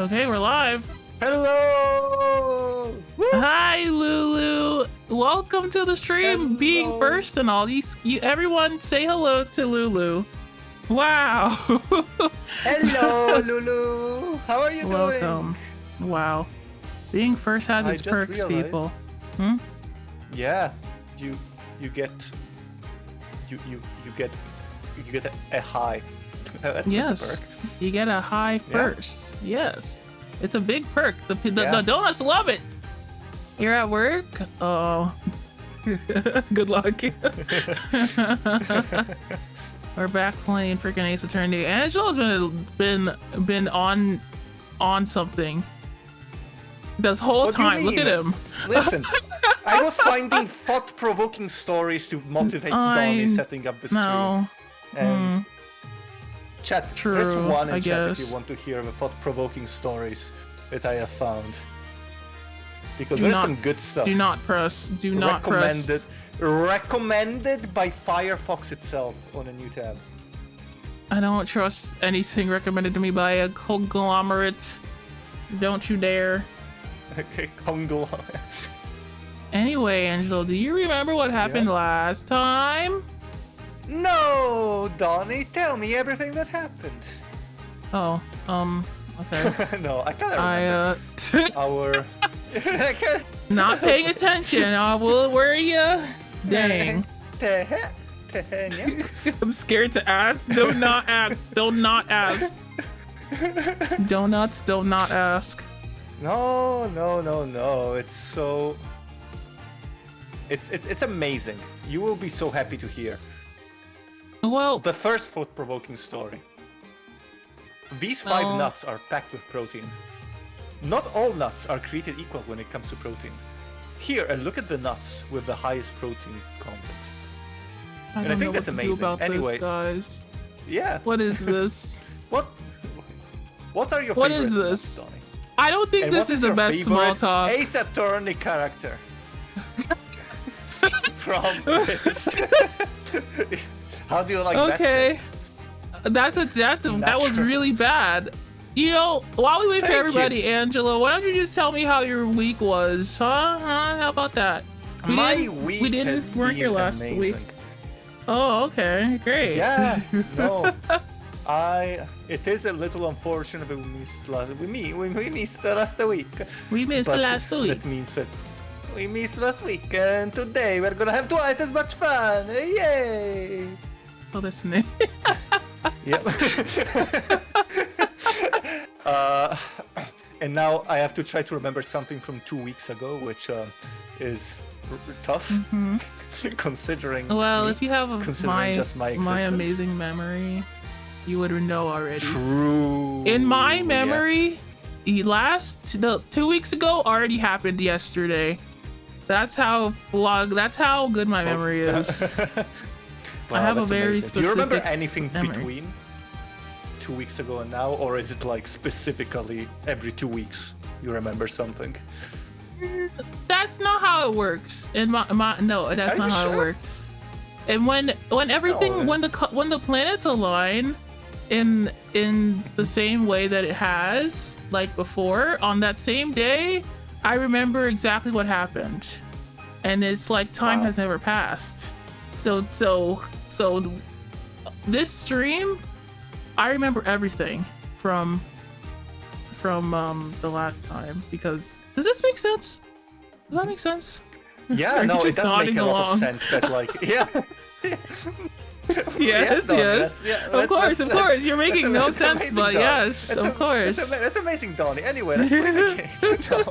Okay, we're live. Hello! Woo! Hi, Lulu. Welcome to the stream. Hello. Being first and all. Everyone say hello to Lulu. Wow. Hello, Lulu! How are you Welcome. Wow. Being first has I its just perks, realized- people. doing? Yeah, you get a high. That's a Yes. perk. You get a high first. Yes. It's a big perk. The donuts love it. You're at work? Oh. Good luck. We're back playing freaking Ace Attorney. Angela's been on something this whole What do you time. Look at mean? him. Listen, I was finding thought-provoking stories to motivate Donnie setting up the stream. No. And chat, True, press 1 in I chat if guess. you want to hear the thought-provoking stories that I have found. Because Do there's not- some good stuff. Do not press. Do not press. Recommended by Firefox itself on a new tab. I don't trust anything recommended to me by a conglomerate. Don't you dare. Conglomerate. Anyway, Angela, do you remember what happened last time? No, Donnie, tell me everything that happened. Oh, okay. No, I can't remember. Our... I can't... Not paying attention. I will worry ya. Dang. I'm scared to ask. Do not ask. Do not ask. Donuts, do not ask. No. It's so... It's amazing. You will be so happy to hear. Well, The first thought-provoking story. These 5 nuts are packed with protein. Not all nuts are created equal when it comes to protein. Here, and look at the nuts with the highest protein content. I I don't think know what that's to do amazing. about Anyway. this, guys. Yeah. What is this? What are your What favorite is nuts, this? Donnie? I don't think And this what is the your best small favorite talk. Ace Attorney character. From this. How do you like that? Okay. That was really bad. You know, while we wait for Thank everybody, Angela, why don't you just tell me how your week was? Huh? How about that? My week weren't here been last amazing. week. Oh, okay, great. Yeah, no. It is a little unfortunate that we missed last week. We missed But last week. That means that we missed last week, and today we're gonna have twice as much fun. Yay! Oh, that's neat. Yep. And now I have to try to remember something from 2 weeks ago, which is tough, considering. Well, me, if you have considering just my existence. amazing memory, you would know already. True. In my yeah. memory, the 2 weeks ago already happened yesterday. That's how good my memory is. Wow, I have a that's very amazing. Do you remember specific anything memory. between 2 weeks ago and now, or is it like specifically every 2 weeks you remember something? That's not how it works. No, that's Are not you how it sure? works. And when everything No. when the planets align in the same way that it has like before on that same day, I remember exactly what happened. And it's like time Wow. has never passed. So this stream, I remember everything from the last time. Because does this make sense? Does that make sense? Yeah, Are no, you it just does make nodding a lot along? of sense that like, yeah. Yes, Donnie, yes. that's- Of course. You're making no that's sense, amazing, but Donnie. yes, of course. That's amazing, Donnie. Anyway, let's play the game. No.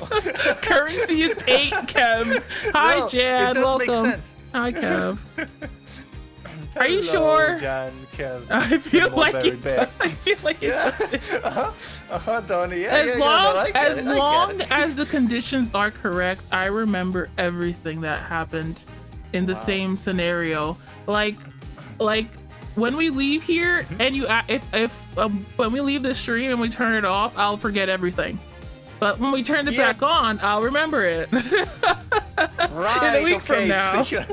Currency is 8, Kev. Hi, No, Jan. it does make Welcome. sense. Hi, Kev. Are you Hello, sure? Jan, Kev, I feel the like Mulberry it. Bear. I feel like it. Yeah. does. Donnie. Yeah, As yeah, long no, I get as it, I get long it. as the conditions are correct, I remember everything that happened in the same scenario. Like when we leave here, and when we leave the stream and we turn it off, I'll forget everything. But when we turn it back on, I'll remember it. Right, in a week from now. So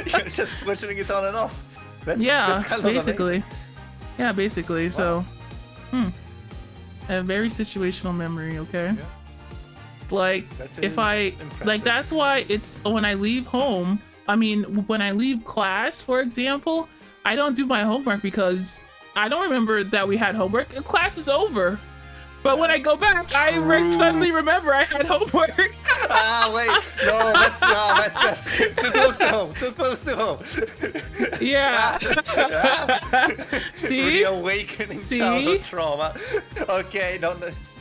you're just switching it on and off. That's Yeah, kind of basically. amazing. Yeah, basically. So, A very situational memory, okay? Yeah. Like, if I, impressive. like, that's why it's, when I leave home, I mean, when I leave class, for example, I don't do my homework because I don't remember that we had homework. Class is over. But when I go back, I suddenly remember I had homework. Ah, wait. No, that's too close to home. Too close to home. Yeah. See? Reawakening childhood trauma. Okay, no,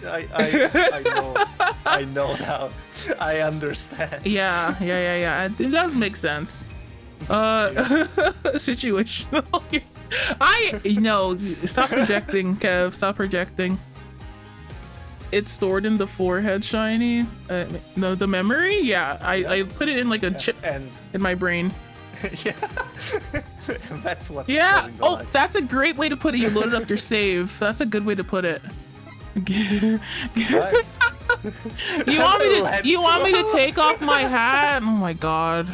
I know now. I understand. Yeah. It does make sense. Situational. Stop projecting, Kev. Stop projecting. It's stored in the forehead, shiny. No, the memory. Yeah, I put it in like a chip in my brain. Yeah, that's what. Yeah. Oh, that's a great way to put it. You loaded up your save. That's a good way to put it. You want me to take off my hat? Oh my god.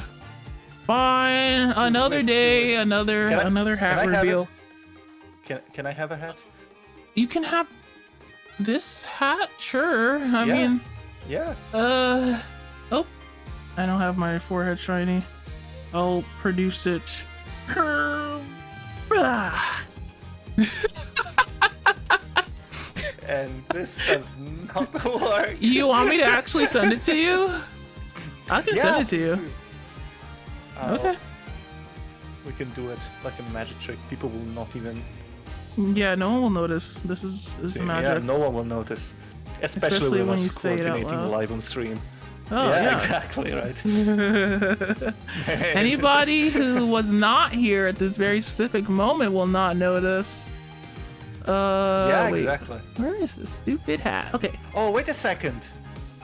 Fine. Another day. Another hat reveal. Can I have a hat? You can have this hat, sure. I mean, yeah. Oh, I don't have my forehead shiny. I'll produce it. And this does not work. You want me to actually send it to you? I can send it to you. Okay. We can do it like a magic trick. People will not even. Yeah, no one will notice. This is magic. Yeah, no one will notice. Especially when you say it out loud. Live on stream. Oh, yeah. Exactly, right. Anybody who was not here at this very specific moment will not notice. Wait. Exactly. Where is this stupid hat? Okay. Oh, wait a second.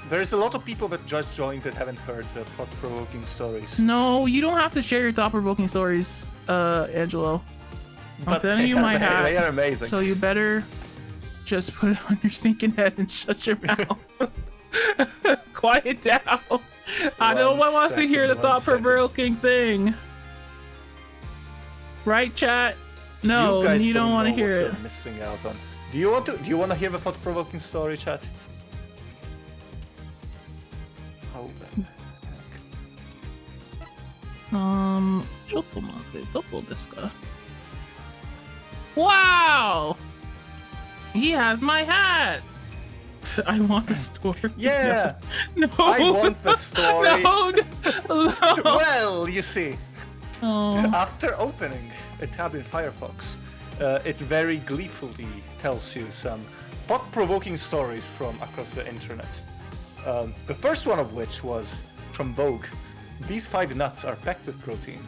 There's a lot of people that just joined that haven't heard the thought-provoking stories. No, you don't have to share your thought-provoking stories, Angelo. I'm sending you my hat. They are amazing. So you better just put it on your stinking head and shut your mouth. Quiet down. No one wants to hear the thought-provoking thing. Right, chat? No, you don't want to hear it. Missing out on. Do you want to hear the thought-provoking story, chat? How the heck? ちょっと待って、どこですか? Wow! He has my hat! I want the story. Yeah! No. I want the story. No. Well, you see. Oh. After opening a tab in Firefox, it very gleefully tells you some thought-provoking stories from across the internet. The first one of which was from Vogue. These 5 nuts are packed with protein.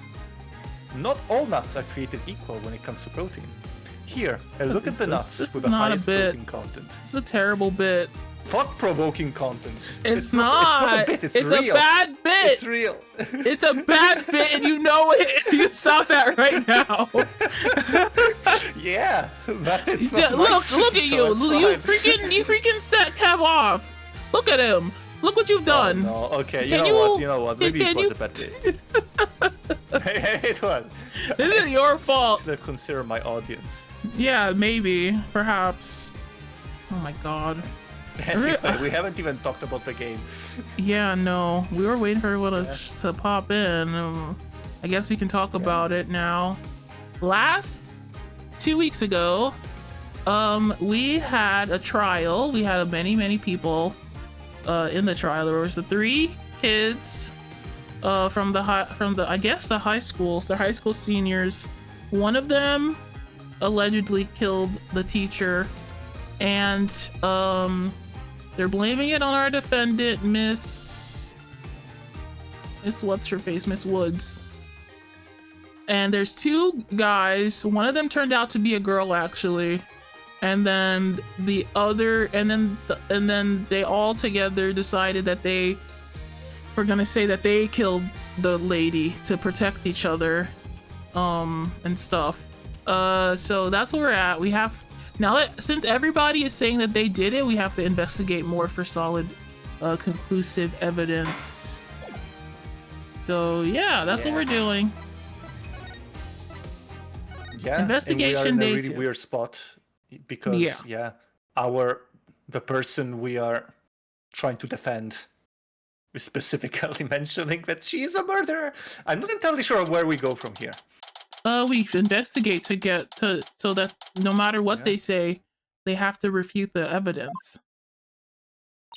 Not all nuts are created equal when it comes to protein. Here, a look at the nuts with the highest protein content. This is a terrible bit. Thought-provoking content. It's not a bit, it's real. A bad bit. It's real. It's a bad bit and you know it. You stop that right now. Yeah, but it's not look at you. You freaking set Kev off. Look at him. Look what you've done. Oh, no. Okay, you know what? Maybe it was a bad bit. It was. This is your fault. To consider my audience. Yeah, maybe, perhaps. Oh my god. Anyway, we haven't even talked about the game. Yeah, no. We were waiting for everyone to pop in. I guess we can talk about it now. 2 weeks ago, we had a trial. We had many people in the trial. There was the 3 kids from the I guess the high schools. They're high school seniors. One of them allegedly killed the teacher, and they're blaming it on our defendant, Miss what's her face, Miss Woods. And there's 2 guys. One of them turned out to be a girl, actually, and then the other, and then they all together decided that they were gonna say that they killed the lady to protect each other, and stuff. So that's where we're at. We have now that since everybody is saying that they did it, we have to investigate more for solid, conclusive evidence. So yeah, that's what we're doing. Yeah, investigation and we are in day a really 2. weird spot because our the person we are trying to defend is specifically mentioning that she's a murderer. I'm not entirely sure where we go from here. We investigate to get to so that no matter what they say, they have to refute the evidence.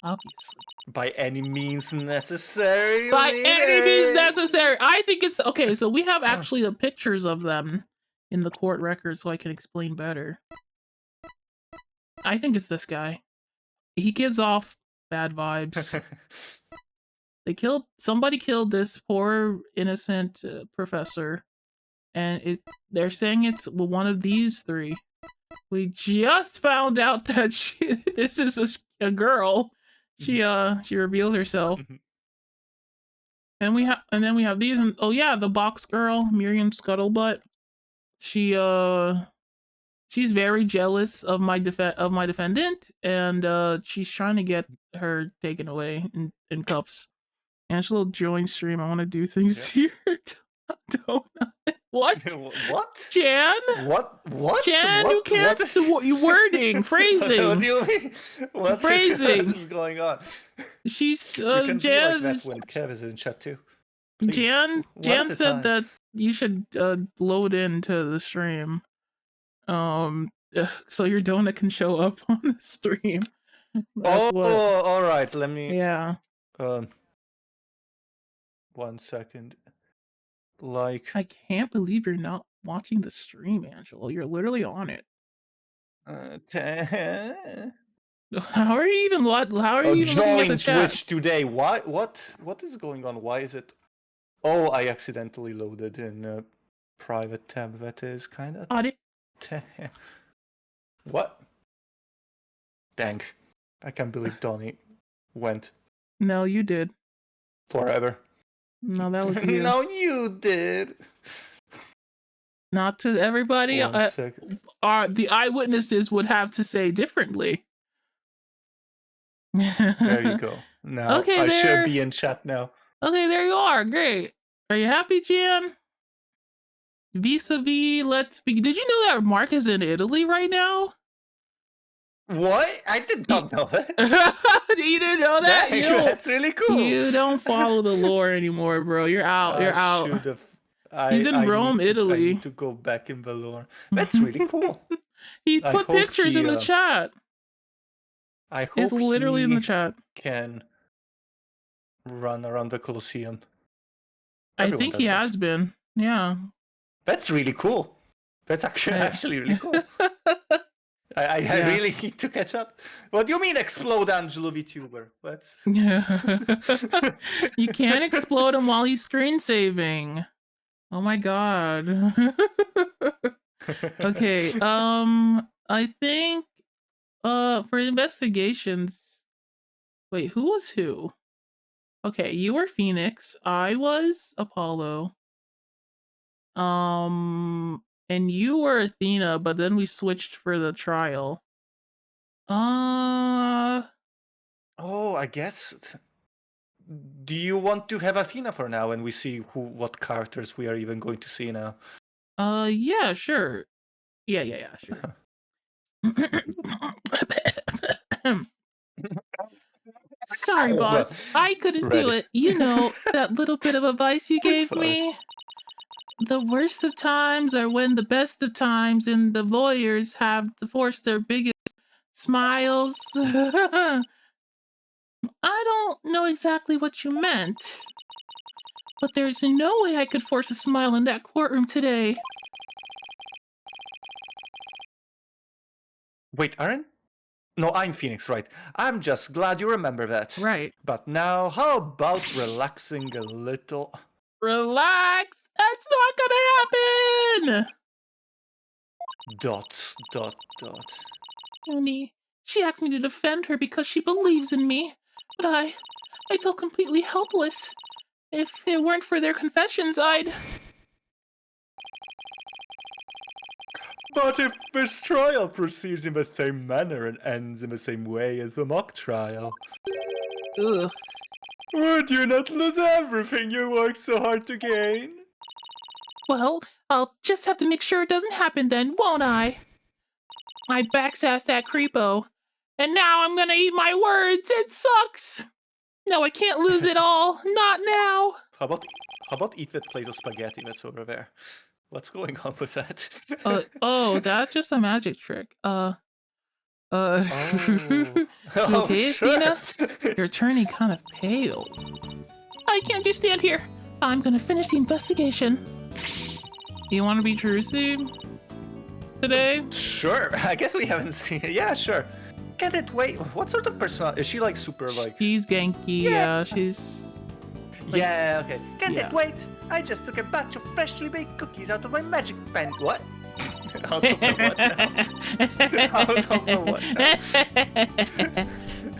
Obviously. By any means necessary. By any means necessary. I think it's okay. So we have actually the pictures of them in the court record, so I can explain better. I think it's this guy. He gives off bad vibes. Somebody killed this poor innocent professor, and they're saying it's one of these three. We just found out that this is a girl. She revealed herself. And then we have these, and oh yeah, the box girl, Miriam Scuttlebutt. She's very jealous of my defendant, and she's trying to get her taken away in cuffs. Angelo join stream. I want to do things here. Don't. What? What? Jan? What? Jan, you can't do you wording, phrasing. What do you mean? What phrasing? What is going on? She's you can Jan. Be like that when Kev is in chat too. Please. Jan said that you should load into the stream, so your donut can show up on the stream. All right. Let me. Yeah. 1 second. Like. I can't believe you're not watching the stream, Angelo. You're literally on it. How are you even? How are you even looking at the chat? Twitch today. What is going on? Why is it? Oh, I accidentally loaded in a private tab. That is kind of. What? Dang! I can't believe Donnie went. No, you did. Forever. No, that was you. No, you did. Not to everybody. The eyewitnesses would have to say differently. There you go. Now okay, I should be in chat now. Okay, there you are. Great. Are you happy, Jan? Vis-a-vis, let's be. Did you know that Mark is in Italy right now? What? I did not know that. You didn't know that? That's really cool. You don't follow the lore anymore, bro. You're out. You're out. He's in Rome, Italy. I need to go back in the lore. That's really cool. He put pictures in the chat. I hope it's literally in the chat. Can run around the Colosseum. I think he has been. Yeah. That's really cool. That's actually really cool. I really need to catch up. What do you mean explode Angelo VTuber? You can't explode him while he's screen saving. Oh my god. Okay, I think for investigations. Wait, who was who? Okay, you were Phoenix, I was Apollo. And you were Athena, but then we switched for the trial. Oh, I guess. Do you want to have Athena for now, and we see what characters we are even going to see now? Yeah, sure. Yeah, sure. Sorry, boss. I couldn't do it. You know, that little bit of advice you gave me? The worst of times are when the best of times and the lawyers have to force their biggest smiles. I don't know exactly what you meant, but there's no way I could force a smile in that courtroom today. Wait, Aaron? No, I'm Phoenix, right? I'm just glad you remember that. Right. But now, how about relaxing a little? Relax! That's not gonna happen! Dots. Tony, she asked me to defend her because she believes in me, but I felt completely helpless. If it weren't for their confessions, I'd... But if this trial proceeds in the same manner and ends in the same way as the mock trial... Ugh. Would you not lose everything you worked so hard to gain? Well, I'll just have to make sure it doesn't happen then, won't I? I backsassed that creepo. And now I'm gonna eat my words. It sucks. No, I can't lose it all. Not now. How about eat that plate of spaghetti that's over there? What's going on with that? Oh, that's just a magic trick. Oh. You Oh, okay, sure. Athena? You're turning kind of pale. I can't just stand here. I'm gonna finish the investigation. You want to be Trucy today? Sure. I guess we haven't seen it. Yeah, sure. Can it wait? What sort of person is she? Like super like? She's Genki. Yeah. She's. Like, Yeah. Okay. Can yeah. it wait? I just took a batch of freshly baked cookies out of my magic pen. What? Out of the what now? Out of the what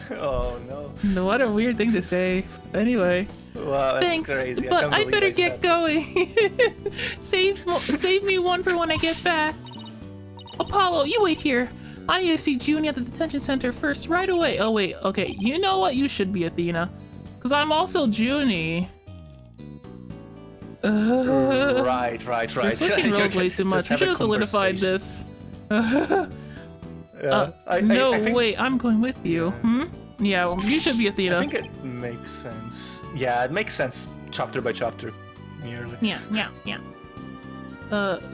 now? Oh no. What a weird thing to say. Anyway. Wow, that's Thanks, crazy. but I can't better believe get said going. Save me one for when I get back. Apollo, you wait here. I need to see Junie at the detention center first, right away. Oh wait, okay. You know what? You should be Athena, because I'm also Junie. Right. We're switching roles way too much. We should have solidified this. Yeah. Wait, I'm going with you. Yeah, well, you should be Athena. I think it makes sense. Yeah, it makes sense chapter by chapter, nearly. Yeah.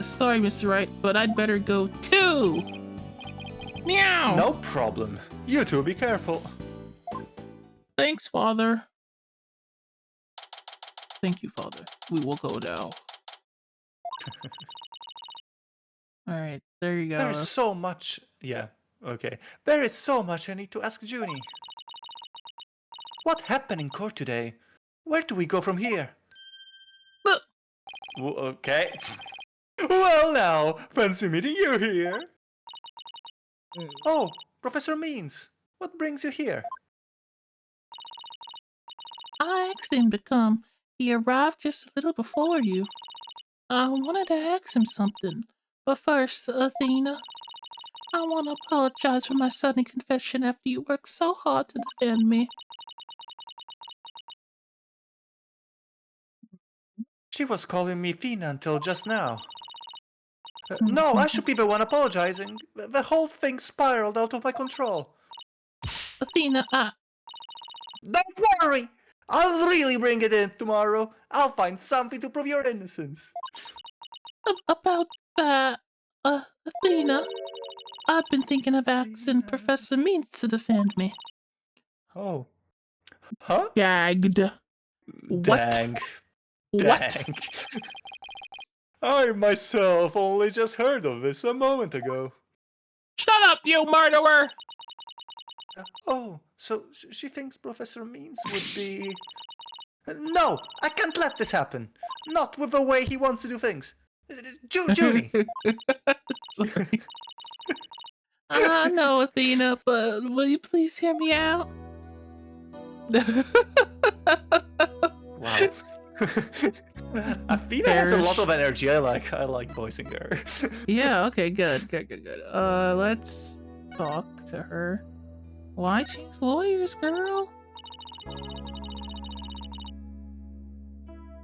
Sorry, Mr. Wright, but I'd better go too. Meow. No problem. You two be careful. Thanks, Father. Thank you, Father. We will go now. Alright, there you go. There is so much. Yeah, okay. There is so much I need to ask Junie. What happened in court today? Where do we go from here? Okay. Well now, fancy meeting you here. Oh, Professor Means, what brings you here? I asked him to come. He arrived just a little before you. I wanted to ask him something. But first, Athena, I want to apologize for my sudden confession after you worked so hard to defend me. She was calling me Fina until just now. No, I should be the one apologizing. The whole thing spiraled out of my control. Athena, Don't worry! I'll really bring it in tomorrow. I'll find something to prove your innocence. About that, Athena, I've been thinking of asking Professor Means to defend me. Oh. Huh? Gagged. What? Dang. What? Dang. I myself only just heard of this a moment ago. Shut up, you murderer! Oh, so she thinks Professor Means would be... No, I can't let this happen. Not with the way he wants to do things. Junie! Sorry. I know, Athena, but will you please hear me out? Wow. Athena has a lot of energy. I like voicing her. Yeah, okay, good. Let's talk to her. Why change lawyers, girl?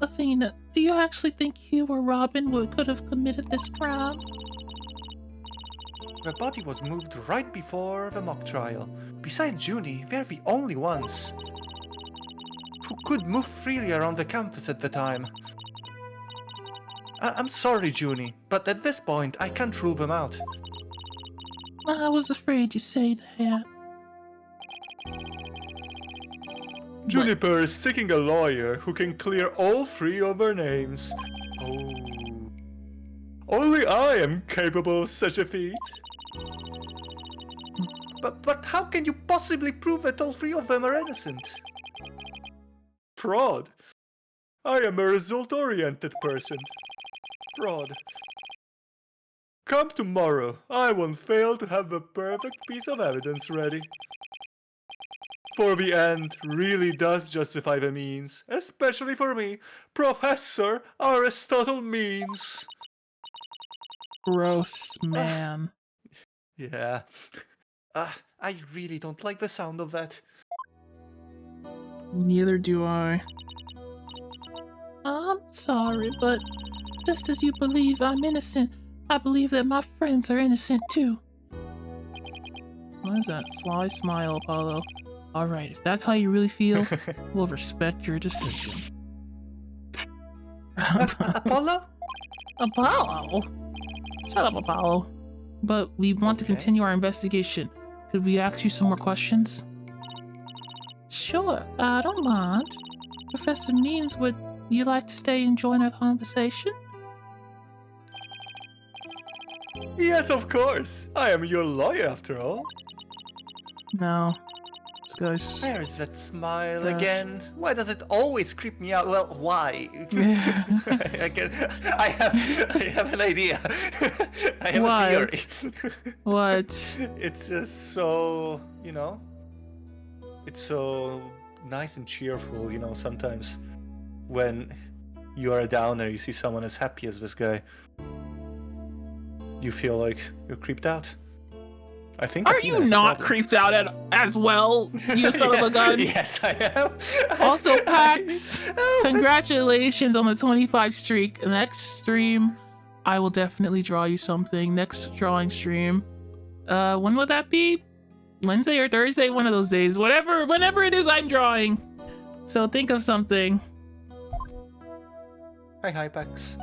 Athena, do you actually think you or Robin could have committed this crime? The body was moved right before the mock trial. Besides Junie, they're the only ones who could move freely around the campus at the time. I'm sorry, Junie, but at this point, I can't rule them out. I was afraid you'd say that. Juniper is seeking a lawyer who can clear all three of her names. Oh. Only I am capable of such a feat. But how can you possibly prove that all three of them are innocent? Fraud. I am a result-oriented person. Fraud. Come tomorrow. I won't fail to have the perfect piece of evidence ready. For the end really does justify the means, especially for me, Professor Aristotle Means. Gross, man. Yeah. I really don't like the sound of that. Neither do I. I'm sorry, but just as you believe I'm innocent, I believe that my friends are innocent too. What is that? Sly smile, Apollo. Alright, if that's how you really feel, we'll respect your decision. Apollo? Apollo? Shut up, Apollo. But we want to continue our investigation. Could we ask you some more questions? Sure, I don't mind. Professor Means, would you like to stay and join our conversation? Yes, of course. I am your lawyer after all. No. This guy's... There's that smile Gosh. again. Why does it always creep me out? Well, why? I have an idea. I have a theory. What? It's just so, you know, it's so nice and cheerful, you know, sometimes when you are a downer, you see someone as happy as this guy, you feel like you're creeped out. I think. Are you not creeped out as well, you son of a gun? Yes, I am. Also, Pax, congratulations on the 25 streak. Next stream, I will definitely draw you something. Next drawing stream. When would that be? Wednesday or Thursday? One of those days. Whenever it is I'm drawing. So think of something. Hi, Pax.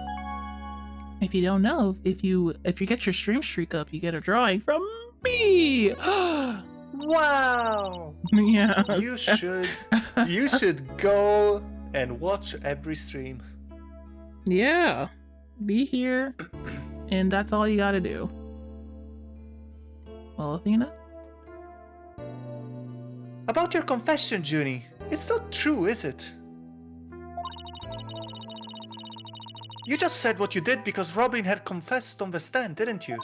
If you don't know, if you get your stream streak up, you get a drawing from me. Wow. Yeah. You should go and watch every stream. Yeah. Be here, and that's all you gotta do. Well, Athena? About your confession, Junie. It's not true, is it? You just said what you did because Robin had confessed on the stand, didn't you?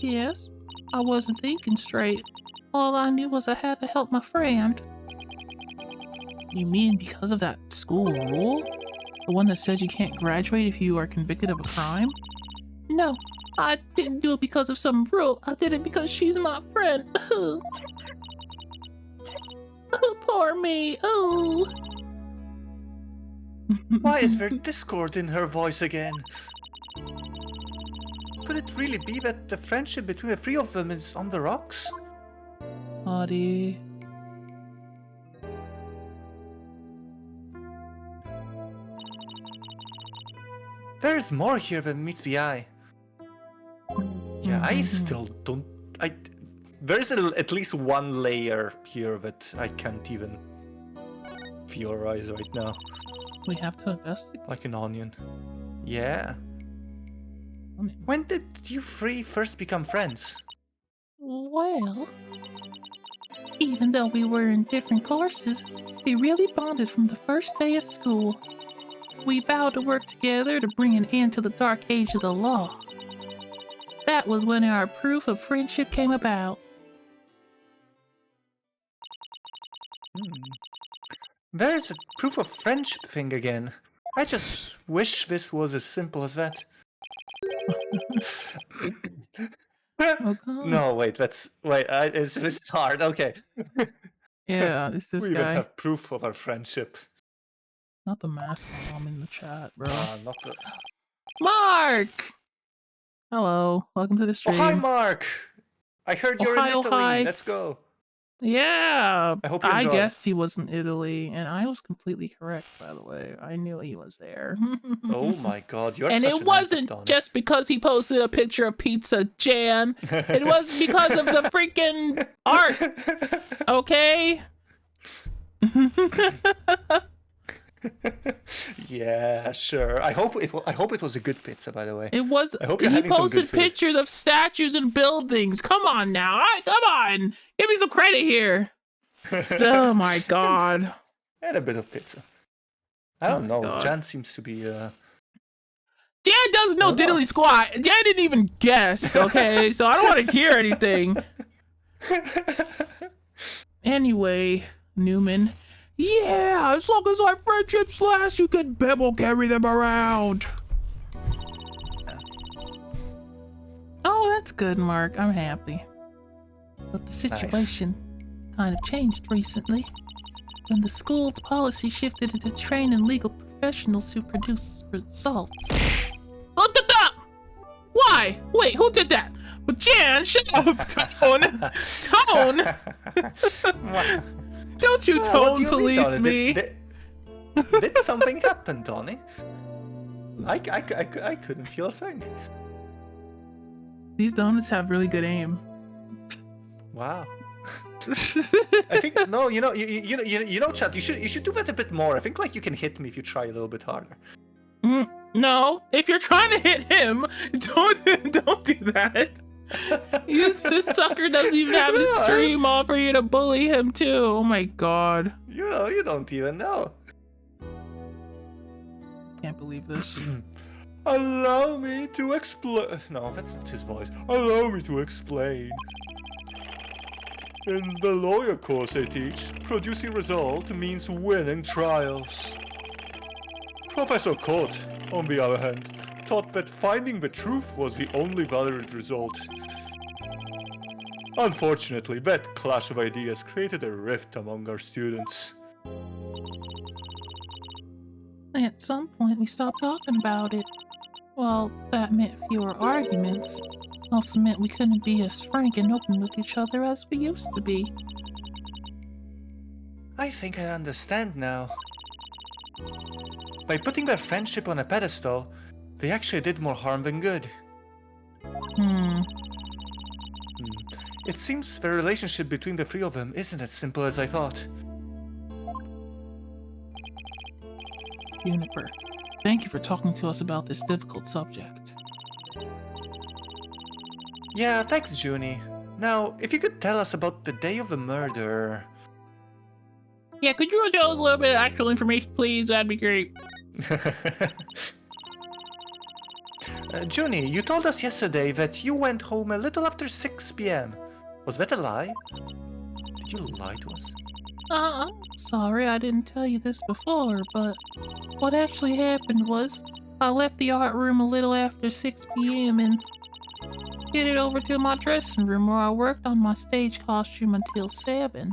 Yes. I wasn't thinking straight. All I knew was I had to help my friend. You mean because of that school rule? The one that says you can't graduate if you are convicted of a crime? No, I didn't do it because of some rule. I did it because she's my friend. Oh, poor me. Oh. Why is there discord in her voice again? Could it really be that the friendship between the three of them is on the rocks? Audie. There's more here than meets the eye. Yeah, I still don't... There's at least one layer here that I can't even theorize right now. We have to investigate. Like an onion. Yeah. When did you three first become friends? Well, even though we were in different courses, we really bonded from the first day of school. We vowed to work together to bring an end to the dark age of the law. That was when our proof of friendship came about. There's a proof of friendship thing again. I just wish this was as simple as that. Okay. No, wait, this is hard. Okay. Yeah, it's this we guy. even have proof of our friendship. Not the mask mom in the chat, bro. Not the... Mark! Hello, welcome to the stream. Oh, hi, Mark! I heard you're in Italy. Hi. Let's go. Yeah, I hope you enjoy. I guessed he was in Italy, and I was completely correct, by the way. I knew he was there. Oh my god, you're and such it an wasn't empatonic. just because he posted a picture of pizza, Jan. It was because of the freaking art, okay? Yeah, sure. I hope it was a good pizza, by the way. It was. I hope you're he having some posted good food. pictures of statues and buildings. Come on now, come on, give me some credit here. Oh my god. And a bit of pizza. I don't know. God. Jan seems to be. Jan doesn't know diddly squat. Jan didn't even guess. Okay, so I don't want to hear anything. Anyway, Newman. Yeah, as long as our friendships last, you can Bebble carry them around. Oh, that's good, Mark. I'm happy. But the situation kind of changed recently when the school's policy shifted into training legal professionals who produce results. Look at that! Why? Wait, who did that? Jan, shut up! Tone! Tone! Don't you What tone do you mean, police Tony? me! Did something happen, Tony? I couldn't feel a thing. These donuts have really good aim. Wow. I think no, you know, Chad. You should do that a bit more. I think like you can hit me if you try a little bit harder. No, if you're trying to hit him, don't do that. This sucker doesn't even have his stream on for you to bully him too. Oh my god. You don't even know. Can't believe this. Allow me to explain. No, that's not his voice. Allow me to explain. In the lawyer course I teach, producing result means winning trials. Professor Cott, on the other hand, taught that finding the truth was the only valid result. Unfortunately, that clash of ideas created a rift among our students. At some point, we stopped talking about it. Well, that meant fewer arguments. Also meant we couldn't be as frank and open with each other as we used to be. I think I understand now. By putting their friendship on a pedestal, they actually did more harm than good. It seems the relationship between the three of them isn't as simple as I thought. Juniper, thank you for talking to us about this difficult subject. Yeah, thanks, Junie. Now, if you could tell us about the day of the murder... Yeah, could you tell us a little bit of actual information, please? That'd be great. Junie, you told us yesterday that you went home a little after 6 p.m. Was that a lie? Did you lie to us? I'm sorry I didn't tell you this before, but what actually happened was I left the art room a little after 6 p.m. and headed over to my dressing room where I worked on my stage costume until 7.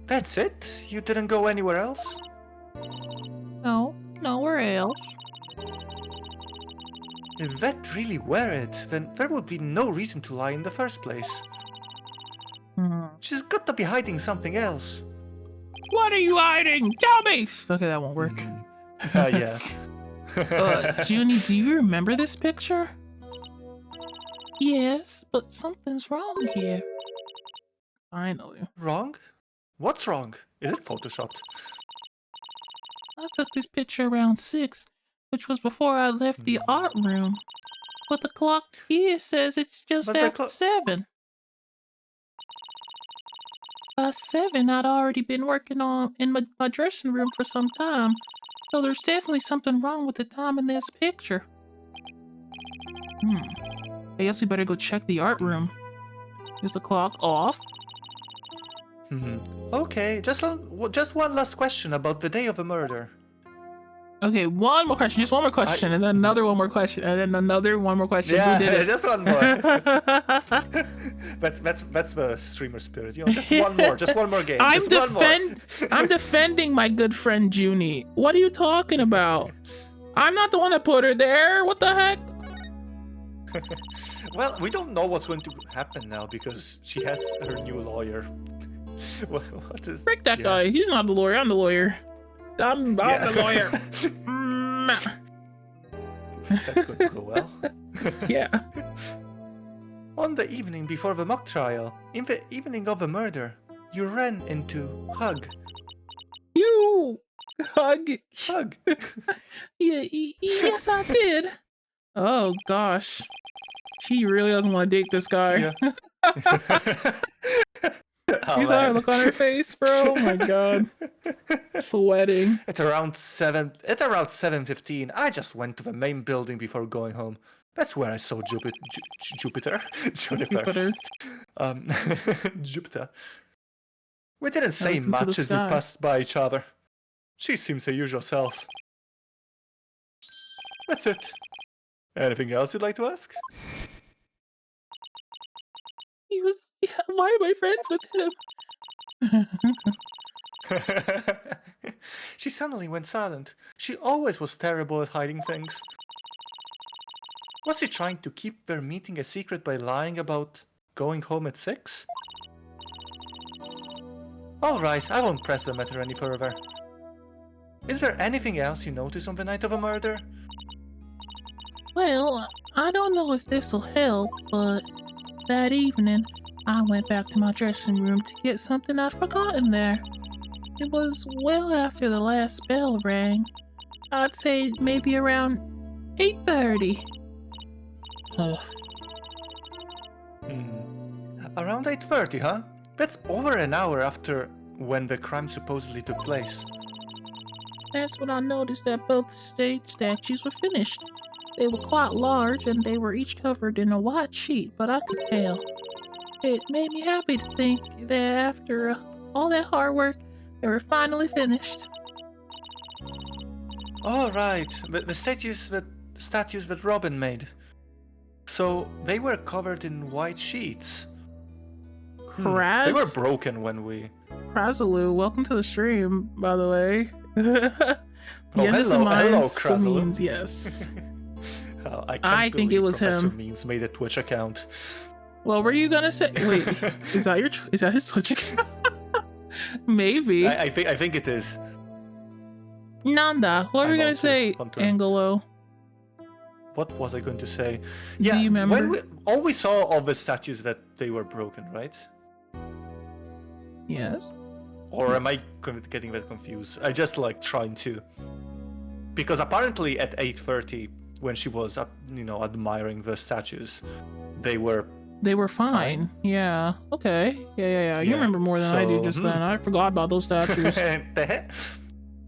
That's it? You didn't go anywhere else? No, nowhere else. If that really were it, then there would be no reason to lie in the first place. She's got to be hiding something else. What are you hiding? Tell me! Okay, that won't work. Yeah. Junie, do you remember this picture? Yes, but something's wrong here. Finally. Wrong? What's wrong? Is it photoshopped? I took this picture around 6, which was before I left the art room. But the clock here says it's just after 7. By 7, I'd already been working in my dressing room for some time, so there's definitely something wrong with the time in this picture. I guess we better go check the art room. Is the clock off? Okay, just one last question about the day of the murder. Okay, one more question, just one more question, and then another one more question, and then another one more question. Yeah, Who did it? just one more. that's the streamer spirit. You know, just one more game. I'm defending my good friend Junie. What are you talking about? I'm not the one that put her there. What the heck? Well, we don't know what's going to happen now because she has her new lawyer. What is? Frick that guy. He's not the lawyer. I'm the lawyer. I'm the lawyer. That's going to go well. Yeah. On the evening before the mock trial, in the evening of the murder, you ran into Hug. You Hug. Hug. Yeah, yes, I did. Oh gosh, she really doesn't want to date this guy. Yeah. You saw her look on her face, bro. Oh my god, sweating. At around 7:15, I just went to the main building before going home. That's where I saw Jupiter. Jupiter. We didn't say much as we passed by each other. She seems her usual self. That's it. Anything else you'd like to ask? Why am I friends with him? She suddenly went silent. She always was terrible at hiding things. Was he trying to keep their meeting a secret by lying about going home at 6? Alright, I won't press the matter any further. Is there anything else you noticed on the night of a murder? Well, I don't know if this'll help, but that evening, I went back to my dressing room to get something I'd forgotten there. It was well after the last bell rang. I'd say maybe around 8:30. Ugh. Around 8:30, huh? That's over an hour after when the crime supposedly took place. That's when I noticed that both stage statues were finished. They were quite large and they were each covered in a white sheet, but I could tell. It made me happy to think that after all that hard work, they were finally finished. Oh, right. The statues that Robin made. So they were covered in white sheets. They were broken when we... Krazalu, welcome to the stream, by the way. hello, Krazalu. Means yes. I think it was Professor him. Means made a Twitch account. What were you gonna say? Wait, is that his Twitch account? Maybe. I think it is. Nanda, what were you gonna say, Hunter. Angelo? What was I going to say? Do Yeah, you remember? all we saw of the statues that they were broken, right? Yes. Or am I getting that confused? I just like trying to, because apparently at 8:30, when she was admiring the statues, they were fine. Yeah. Okay. Yeah. You remember more than I do just then. I forgot about those statues.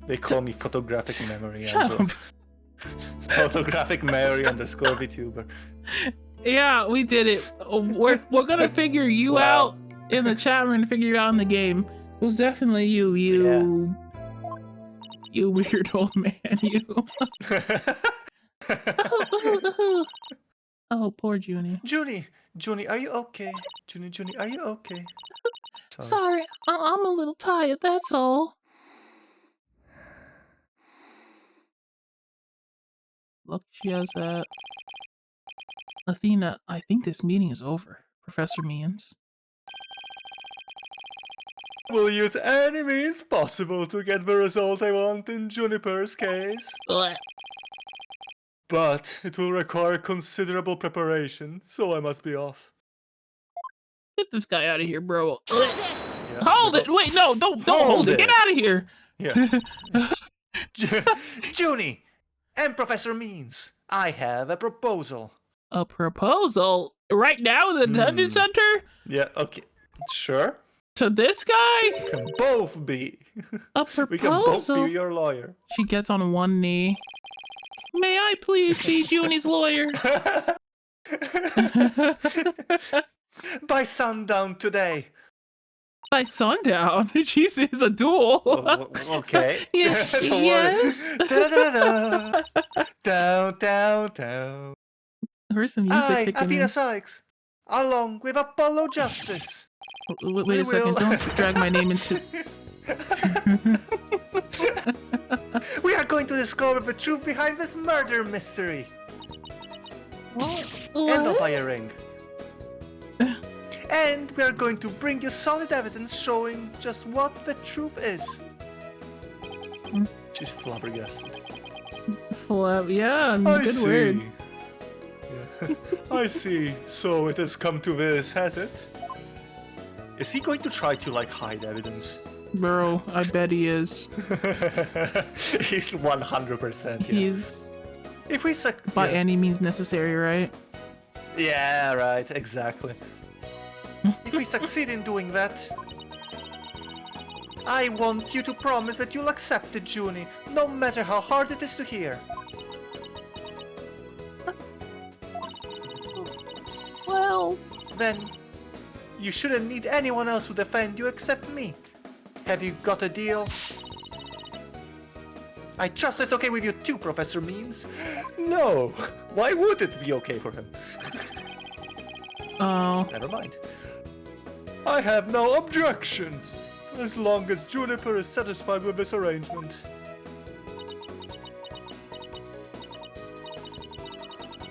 They call me photographic memory. Shut up. Photographic Mary _ VTuber. Yeah, we did it. We're gonna figure you out in the chat room and figure you out in the game. It was definitely you weird old man, you. Oh, poor Junie. Junie, are you okay? Junie, are you okay? Sorry, I'm a little tired, that's all. Look, she has that. Athena, I think this meeting is over. Professor Means. Will use any means possible to get the result I want in Juniper's case. Blech. But it will require considerable preparation, so I must be off. Get this guy out of here, bro. Yeah, hold it! Wait, no, don't hold it. Get out of here! Yeah. Junie and Professor Means, I have a proposal. A proposal? Right now in the Dungeon Center? Yeah, okay. Sure. To this guy? We can both be. A proposal? We can both be your lawyer. She gets on one knee. May I please be Junie's lawyer? By sundown today. By sundown? Jeez, it's a duel. Okay. Yeah, yes. Down. Where's the music kicking Athena in? Sykes, along with Apollo Justice. Wait a second, don't drag my name into... We are going to discover the truth behind this murder mystery. What? And the fire ring. And we are going to bring you solid evidence showing just what the truth is. She's flabbergasted. Yeah, good word. Yeah. I see. So it has come to this, has it? Is he going to try to hide evidence? Bro, I bet he is. He's 100%. Yeah. He's if we by any means necessary, right? Yeah, right. Exactly. If we succeed in doing that, I want you to promise that you'll accept it, Junie, no matter how hard it is to hear. Well... Then, you shouldn't need anyone else to defend you except me. Have you got a deal? I trust it's okay with you too, Professor Means. No, why would it be okay for him? Oh. Never mind. I have no objections, as long as Juniper is satisfied with this arrangement.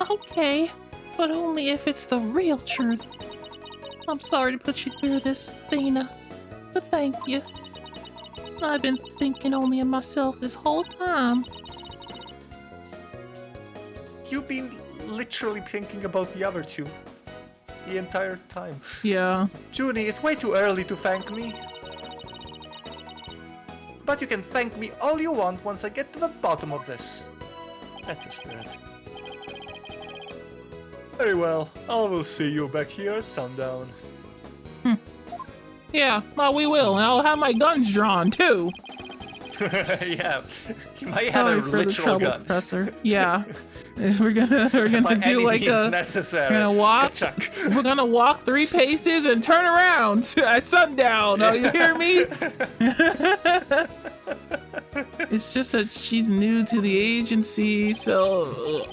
Okay, but only if it's the real truth. I'm sorry to put you through this, Athena, but thank you. I've been thinking only of myself this whole time. You've been literally thinking about the other two the entire time. Yeah. Junie, it's way too early to thank me. But you can thank me all you want once I get to the bottom of this. That's the spirit. Very well, I will see you back here at sundown. Yeah, well, we will, and I'll have my guns drawn, too. Yeah, you might Sorry have a for the literal trouble, gun. Professor. Yeah. We're gonna By do any like means a... necessary. We're gonna walk. Ka-chuck. We're gonna walk 3 paces and turn around at sundown. Oh, you hear me? It's just that she's new to the agency, so...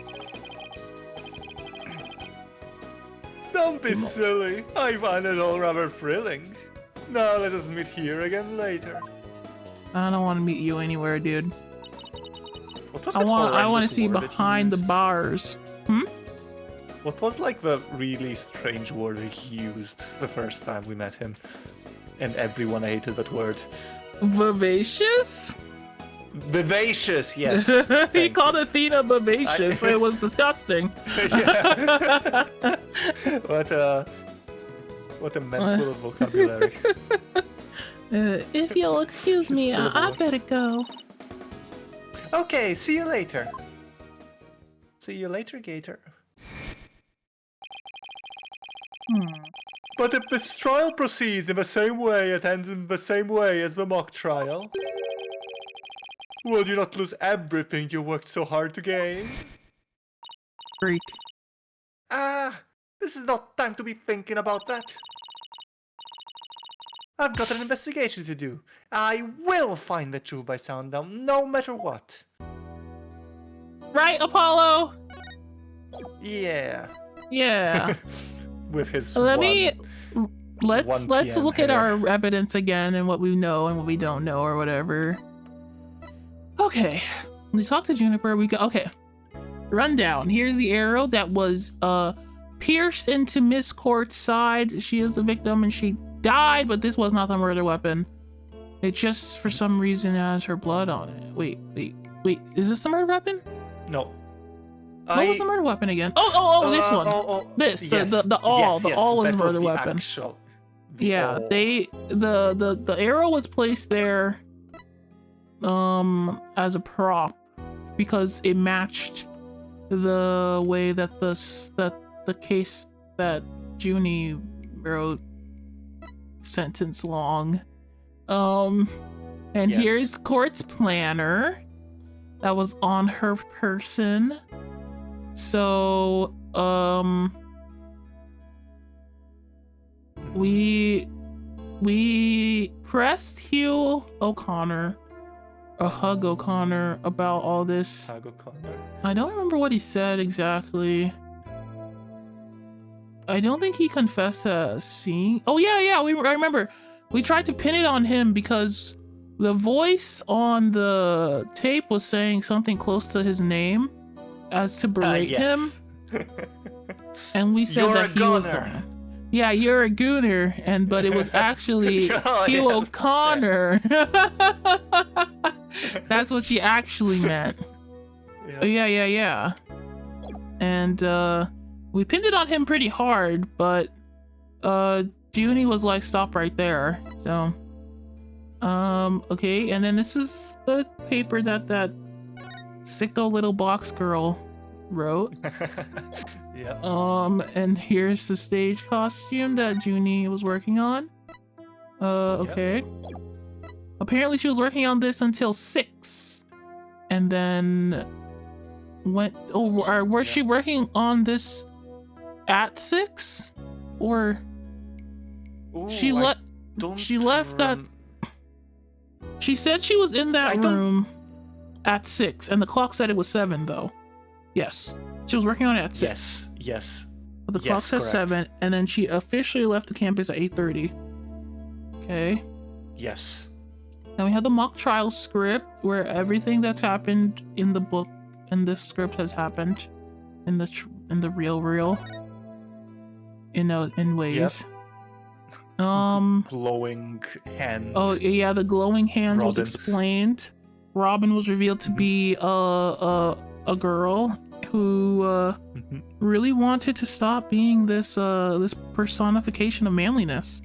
Don't be silly. I find it all rather thrilling. Now let us meet here again later. I don't want to meet you anywhere, dude. What was I that want to horrendous see word that he behind the used? bars. What was like the really strange word he used the first time we met him? And everyone hated that word. Vivacious? Vivacious, yes. He Thank called Athena vivacious. It was disgusting. Yeah. What a mental of vocabulary. If you'll excuse me, I better go. Okay, see you later. See you later, Gator. But if this trial proceeds in the same way, it ends in the same way as the mock trial. Would you not lose everything you worked so hard to gain? Freak. This is not time to be thinking about that. I've got an investigation to do. I will find the truth by sundown, no matter what. Right, Apollo? Yeah. Yeah. With his Let's 1 PM look at hair. our evidence again and what we know and what we don't know or whatever. Okay. We talked to Juniper. Okay. Rundown. Here's the arrow that was pierced into Miss Court's side. She is the victim and she died, but this was not the murder weapon. It just for some reason has her blood on it. Wait. Is this the murder weapon? No. What was the murder weapon again? Oh, this one. This, yes, the awl. yes, The awl was the that murder the weapon. Actual, Yeah, awl. the arrow was placed there as a prop because it matched the way that the case that Junie wrote sentence long. And Yes. here's Court's planner that was on her person. So, we pressed Hugh O'Connor, Hug O'Connor, about all this. Hug O'Connor. I don't remember what he said exactly. I don't think he confessed to seeing. Oh yeah, I remember. We tried to pin it on him because the voice on the tape was saying something close to his name as to berate him. And we said You're that a he was gunner. yeah, you're a gooner, but it was actually Hugh Yeah. O'Connor. That's what she actually meant. Yeah. And we pinned it on him pretty hard, but Junie was like, stop right there. So okay, and then this is the paper that sicko little box girl wrote. Yeah. And here's the stage costume that Junie was working on. Okay. Apparently she was working on this until 6. And then went was she working on this at 6? Or Ooh, she I left don't she left that she said she was in that room at 6 and the clock said it was 7 though. Yes. She was working on it at 6. Yes. But the clock says 7, and then she officially left the campus at 8:30. Okay. Yes. Then we have the mock trial script where everything that's happened in the book and this script has happened. in the real in ways. Glowing hand. Oh yeah, the glowing hands was Robin. explained. Robin was revealed to be a girl who really wanted to stop being this this personification of manliness.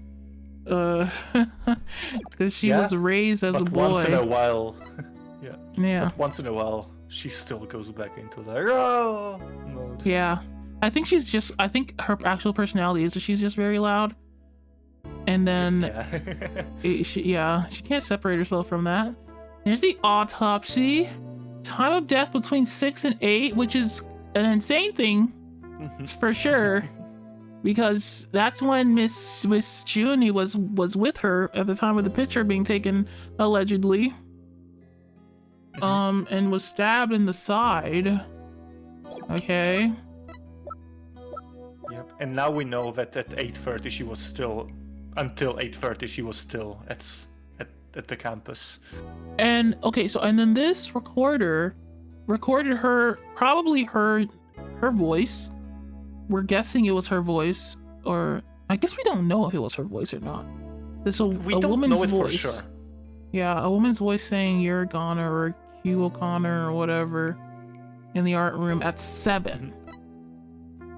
Because she was raised as a boy. Once in a while, yeah. But once in a while, she still goes back into the oh mode. Yeah, I think she's just. I think her actual personality is that she's just very loud. And then, she can't separate herself from that. There's the autopsy. Time of death between 6 and 8, which is an insane thing, for sure. Because that's when Miss Junie was with her at the time of the picture being taken, allegedly. And was stabbed in the side. Okay. Yep. And now we know that at 8:30 she was still. Until 8:30, she was still at the campus. And okay, so and then this recorder recorded probably her voice. We're guessing it was her voice, or I guess we don't know if it was her voice or not. There's a woman's voice. For sure. Yeah, a woman's voice saying "You're Goner" or "Q O'Connor" or whatever in the art room at 7.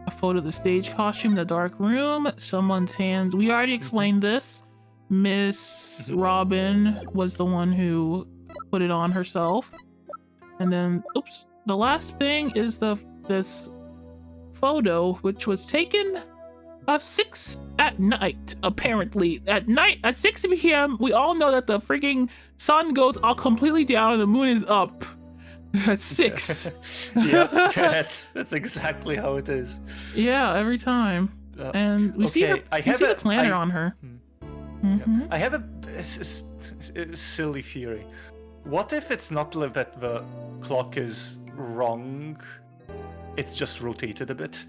A photo of the stage costume in the dark room. Someone's hands. We already explained this. Miss Robin was the one who put it on herself. And then, oops. The last thing is this photo, which was taken at 6 at night. Apparently, at night at 6 p.m. We all know that the freaking sun goes all completely down and the moon is up. At 6. Yeah, that's exactly how it is. Yeah, every time. And we see her. We see the planner on her. I have a silly theory. What if it's not that the clock is wrong? It's just rotated a bit.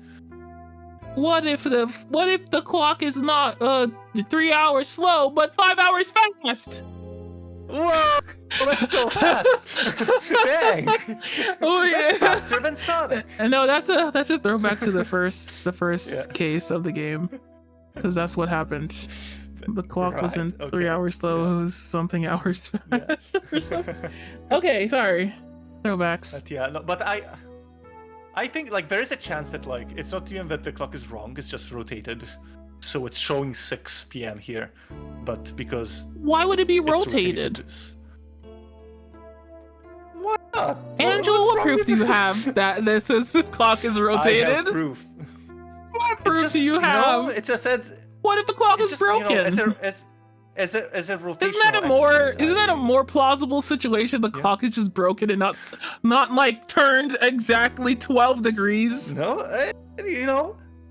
What if the clock is not 3 hours slow, but 5 hours fast? Whoa! Oh, that's so fast! Dang! Oh yeah! That's faster than Sonic. No, that's a throwback to the first case of the game, because that's what happened. The clock wasn't 3 hours slow; it was something hours fast or something. Okay, sorry. Throwbacks. But I think like there is a chance that like it's not even that the clock is wrong; it's just rotated. So it's showing 6 p.m. here, but because why would it be rotated? What? Angela, what proof do you have that this clock is rotated? I have proof. What proof do you have? It just said. What if the clock is broken? As a rotational Isn't that a more plausible situation? The clock is just broken and not like turned exactly 12 degrees. No,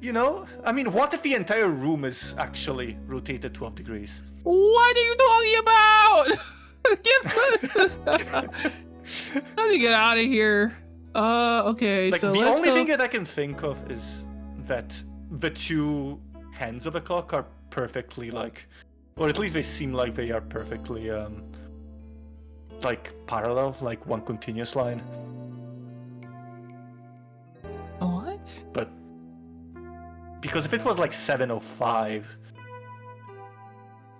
you know, I mean, what if the entire room is actually rotated 12 degrees? What are you talking about? How do you get out of here? Okay, like, so the let's only go. thing that I can think of is that the two hands of the clock are perfectly like, or at least they seem like they are perfectly like parallel, like one continuous line. What? But because if it was like 7:05,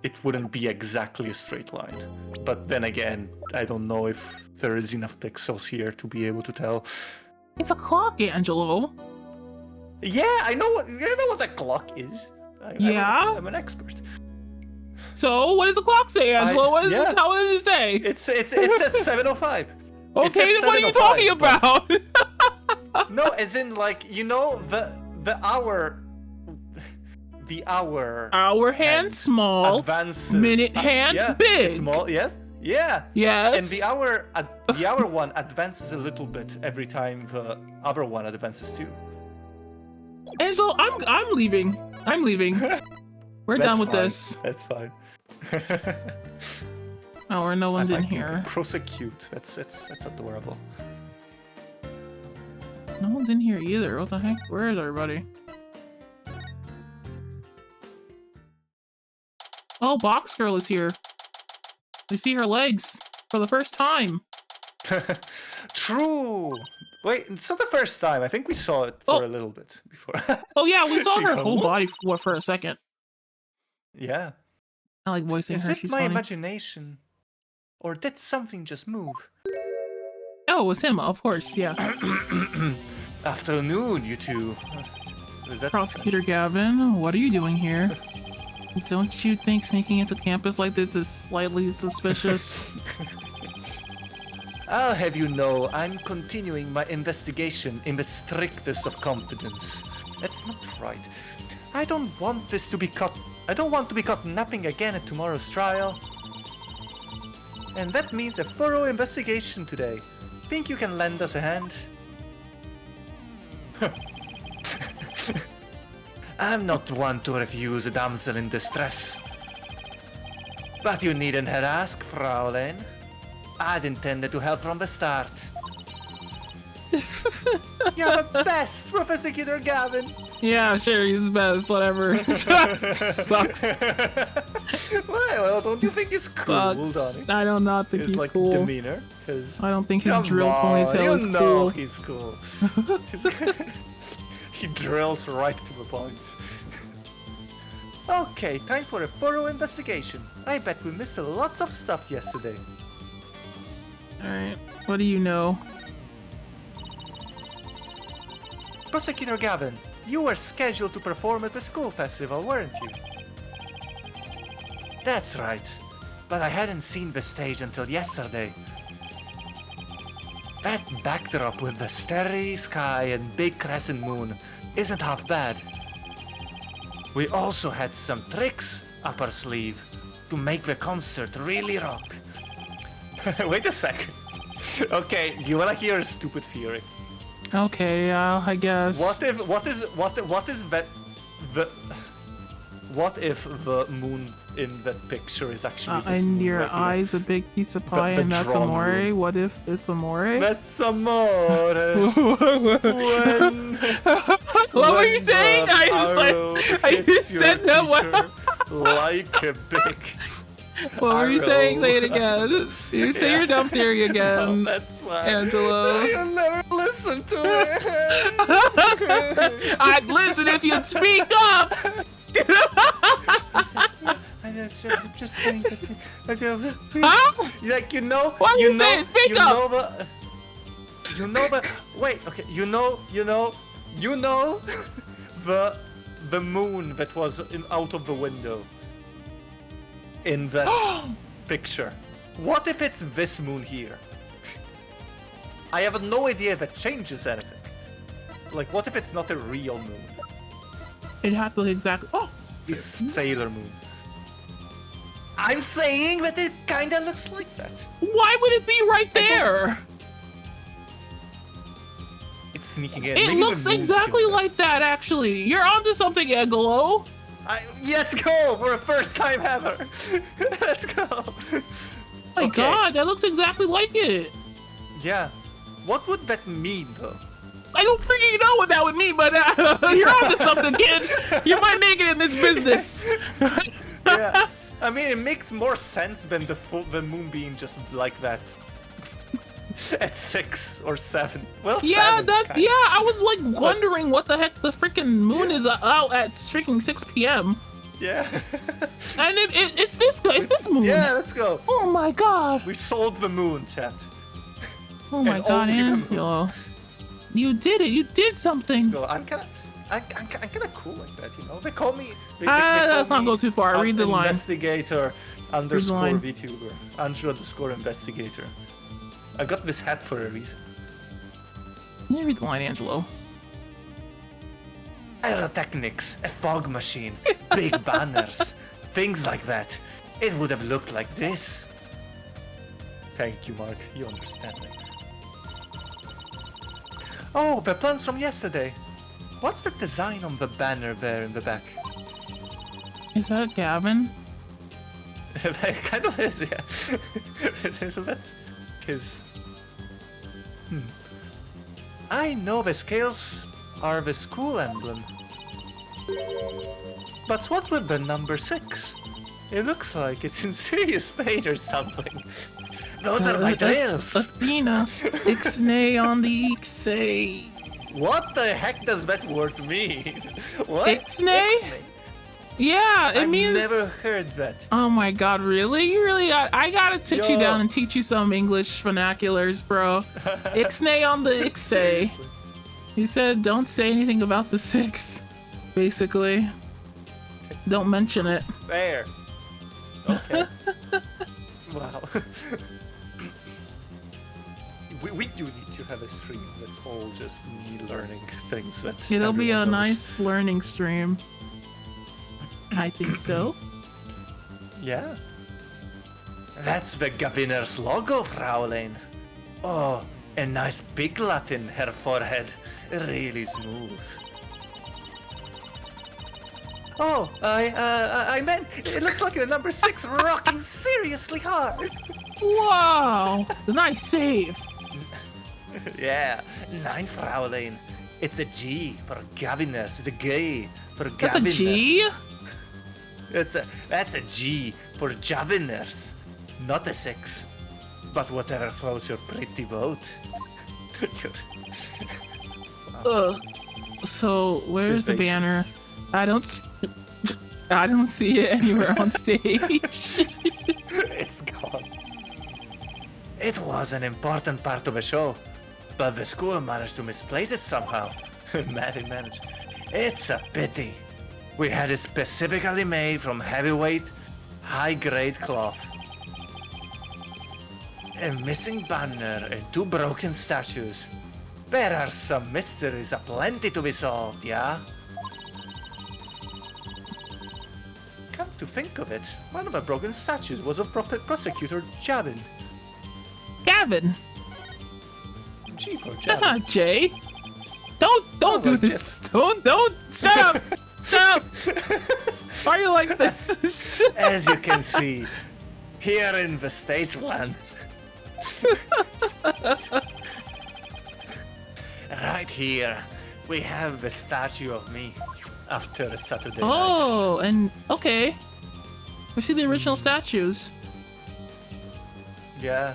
it wouldn't be exactly a straight line. But then again, I don't know if there is enough pixels here to be able to tell. It's a clock, Angelo. Yeah, I know what a clock is. I'm an expert. So what does the clock say, Angelo? What does it tell it to say? It says 7:05. Okay, then what are you talking about? No, as in like, you know, the hour. The hour hand small, minute hand big. Small, yes, yeah. Yes. And the hour one advances a little bit every time the other one advances too. And so I'm leaving. We're done with this. That's fine. Oh, or no one's in here. Prosecute. That's adorable. No one's in here either. What the heck? Where is everybody? Oh, Box Girl is here. I see her legs for the first time. True. Wait, it's not the first time. I think we saw it for a little bit before. Oh yeah, we saw her whole What? body for a second. Yeah. I like voicing Is her. it She's my funny. imagination? Or did something just move? Oh, it was him, of course, yeah. Afternoon, you two. Is that Prosecutor Gavin, what are you doing here? Don't you think sneaking into campus like this is slightly suspicious? I'll have you know, I'm continuing my investigation in the strictest of confidence. That's not right. I don't want to be caught napping again at tomorrow's trial. And that means a thorough investigation today. Think you can lend us a hand? I'm not one to refuse a damsel in distress. But you needn't have asked, Fraulein. I'd intended to help from the start. You're the best, Prosecutor Gavin! Yeah, sure, he's the best, whatever. Sucks. Well, don't you think he's cool, Sucks. Donnie? I do not think His, he's like, cool. demeanor? I don't think his Come drill on, ponytail is you know cool. he's cool. He drills right to the point. Okay, time for a thorough investigation. I bet we missed lots of stuff yesterday. Alright, what do you know? Prosecutor Gavin, you were scheduled to perform at the school festival, weren't you? That's right, but I hadn't seen the stage until yesterday. That backdrop with the starry sky and big crescent moon isn't half bad. We also had some tricks up our sleeve to make the concert really rock. Wait a second. Okay, you wanna hear a stupid theory? Okay, I guess. What if the moon in that picture is actually this and moon your right here? eye's a big piece of pie the and that's drum amore? room. What if it's amore? That's amore. When What were you saying? I just said that one. Like a big. What were you saying? arrow. Say it again. You say your dumb theory again, No, that's why. Angelo. You'll never listen to it. I'd listen if you'd speak up. I'm just saying that. Huh? Like you know. What are you know, saying? Speak you up. Know you know the. Wait. Okay. You know. The moon that was out of the window. In that picture. What if it's this moon here? I have no idea if it changes anything. Like, what if it's not a real moon? It had to look exactly. Oh, It's Sailor Moon. I'm saying that it kinda looks like that. why would it be right there? It's sneaking in. It Maybe the looks moon exactly killed it. like that, actually. You're onto something, Angelo. Let's go for the first time ever. Let's go. My Okay. God, that looks exactly like it. Yeah. What would that mean, though? I don't freaking know what that would mean, but you're onto something, kid. You might make it in this business. Yeah. I mean, it makes more sense than the moon being just like that. At 6 or 7. Well, Yeah, 7, that. kinda. Yeah, I was like wondering what the heck the freaking moon is out at freaking 6 p.m. Yeah. And it's this guy. It's this moon. Yeah, let's go. Oh my God. We sold the moon, chat. Oh my And God, only the moon. Angelo. You did it. You did something. So I'm kind of cool like that, you know. They call me. They Let's call not me go too far. Read the line. Investigator underscore line. VTuber. Andrew underscore investigator. I got this hat for a reason. Let me read the line, Angelo. Aerotechnics, a fog machine, big banners, things like that. It would have looked like this. Thank you, Mark. You understand me. Oh, the plans from yesterday. What's the design on the banner there in the back? Is that Gavin? It kind of is, yeah. Isn't it? Because... I know the scales are the school emblem. But what with the number 6? It looks like it's in serious pain or something. Those are my drills. Athena, ixnay on the ixay. What the heck does that word mean? What? Ixnay? Yeah, it means. I've never heard that. Oh my god, really? You really got. I gotta sit you down and teach you some English vernaculars, bro. Ixnay on the ixay. He said, don't say anything about the 6, basically. Don't mention it. There. Okay. Wow. we do need to have a stream that's all just me learning things that It'll be a knows. nice learning stream. I think so. Yeah. That's the governor's logo, Fraulein. Oh, a nice big Latin, her forehead. Really smooth. Oh, I meant, it looks like your number 6 rocking seriously hard. Wow, nice save. Yeah, 9 Fraulein. It's a G for governess. It's a G for governess. That's a G? That's a G for governors, not a 6. But whatever floats your pretty boat. Wow. So where's the Vivacious. banner? I don't see it anywhere on stage. It's gone. It was an important part of the show, but the school managed to misplace it somehow. Madly managed. It's a pity. We had it specifically made from heavyweight, high-grade cloth. A missing banner and 2 broken statues. There are some mysteries aplenty to be solved, yeah? Come to think of it, one of the broken statues was of prosecutor Javin. Gavin, G for Javin. that's not a J. Don't do like this. Don't shut up. Shut up. Why are you like this? As you can see, here in the stage plans. Right here, we have the statue of me after a Saturday night. Oh, and okay. We see the original statues. Yeah.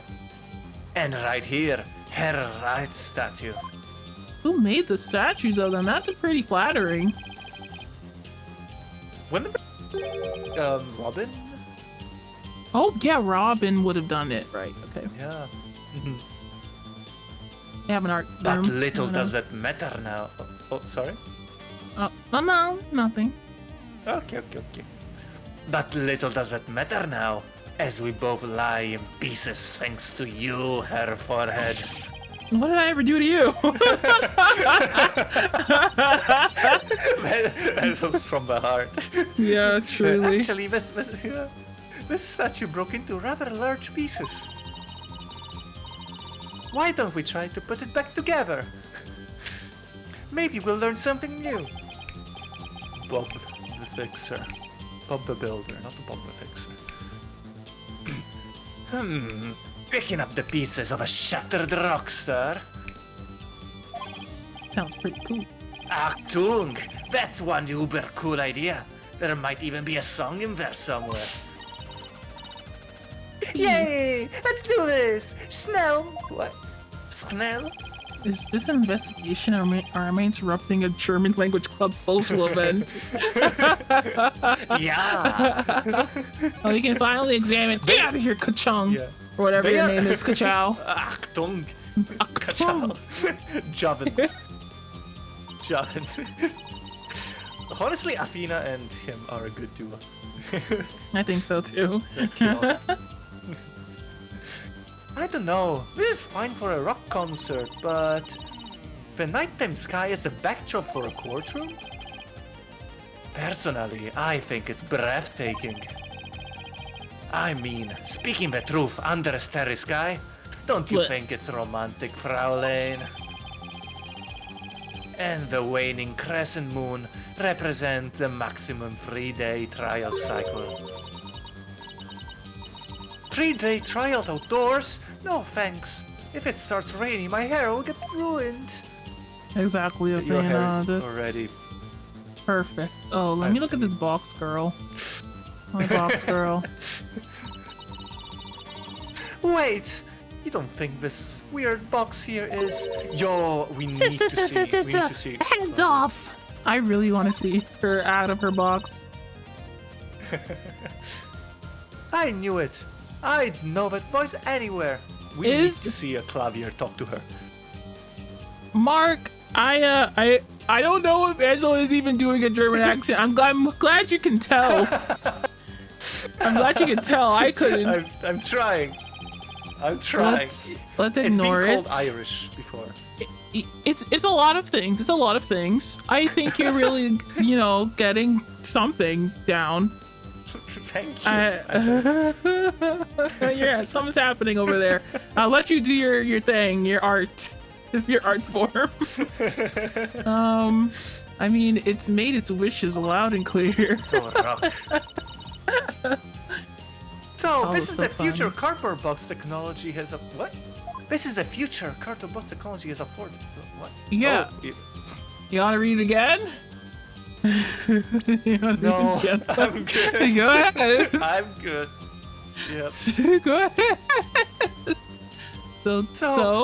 And right here, her right statue. Who made the statues of them? That's pretty flattering. When Robin? Oh yeah, Robin would have done it, right? Okay. Yeah. They have an art But room. little I don't know. does that matter now. Oh, sorry? Oh no, nothing. Okay. But little does it matter now, as we both lie in pieces thanks to you, her forehead. What did I ever do to you? that was from the heart. Yeah, truly. Actually, this statue broke into rather large pieces. Why don't we try to put it back together? Maybe we'll learn something new. Bob the Fixer. Bob the Builder, not Bob the Fixer. Picking up the pieces of a shattered rock star. Sounds pretty cool. Achtung! That's one uber cool idea. There might even be a song in there somewhere. Yay! Let's do this! Schnell! What? Schnell? Is this an investigation or am I interrupting a German language club social event? Yeah! Oh, you can finally examine. Get out of here, Kachung! Yeah. Or whatever They your are- name is, Kachao. Achtung! Achtung. Javin. Javin. Honestly, Athena and him are a good duo. I think so too. I don't know. This is fine for a rock concert, but the nighttime sky is a backdrop for a courtroom? Personally, I think it's breathtaking. I mean, speaking the truth under a starry sky, don't you What? think it's romantic, Fraulein? And the waning crescent moon represents the maximum 3-day trial cycle. 3-day trial outdoors? No thanks. If it starts raining, my hair will get ruined. Exactly, Your hair Athena. is This already... perfect. Oh, let me look at this box girl. My box girl. Wait! You don't think this weird box here is... Yo, we need to see. Hands off! I really want to see her out of her box. I knew it. I'd know that voice anywhere. We need to see a Clavier talk to her. Mark, I don't know if Angela is even doing a German accent. I'm glad you can tell. I'm glad you can tell. I couldn't. I'm trying. I'm trying. Let's ignore it. It's been called Irish before. It's a lot of things. It's a lot of things. I think you're really, you know, getting something down. Thank you. Yeah, something's happening over there. I'll let you do your thing, your art form. I mean, it's made its wishes loud and clear. So rock. So this is the future cardboard box technology has a what? This is the future cardboard box technology has afforded. What? Yeah. Oh, you want to read it again? No, I'm good. Go ahead. I'm good. Yep. Go ahead. So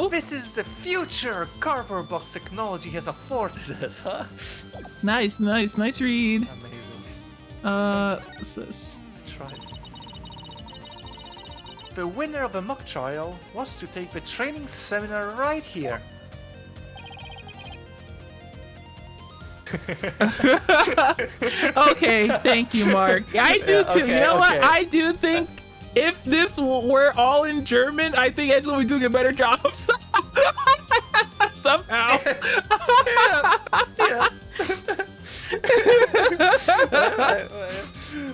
this is the future cardboard box technology has afforded us, huh? Nice read. Amazing. Sis. Tried. The winner of the mock trial was to take the training seminar right here. Okay, thank you, Mark. I do too. You know what? I do think if this were all in German, I think Angela would be doing a better job. Somehow. Yeah.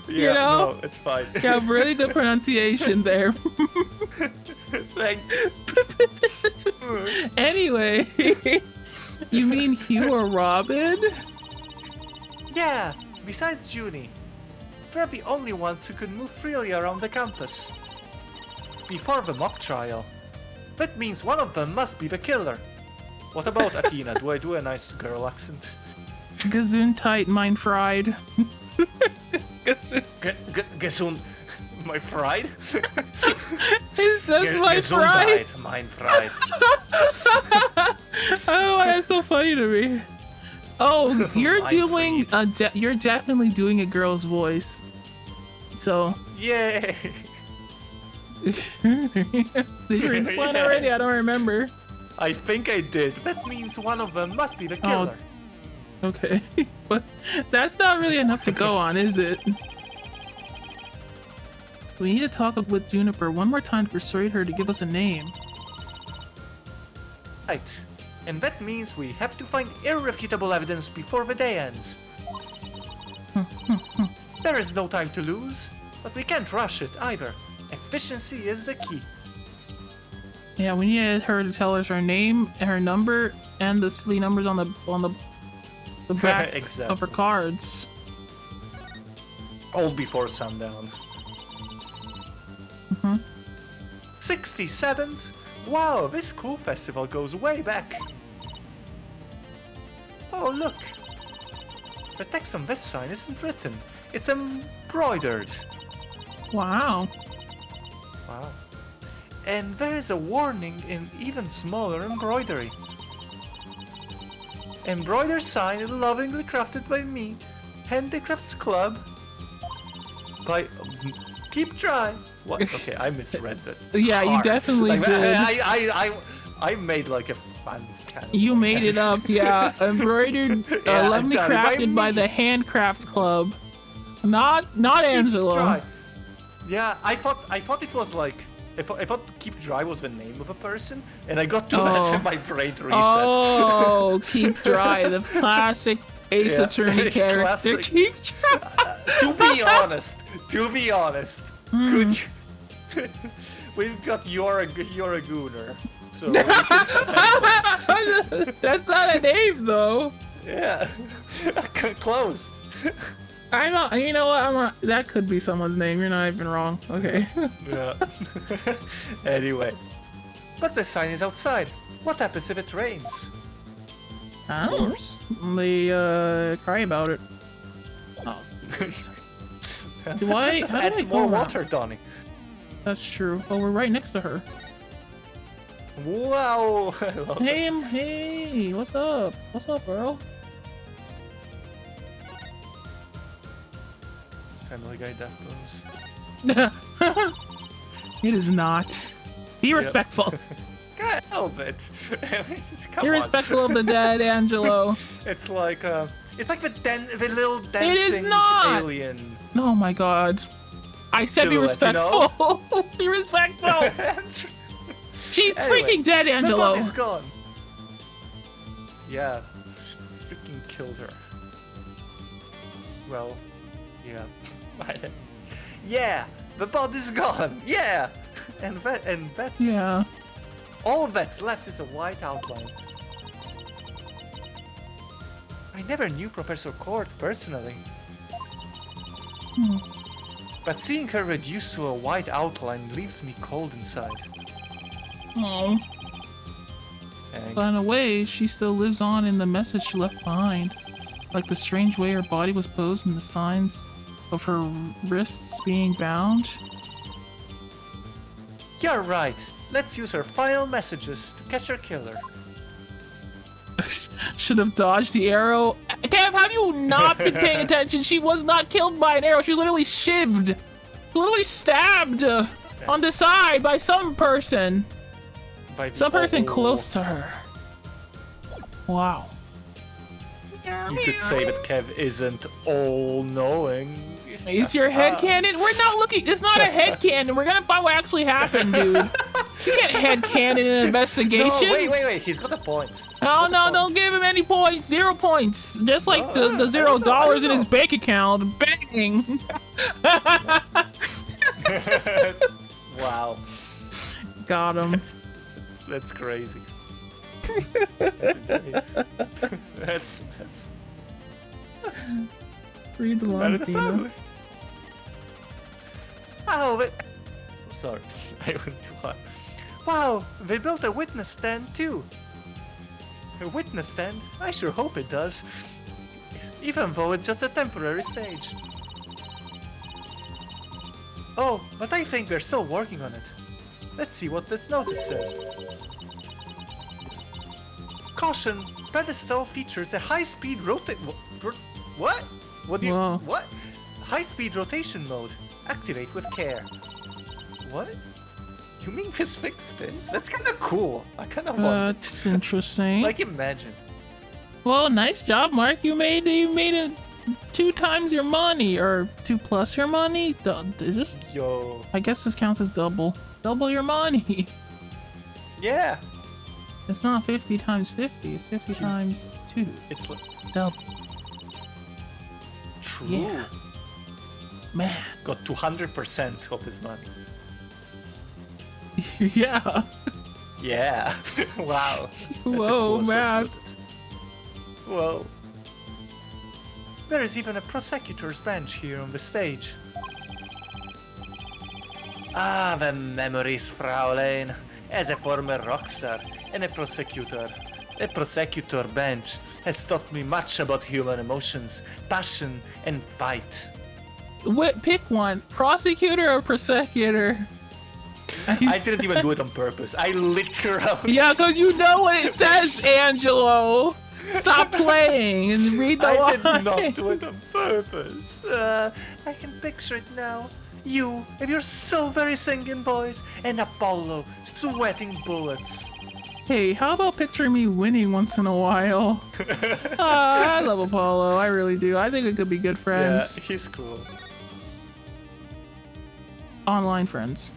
You know? No, it's fine. You have really good pronunciation there. Like... Anyway, you mean Hugh or Robin? Yeah, besides Junie. They're the only ones who can move freely around the campus. Before the mock trial. That means one of them must be the killer. What about Athena? Do I do a nice girl accent? Gesundheit, mein Fried. Gesund... My pride? It says my pride. Mein Fried. I don't know why that's so funny to me. Oh, you're doing you're definitely doing a girl's voice. So. Yay! Did you read this line already? I don't remember. I think I did. That means one of them must be the killer. Oh, okay, but that's not really enough to go on, is it? We need to talk with Juniper one more time to persuade her to give us a name. Right. And that means we have to find irrefutable evidence before the day ends. There is no time to lose, but we can't rush it either. Efficiency is the key. Yeah, we need her to tell us her name, her number, and the 3 numbers on the back exactly. of her cards. All before sundown. 67th? Wow, this school festival goes way back. Oh, look. The text on this sign isn't written. It's embroidered. Wow. Wow. And there is a warning in even smaller embroidery. Embroidered sign lovingly crafted by me, Handicrafts Club. By Keep Trying. What? Okay, I misread that. Yeah, you definitely like, did. I made like a fan canon. You made it up, yeah. Embroidered, Yeah, lovely crafted by the Handcrafts Club. Not Angela. Yeah, I thought it was like I thought Keep Dry was the name of a person, and I got to that and my brain reset. Oh, Keep Dry, the classic Ace Attorney character. Classic. Keep Dry. To be honest, could you... We've got you're a gooner, so that's not a name though. Yeah, close. I'm not. You know what? I'm not. That could be someone's name. You're not even wrong. Okay. Yeah. Anyway, but the sign is outside. What happens if it rains? I don't know. They cry about it. Oh. Why? Just How do add I more go water, Donnie. That's true. Oh, we're right next to her. Wow! I love it. Hey, what's up? What's up, girl? Family Guy death pose. It is not. Be respectful. Can't help it. Come Be on. respectful of the dead, Angelo. It's like the little dancing It is not. alien. Oh my god. I said be Silhouette, respectful. Be respectful. She's Anyway, freaking dead, the Angelo. body's gone. Yeah, freaking killed her. Well, yeah. Yeah, the body's gone. Yeah, and that's Yeah. all that's left is a white outline. I never knew Professor Cord personally, but seeing her reduced to a white outline leaves me cold inside. Oh. But in a way, she still lives on in the message she left behind. Like the strange way her body was posed and the signs of her wrists being bound. You're right. Let's use her final messages to catch her killer. Should have dodged the arrow. Kev, have you not been paying attention? She was not killed by an arrow. She was literally shivved. Literally stabbed on the side by some person. Some person close to her. Wow. You could say that Kev isn't all-knowing. Is your head canon? We're not looking. It's not a head canon. We're gonna find what actually happened, dude. You can't head canon an investigation. No, wait. He's got a point. Oh no, don't give him any points. 0 points. Just like the $0 in his bank account. Bang. Wow. Got him. That's crazy. that's Read the line, Athena. Wow, sorry, I went too hard. Wow, they built a witness stand too. A witness stand? I sure hope it does. Even though it's just a temporary stage. Oh, but I think they're still working on it. Let's see what this notice says. Caution! Pedestal features a high-speed What? What do you? Whoa. What? High-speed rotation mode. Activate with care. What? You mean this thing spins? That's kind of cool. I kind of want it. That's interesting. Like, imagine. Well, nice job, Mark. You made it 2 times your money, or 2 plus your money. Is this? Yo. I guess this counts as double. Double your money. Yeah. It's not 50 times 50. It's 50 times 2. It's like Double. true. Yeah. Man. Got 200% of his money. Yeah. Yeah. Wow. That's a Whoa, cool way to man. put it. Well, there is even a prosecutor's bench here on the stage. Ah, the memories, Fraulein. As a former rock star and a prosecutor bench has taught me much about human emotions, passion, and fight. Pick one. Prosecutor or prosecutor? I didn't even do it on purpose. I literally... Yeah, because you know what it says, Angelo. Stop playing and read the line. I did not do it on purpose. I can picture it now. You and your silvery singing boys and Apollo sweating bullets. Hey, how about picturing me winning once in a while? I love Apollo. I really do. I think we could be good friends. Yeah, he's cool. Online friends.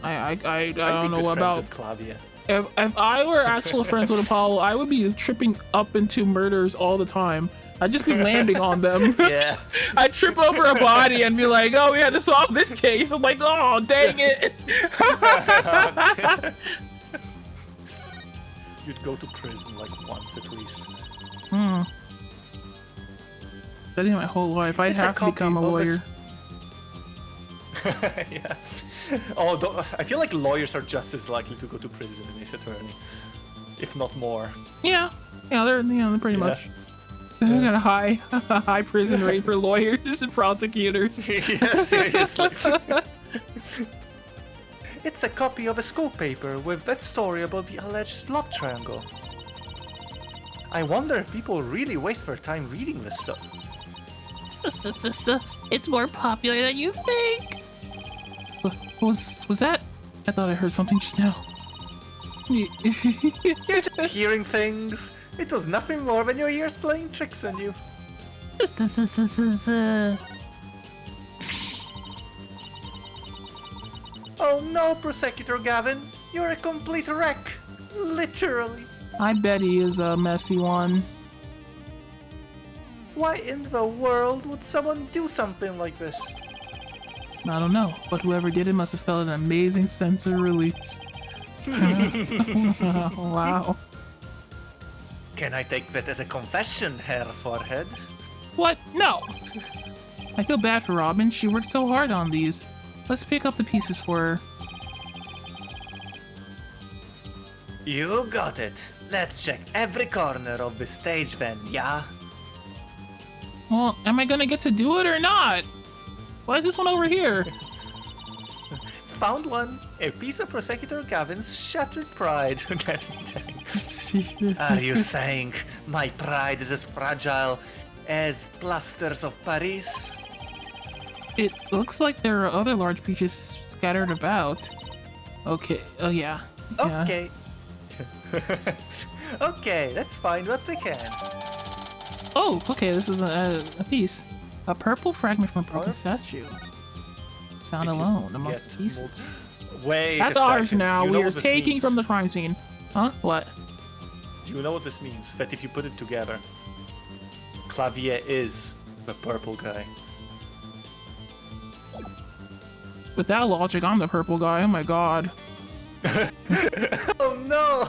I don't know about Claudia. If I were actual friends with Apollo, I would be tripping up into murders all the time. I'd just be landing on them. Yeah. I'd trip over a body and be like, oh, we had to solve this case. I'm like, oh, dang it. You'd go to prison like once at least. Studying my whole life, I'd It's a have to become a copy of lawyer. Yeah. Oh, I feel like lawyers are just as likely to go to prison as Ace Attorney, if not more. Yeah, they're pretty much. They got a high prison rate for lawyers and prosecutors. Yeah, seriously. It's a copy of a school paper with that story about the alleged love triangle. I wonder if people really waste their time reading this stuff. It's more popular than you think. Was that? I thought I heard something just now. You're just hearing things. It was nothing more than your ears playing tricks on you. Oh no, Prosecutor Gavin. You're a complete wreck. Literally. I bet he is a messy one. Why in the world would someone do something like this? I don't know, but whoever did it must have felt an amazing sense of release. Wow. Can I take that as a confession, Herr Forehead? What? No! I feel bad for Robin. She worked so hard on these. Let's pick up the pieces for her. You got it. Let's check every corner of the stage then, yeah? Well, am I gonna get to do it or not? Why is this one over here? Found one. A piece of Prosecutor Gavin's shattered pride. Are you saying my pride is as fragile as plasters of Paris? It looks like there are other large pieces scattered about. Okay, oh yeah. Okay. Okay, let's find what we can. Oh, okay, this is a piece. A purple fragment from a broken statue. Found alone amongst the pieces. Wait, that's ours now. We are taking from the crime scene. Huh? What? Do you know what this means? That if you put it together, Clavier is the purple guy. With that logic, I'm the purple guy. Oh my god. Oh no!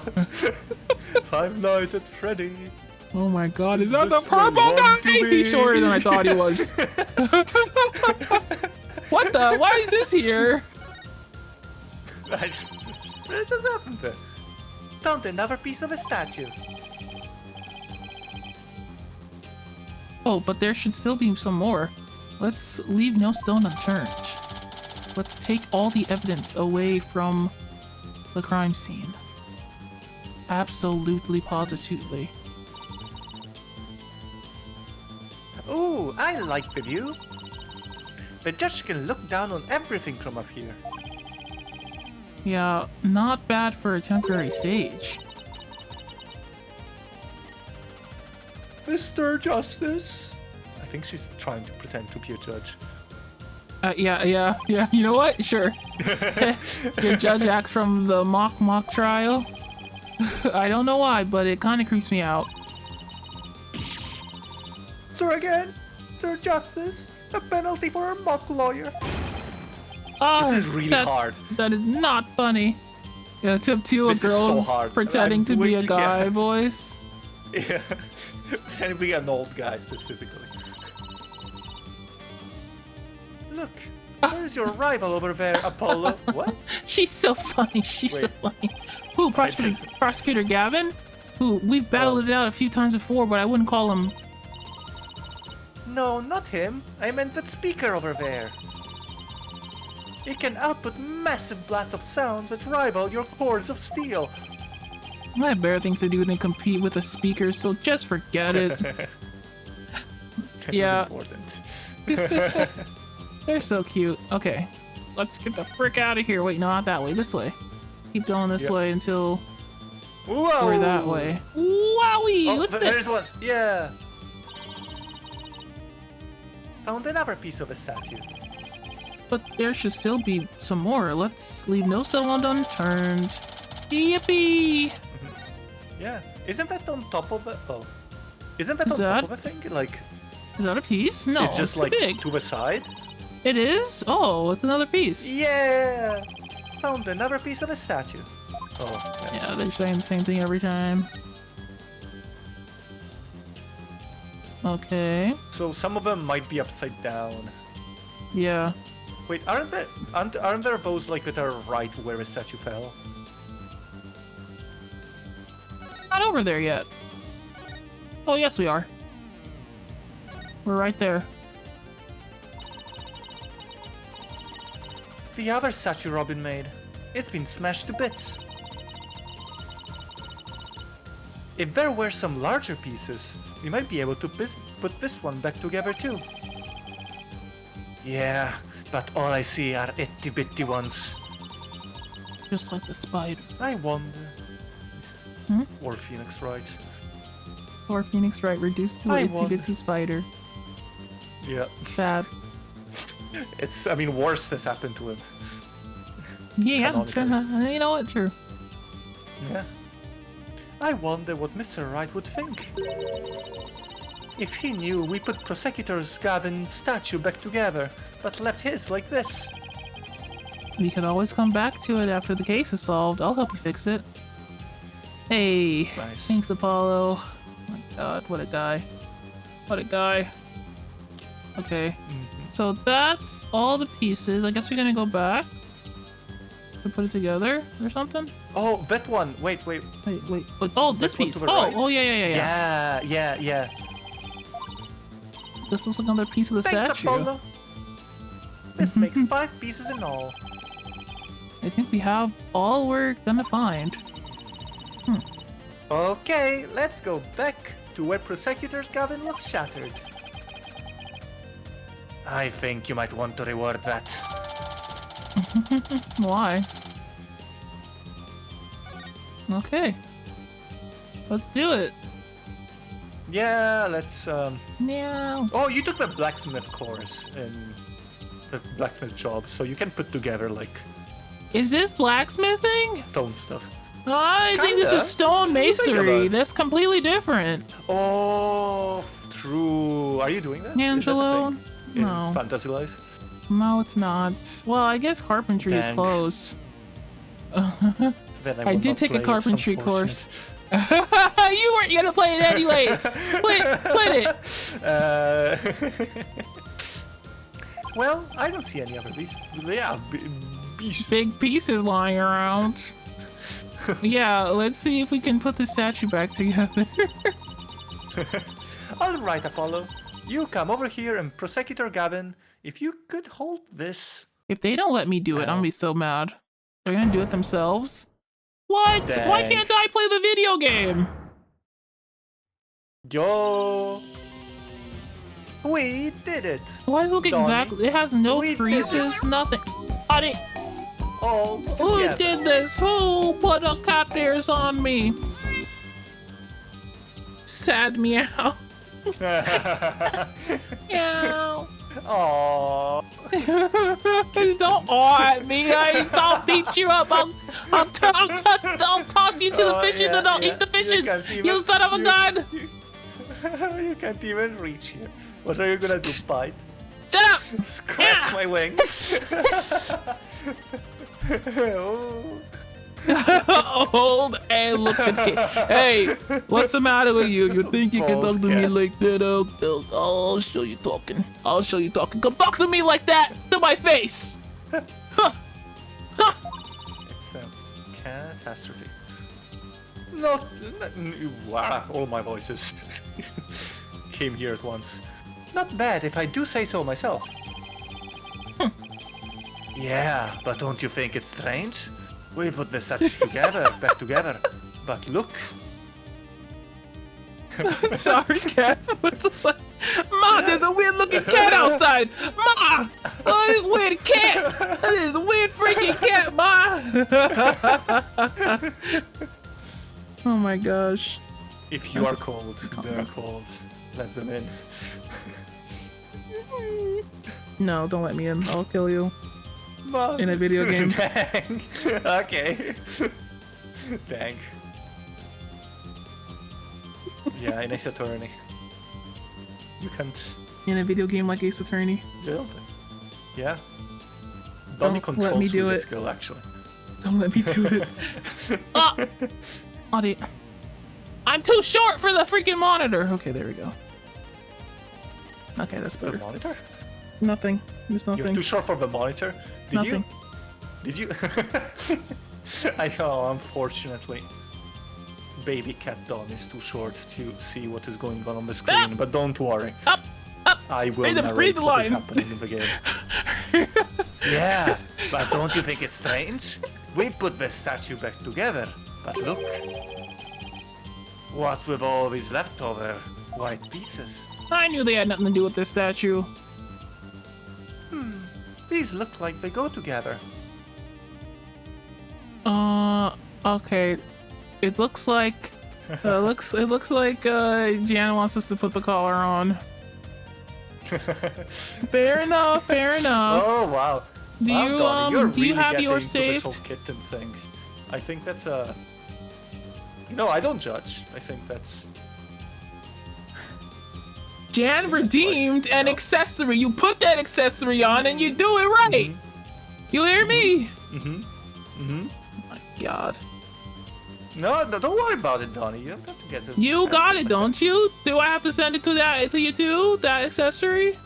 Five Nights at Freddy. Oh my god, is that the purple guy? He's shorter than I thought he was. What the? Why is this here? What just happened there? Found another piece of a statue. Oh, but there should still be some more. Let's leave no stone unturned. Let's take all the evidence away from the crime scene. Absolutely, positively. Ooh, I like the view. The judge can look down on everything from up here. Yeah, not bad for a temporary stage. Mr. Justice. I think she's trying to pretend to be a judge. Yeah. You know what? Sure. Your judge act from the mock trial. I don't know why, but it kind of creeps me out. Sir again, Sir Justice, a penalty for a mock lawyer. Oh, this is really hard. That is not funny. Yeah, to a girl so pretending to be a guy voice. Yeah, pretending to be an old guy specifically. Look, there's your rival over there, Apollo. What? She's so funny. She's so funny. Who, Prosecutor Gavin? Who, we've battled it out a few times before, but I wouldn't call him. No, not him. I meant that speaker over there. It can output massive blasts of sounds that rival your cords of steel. I have better things to do than compete with a speaker, so just forget it. Yeah. Important. They're so cute. Okay, let's get the frick out of here. Wait, no, not that way. This way. Keep going this way until we're that way. Wowie! What's this? One. Yeah. Found another piece of a statue. But there should still be some more. Let's leave no stone unturned. Yippee! Yeah. Isn't that on top of it? Oh. Isn't that on top of a thing? Like. Is that a piece? No, it's just too like big. To the side. It is? Oh, it's another piece. Yeah. Found another piece of a statue. Oh. Yeah, they're saying the same thing every time. Okay. So some of them might be upside down. Yeah. Wait, aren't there those like that are right where a statue fell? Not over there yet. Oh yes, we are. We're right there. The other statue Robin made. It's been smashed to bits. If there were some larger pieces, we might be able to put this one back together too. Yeah, but all I see are itty-bitty ones. Just like the spider. I wonder. Hmm? Or Phoenix Wright. Or Phoenix Wright reduced to an itsy bitsy spider. Yeah. Sad. I mean, worse has happened to him. Yeah, sure. You know what? True. Yeah. I wonder what Mr. Wright would think. If he knew we put Prosecutor's Gavin's statue back together, but left his like this. We can always come back to it after the case is solved. I'll help you fix it. Hey. Nice. Thanks, Apollo. Oh my god, what a guy. What a guy. Okay. So that's all the pieces. I guess we're gonna go back to put it together or something? Oh, that one. Wait. Oh, this piece. Oh, yeah. Yeah. This is another piece of the Thanks, statue. Apollo. This makes 5 pieces in all. I think we have all we're gonna find. Okay, let's go back to where Prosecutor's Gavin was shattered. I think you might want to reward that. Why? Okay. Let's do it. Yeah, let's Yeah. Oh, you took the blacksmith course in the blacksmith job, so you can put together like Is this blacksmithing? stone stuff. I think this Kinda. is stone Think about masonry. it. That's completely different. Oh, true. Are you doing that? Is that a Angelo? thing in No. Fantasy Life? No, it's not. Well, I guess carpentry is Dang. close. Then I will did not take a play it, carpentry course. unfortunate. You weren't gonna play it anyway. Quit it. Well, I don't see any other beasts. Yeah, beasts. Big pieces lying around. Yeah, let's see if we can put the statue back together. All right, Apollo. You come over here and Prosecutor Gavin, if you could hold this. If they don't let me do it, I'm gonna be so mad. They're gonna do it themselves? What? Dang. Why can't I play the video game? Yo. We did it. Why does it look Donnie, exactly? It has no we did creases, nothing. All Who together. did this? Who put a cat ears on me? Sad meow. Meow. Aww. Don't awe at me. I'll beat you up. I'll toss you to the fishes and I'll eat the fishes. You son of a gun. You can't even reach here. What are you gonna do, bite? Shut up. Scratch my wing. Oh. Old and looking kid. Hey, what's the matter with you? You think you can talk to me like that? I'll show you talking. I'll show you talking. Come talk to me like that to my face. Huh. Huh. It's a catastrophe. Not wow, all my voices came here at once. Not bad if I do say so myself. Yeah, but don't you think it's strange? We put the statue together, back together. But look. Sorry, cat. Ma, there's a weird looking cat outside. Ma, oh, this weird cat. That is a weird freaking cat, Ma. Oh my gosh. If you are cold, they are cold. Let them in. No, don't let me in. I'll kill you. But... In a video game. Dang. Okay. Dang. Yeah, in Ace Attorney. You can't. In a video game like Ace Attorney. Yeah. Donnie Don't let me controls do with it. the skill, actually. Don't let me do it. Ah! Audie. I'm too short for the freaking monitor. Okay, there we go. Okay, that's The better. monitor? Nothing. Just You're nothing. too short for the monitor? Nothing. Did you? I know, unfortunately. Baby cat Don is too short to see what is going on the screen, Ah! but don't worry. Up! Up! I will Read the narrate what is line. happening in the game. Yeah, but don't you think it's strange? We put the statue back together, but look. What's with all these leftover white pieces? I knew they had nothing to do with this statue. These look like they go together. Okay. It looks like Jan wants us to put the collar on. Fair enough, fair enough. Oh wow. Do Wow, you Donnie, you're do you really have getting yours into this saved? whole kitten thing. I think that's a. No, I don't judge. I think that's. Jan redeemed an accessory. You put that accessory on and you do it right. You hear me? Oh my god. No, don't worry about it, Donnie. You don't have to get it. You got it, don't you? Do I have to send it to you too? That accessory?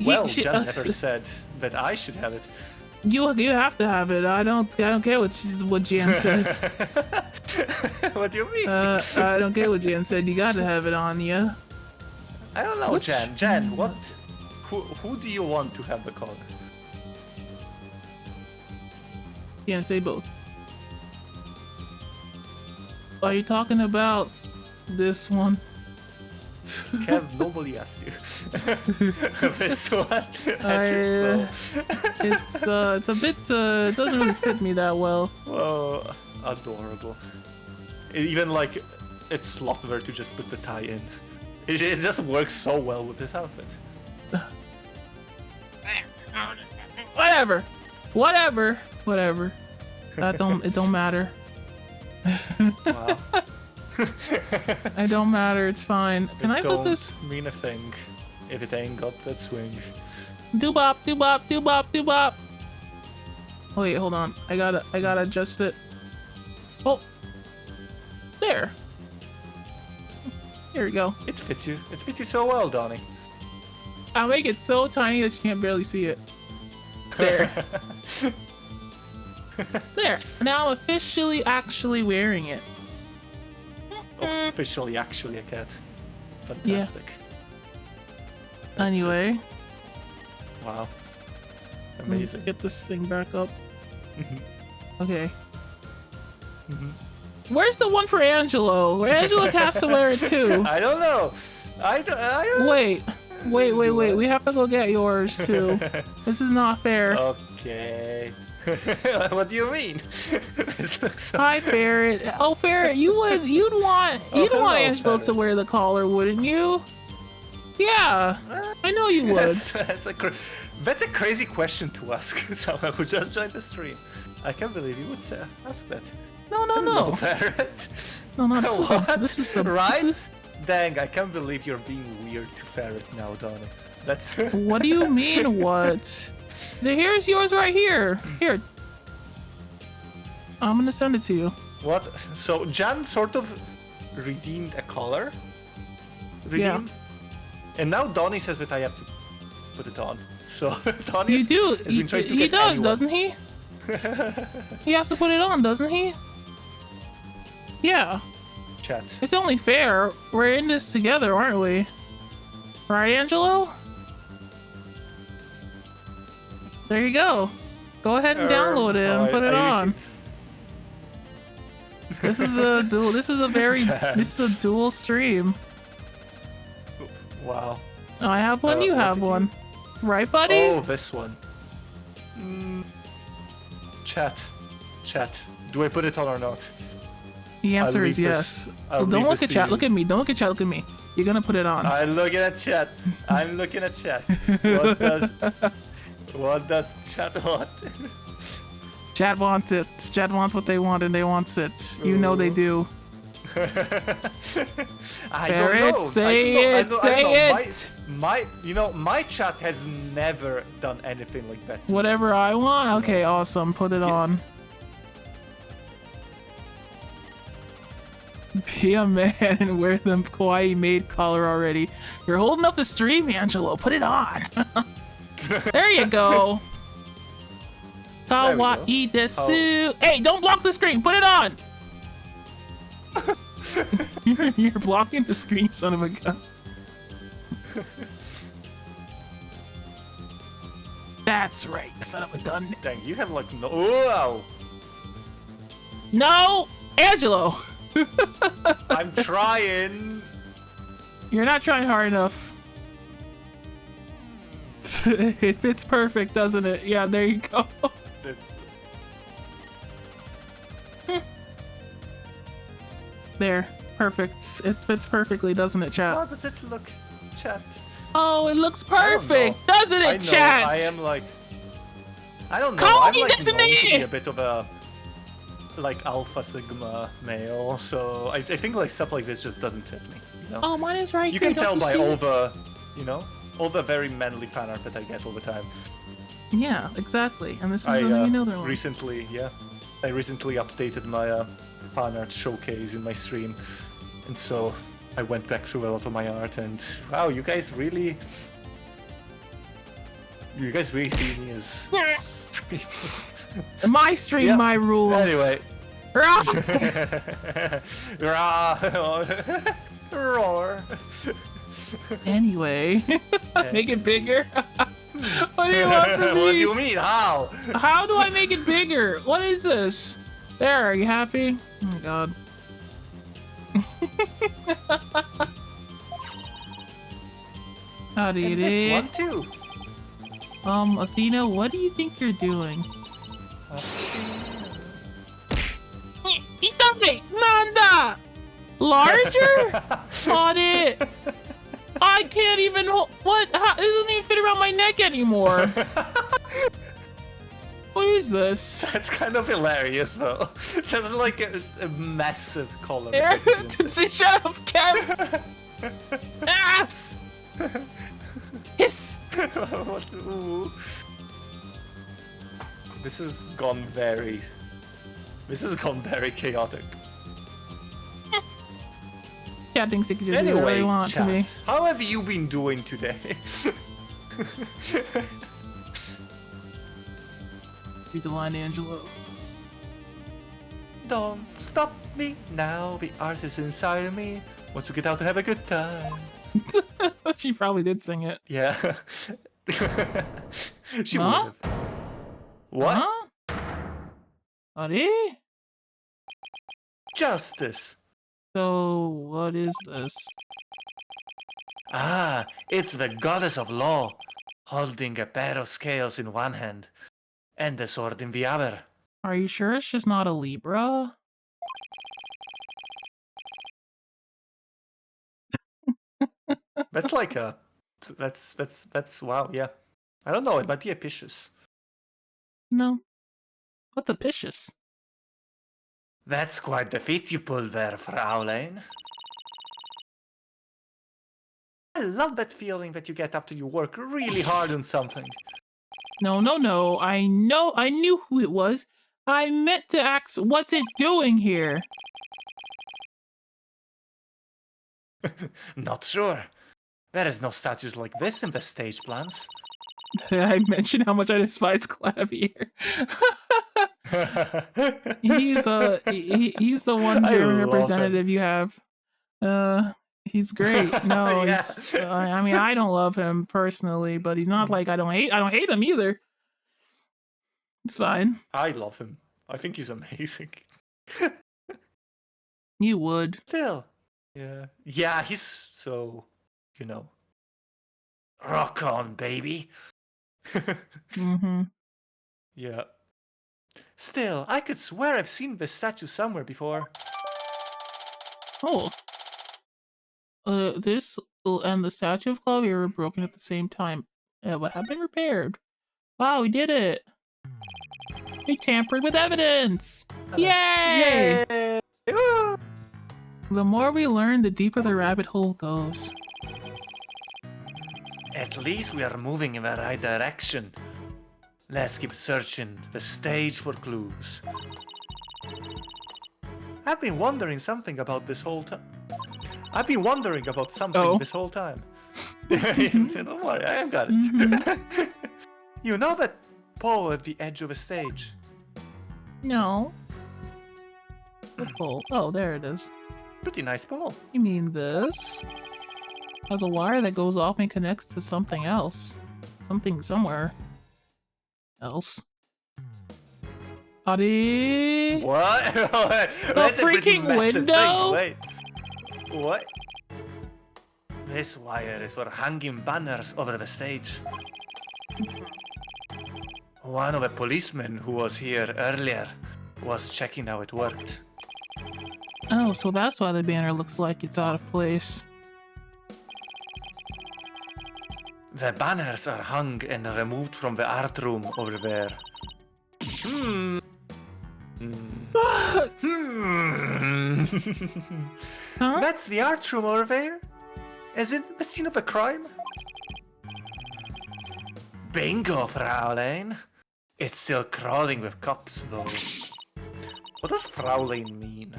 Well, Jan never said that I should have it. You have to have it. I don't care what Jan said. What do you mean? I don't care what Jan said. You gotta have it on you. I don't know, Jan. Jan, what? Who do you want to have the collar? Jan, say both. Are you talking about this one? Kev, nobody asked you. This one. It's a bit it doesn't really fit me that well. Oh, adorable. Even like it's slower to just put the tie in. It just works so well with this outfit. Whatever. It don't matter. Wow. It don't matter, it's fine. Can I put this? Don't mean a thing if it ain't got that swing. Doobop. Oh, wait, hold on. I gotta adjust it. Oh, there. Here we go. It fits you. It fits you so well, Donnie. I'll make it so tiny that you can't barely see it. There. There. Now I'm officially actually wearing it. Officially, actually a cat. Fantastic. Yeah. Anyway. Wow. Amazing. Get this thing back up. Okay. Mm-hmm. Where's the one for Angelo? Angelo has to wear it too. I don't know. I don't. Wait. We have to go get yours too. This is not fair. Okay. What do you mean? This looks so... Hi, Ferret. Oh, Ferret, you'd want hello, Angelo Ferret. to wear the collar, wouldn't you? Yeah, I know you would. That's a crazy question to ask someone who just joined the stream. I can't believe you would ask that. No. Ferret. No. This is the right. Dang, I can't believe you're being weird to Ferret now, Donnie. That's. What do you mean, what? Here's yours right here. Here. I'm gonna send it to you. What? So Jan sort of redeemed a collar? Yeah. And now Donnie says that I have to put it on. So Donnie You do. has been trying to He get does, anyone. doesn't he? He has to put it on, doesn't he? Yeah. Chat. It's only fair. We're in this together, aren't we? Right, Angelo? There you go. Go ahead and download it and put it on. This is a dual. This is a dual stream. Wow. I have one. You have one, right, buddy? Oh, this one. Chat. Do I put it on or not? The answer is yes. Well, don't look at chat. Look at me. Don't look at chat. Look at me. You're gonna put it on. I'm looking at chat. What does chat want? Chat wants it. Chat wants what they want, and they want it. You know they do. I Ferret, don't know. say it. Say it. My chat has never done anything like that. Whatever I want. Okay, awesome. Put it on. Be a man and wear the kawaii maid collar already. You're holding up the stream, Angelo. Put it on. There you go. Kawaii desu. Hey, don't block the screen. Put it on. You're blocking the screen, son of a gun. That's right, son of a gun. Dang, you have like no. Wow! No! Angelo! I'm trying! You're not trying hard enough. It fits perfect, doesn't it? Yeah, there you go. There. Perfect. It fits perfectly, doesn't it, chat? How does it look, chat? Oh, it looks perfect, doesn't it, chat? I am like... I don't know, Call I'm me like known to Disney! be a bit of a... like alpha sigma male, so I think like stuff like this just doesn't fit me, you know? Oh, mine is right You here, can tell by see? all the, you know, all the very manly fan art that I get all the time. Yeah, exactly. And this is another one. Recently, yeah, I recently updated my fan art showcase in my stream, and so I went back through a lot of my art, and wow, you guys really see me as My stream, yep. my rules. Anyway. Roar. Anyway, make it bigger. What do you want from me? What do you mean? How? How do I make it bigger? What is this? There, are you happy? Oh my god. Howdy, This one too. Athena, what do you think you're doing? Itabe! Nanda! Larger? On it! I can't even hold. What? How, it doesn't even fit around my neck anymore. What is this? That's kind of hilarious, though. Just like a massive color. Shut up, Kev! Ah! Hiss! Ooh. This has gone very chaotic. Cat thinks he can just do whatever they want to me. How have you been doing today? Read the line, Angelo. Don't stop me now, the arse is inside of me. Want to get out to have a good time. She probably did sing it. Yeah. She would have. What? Huh? Buddy? Justice. So, what is this? Ah, it's the goddess of law, holding a pair of scales in one hand and a sword in the other. Are you sure it's just not a Libra? That's like a... That's wow, yeah. I don't know, it might be a Pisces. No. What's a Pisces? That's quite the feat you pulled there, Fraulein. I love that feeling that you get after you work really hard on something. No, no, no. I knew who it was. I meant to ask, what's it doing here? Not sure. There is no statues like this in the stage plans. I mentioned how much I despise Clavier. He's the one German representative you have. He's great. No, Yeah. he's. I mean, I don't love him personally, but he's not like I don't hate him either. It's fine. I love him. I think he's amazing. You would. Still. Yeah. Yeah, he's so, you know. Rock on, baby. Mm-hmm. Yeah. Still, I could swear I've seen this statue somewhere before. Oh. This and the statue of Clavier were broken at the same time. What have been repaired? Wow, we did it! We tampered with evidence! Yay! Yay! Woo! The more we learn, the deeper the rabbit hole goes. At least we are moving in the right direction. Let's keep searching the stage for clues. I've been wondering something about this whole time. I've been wondering about something this whole time. Don't worry, I got it. Mm-hmm. You know that pole at the edge of a stage? No. What pole? Oh, there it is. Pretty nice pole. You mean this? Has a wire that goes off and connects to something else. Something somewhere. else. Adi. What? The That's a pretty freaking massive window? thing. Wait. What? This wire is for hanging banners over the stage. One of the policemen who was here earlier was checking how it worked. Oh, so that's why the banner looks like it's out of place. The banners are hung and removed from the art room over there. Hmm. Hmm. Huh? That's the art room over there. Is it the scene of a crime? Bingo, Fraulein. It's still crawling with cops, though. What does Fraulein mean?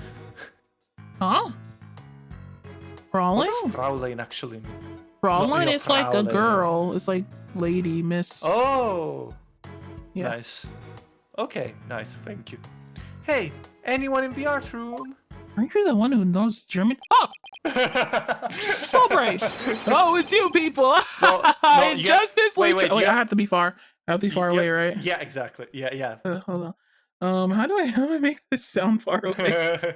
Huh? What Fraulein? does Fraulein actually mean? Fraulein No, is like a Fraulein. girl. It's like lady, miss. Oh! Yeah. Nice. Okay, nice, thank you. Hey, anyone in the art room? Aren't you the one who knows German? Oh! Fulbright! Oh, it's you people! Injustice! wait, Wait, I have to be far. I have to be far away, right? Yeah, exactly. Yeah. Hold on. How do I make this sound far away?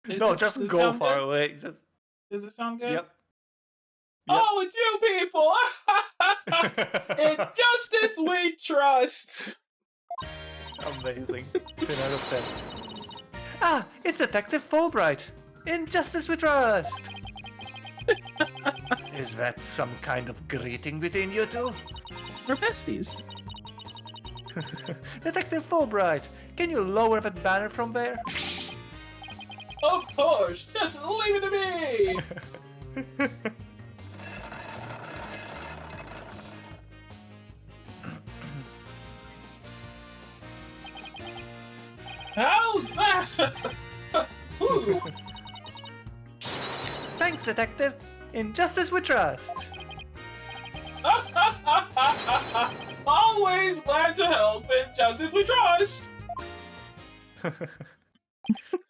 Just go far away. Just. Does it sound good? Yep. Oh, it's you people! Injustice we trust! Amazing. 10 out of 10. Ah, it's Detective Fulbright. Injustice we trust. Is that some kind of greeting between you two? We're besties. Detective Fulbright, can you lower that banner from there? Of course, just leave it to me! How's that? Ooh. Thanks, Detective. Injustice we trust. Always glad to help. Injustice we trust.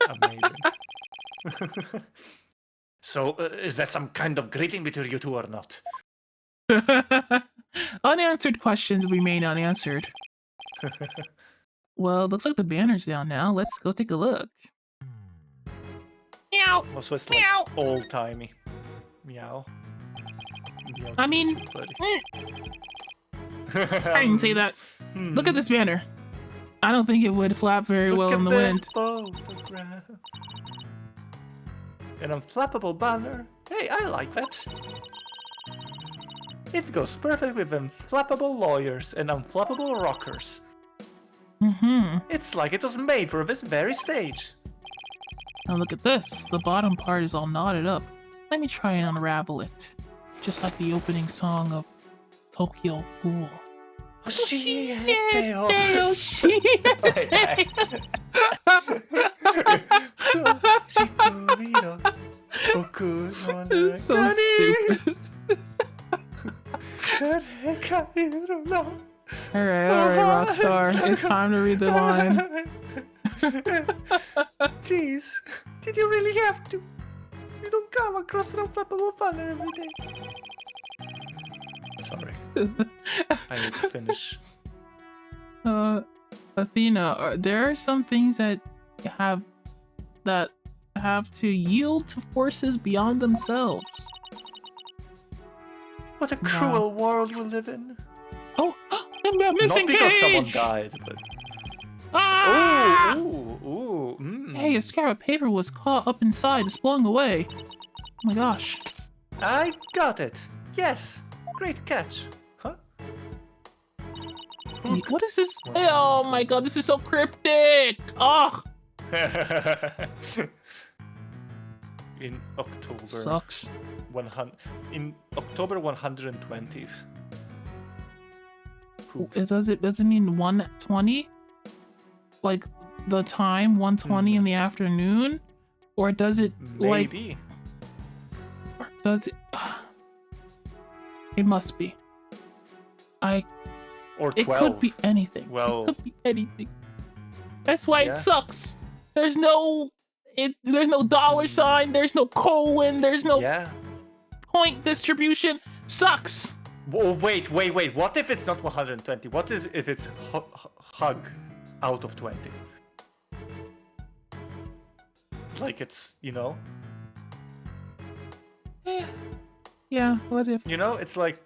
Amazing. So, is that some kind of greeting between you two or not? Unanswered questions remain unanswered. Well, looks like the banner's down now. Let's go take a look. Meow. Also, it's like Meow. old-timey. Meow. I mean, I didn't say that. Look at this banner. I don't think it would flap very well in the wind. Photograph. An unflappable banner. Hey, I like that. It goes perfect with unflappable lawyers and unflappable rockers. It's like it was made for this very stage. Now look at this. The bottom part is all knotted up. Let me try and unravel it. Just like the opening song of Tokyo Ghoul. It's so stupid. Alright, Rockstar. It's time to read the line. Jeez, did you really have to? You don't come across an unflappable banner every day. Sorry. I need to finish. Athena, there are some things that have to yield to forces beyond themselves. What a cruel world we live in. Oh, I'm missing Not because page! someone died, but... Ah! Hey, a scrap of paper was caught up inside. It's blowing away. Oh my gosh. I got it. Yes. Great catch. Huh? Wait, what is this? Oh my god, this is so cryptic! Ugh! In October. Sucks. In October 120th. Does it mean 120? Like the time 120 in the afternoon? Or does it Maybe. Or does it it must be. Or 12. It could be anything. Well, it could be anything. That's why it sucks. There's no dollar sign, there's no colon, there's no point distribution. Sucks. Oh, wait. What if it's not 120? What if it's hug out of 20? Like it's, you know? Yeah, what if? You know, it's like,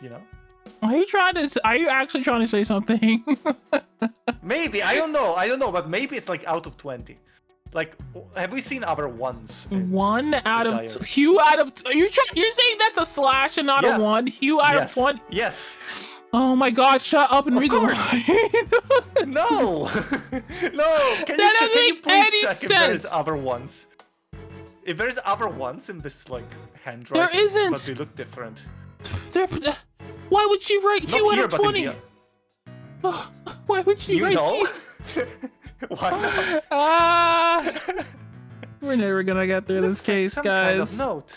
you know? Are you actually trying to say something? Maybe, I don't know, but maybe it's like out of 20. Like, have we seen other ones? One out of Hue out of you're saying that's a slash and not a one? Hue out of 20? Yes. Oh my god, shut up and read the line. No! No! Can you please check if there's other ones? If there's other ones in this, like, handwriting, there isn't. but they look different. Why would she write Hue out of 20? Why would she write You know? Why not? We're never gonna get through this case, guys. Kind of note.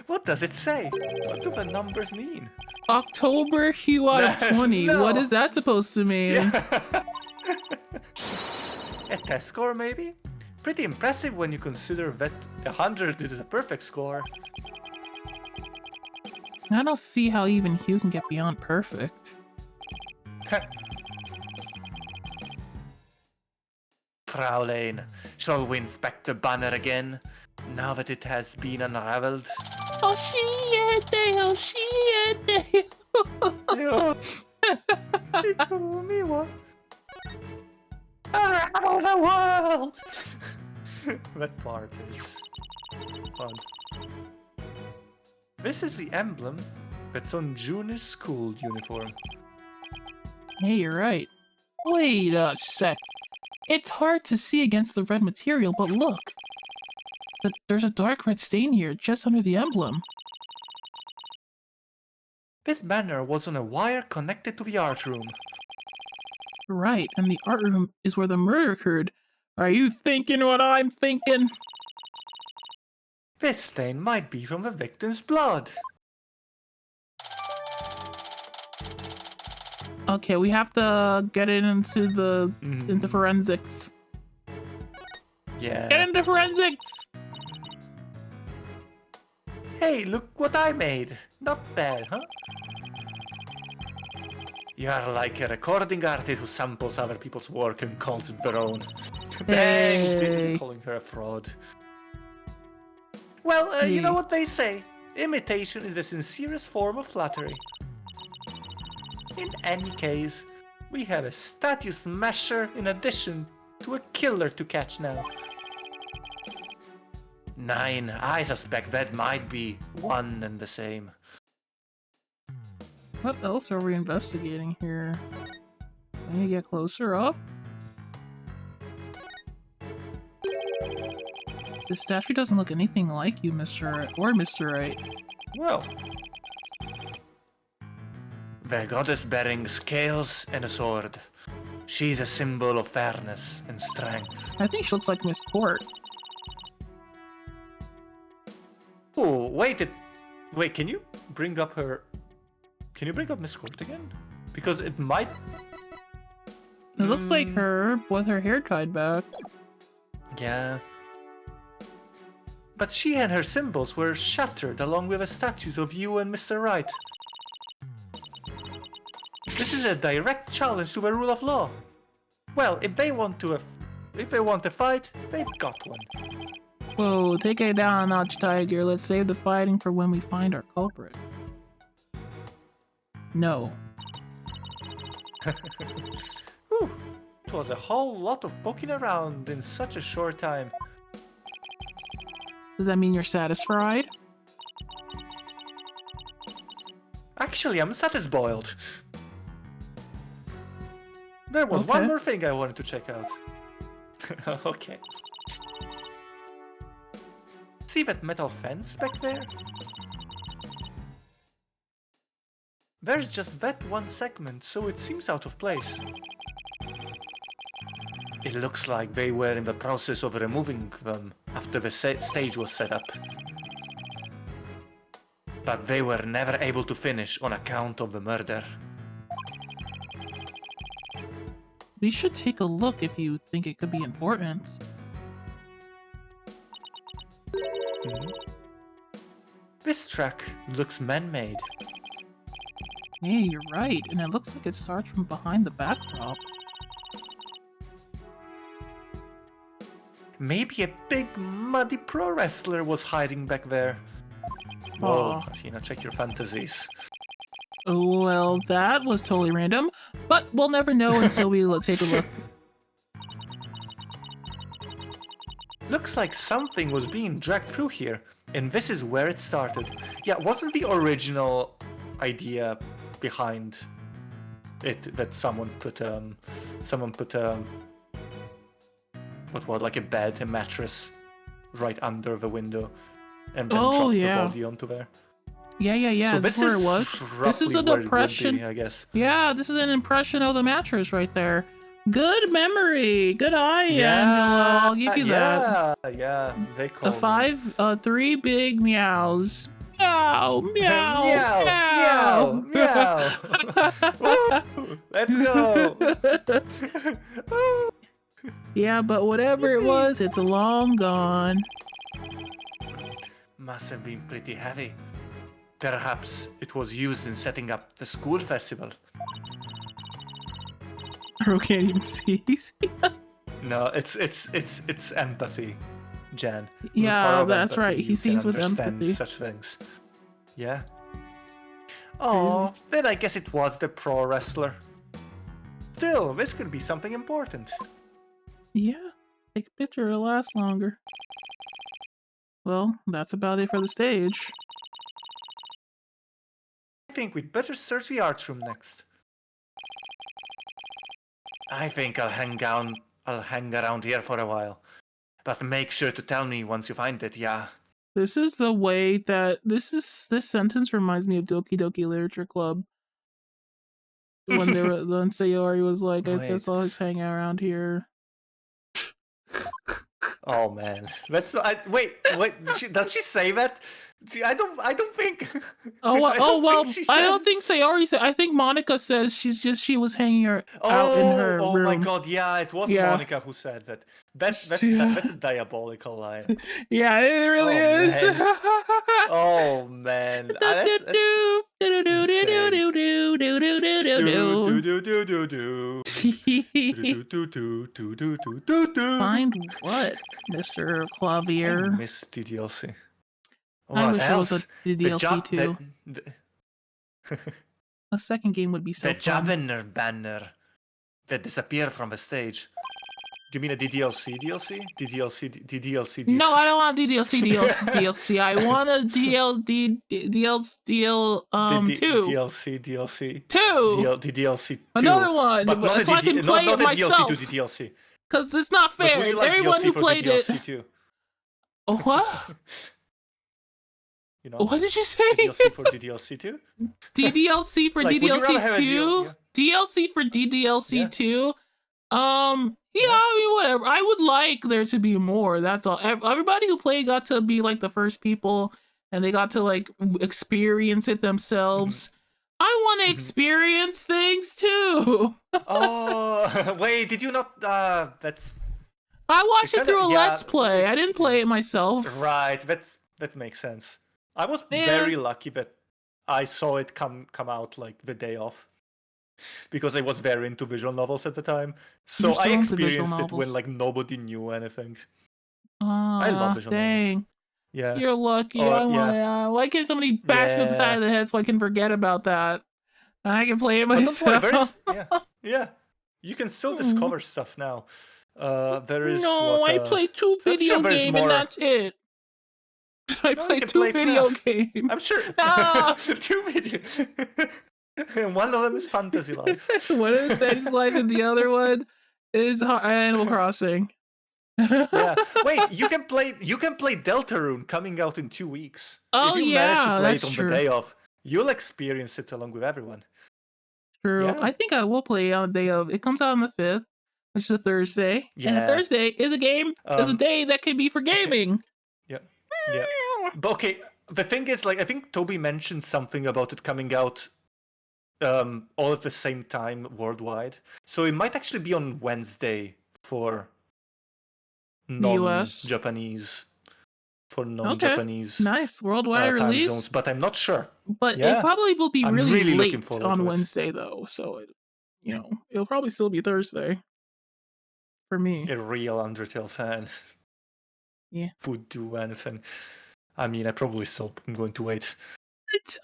What does it say? What do the numbers mean? October Hue out of 20. No. What is that supposed to mean? Yeah. A test score, maybe? Pretty impressive when you consider that 100 is a perfect score. I don't see how even Hue can get beyond perfect. Fraulein, shall we inspect the banner again, now that it has been unraveled? Oh, Shikumiwa. Unravel the world! That part is fun. This is the emblem that's on Juni's school uniform. Hey, you're right. Wait a sec. It's hard to see against the red material, but look. There's a dark red stain here, just under the emblem. This banner was on a wire connected to the art room. Right, and the art room is where the murder occurred. Are you thinking what I'm thinking? This stain might be from the victim's blood. Okay, we have to get it into the into forensics. Yeah. Get into forensics! Hey, look what I made. Not bad, huh? You're like a recording artist who samples other people's work and calls it their own. Bang! Calling her a fraud. Well, you know what they say. Imitation is the sincerest form of flattery. In any case, we have a statue smasher in addition to a killer to catch now. 9, I suspect that might be one and the same. What else are we investigating here? Can you get closer up? The statue doesn't look anything like you, Mr. or Mr. Right. Well, the goddess bearing scales and a sword. She's a symbol of fairness and strength. I think she looks like Miss Court. Oh, wait, can you bring up her... Can you bring up Miss Court again? Because it might... It looks like her, with her hair tied back. Yeah. But she and her symbols were shattered along with the statues of you and Mr. Wright. This is a direct challenge to the rule of law. Well, if they want to fight, they've got one. Whoa, take it down a notch, Tiger. Let's save the fighting for when we find our culprit. No. Whew. It was a whole lot of poking around in such a short time. Does that mean you're satisfied? Actually, I'm satisfied. There was one more thing I wanted to check out. Okay. See that metal fence back there? There's just that one segment, so it seems out of place. It looks like they were in the process of removing them after the stage was set up. But they were never able to finish on account of the murder. We should take a look if you think it could be important. This track looks man-made. Hey, you're right, and it looks like it starts from behind the backdrop. Maybe a big muddy pro wrestler was hiding back there. Whoa, Aw. Athena, check your fantasies. Well, that was totally random, but we'll never know until we take a look. Looks like something was being dragged through here, and this is where it started. Yeah, wasn't the original idea behind it that someone put what was like a bed, a mattress right under the window, and then dropped the body onto there? Yeah. So This is where it was. This is an where it would impression. be, I guess. Yeah, this is an impression of the mattress right there. Good memory. Good eye, Angela. I'll give you that. Yeah, they call A 3 big meows. Meow, meow, meow, meow, meow. Woo, let's go. Yeah, but whatever it was, it's long gone. Must have been pretty heavy. Perhaps it was used in setting up the school festival. Ro can't even see. No, it's empathy, Jan. Yeah, that's right. He sees with empathy. Such things. Yeah. Oh, then I guess it was the pro wrestler. Still, this could be something important. Yeah, take a picture, it'll last longer. Well, that's about it for the stage. I think we'd better search the arts room next. I think I'll hang around here for a while. But make sure to tell me once you find it, yeah. This is the way that this sentence reminds me of Doki Doki Literature Club. When Sayori was like, I guess I'll just hang around here. Oh man, wait. Does she say that? I don't think. Well, I don't think Sayori said. I think Monica says she was hanging out in her room. Oh my god, yeah, it was Monica who said that. That's a diabolical line. Yeah, it really is. Oh man. Find what, Mr. Clavier? I miss DDLC. I wish there was a DDLC too. A second game would be so fun. The Javener banner that disappeared from the stage. Do you mean a DDLC DLC? DDLC? No, I don't want DLC. I want a DLC 2. DLC 2! DDLC 2. Another one! But not so I can play it myself. DLC. Because it's not fair. Everyone who played it... Oh, what? You know, what did you say? DLC for DDLC 2? DDLC for DDLC 2? DLC for DDLC 2? Yeah, I mean, whatever. I would like there to be more. That's all. Everybody who played got to be like the first people, and they got to like experience it themselves. I want to experience things too. Oh, wait, did you not? That's. I watched it through a Let's Play. I didn't play it myself. Right, that makes sense. I was very lucky that I saw it come out like the day off. Because I was very into visual novels at the time, so I experienced it when like nobody knew anything. I love visual novels. Yeah, you're lucky. Why can't somebody bash me on the side of the head so I can forget about that? I can play it myself. Yeah, you can still discover stuff now. There is. I play 2 video games and that's it. I play 2 video games. I'm sure. 2 video. One of them is Fantasy Life. One is Fantasy Life, and the other one is Animal Crossing. Yeah. Wait, you can play Deltarune coming out in 2 weeks. Oh, if you yeah, manage to play that's it on true. the day off, you'll experience it along with everyone. True. Yeah. I think I will play it on the day of. It comes out on the 5th, which is a Thursday. Yeah. And a Thursday is a game. Is a day that can be for gaming. Yeah. Yeah. But okay, the thing is, like, I think Toby mentioned something about it coming out all at the same time worldwide. So it might actually be on Wednesday for non-Japanese for Okay. non-Japanese Nice. Worldwide time release. zones, but I'm not sure. But it Yeah, probably will be I'm really really late looking forward on to it. Wednesday, though. So, it'll probably still be Thursday for me. A real Undertale fan Yeah. would do anything. I mean, I probably still am going to wait.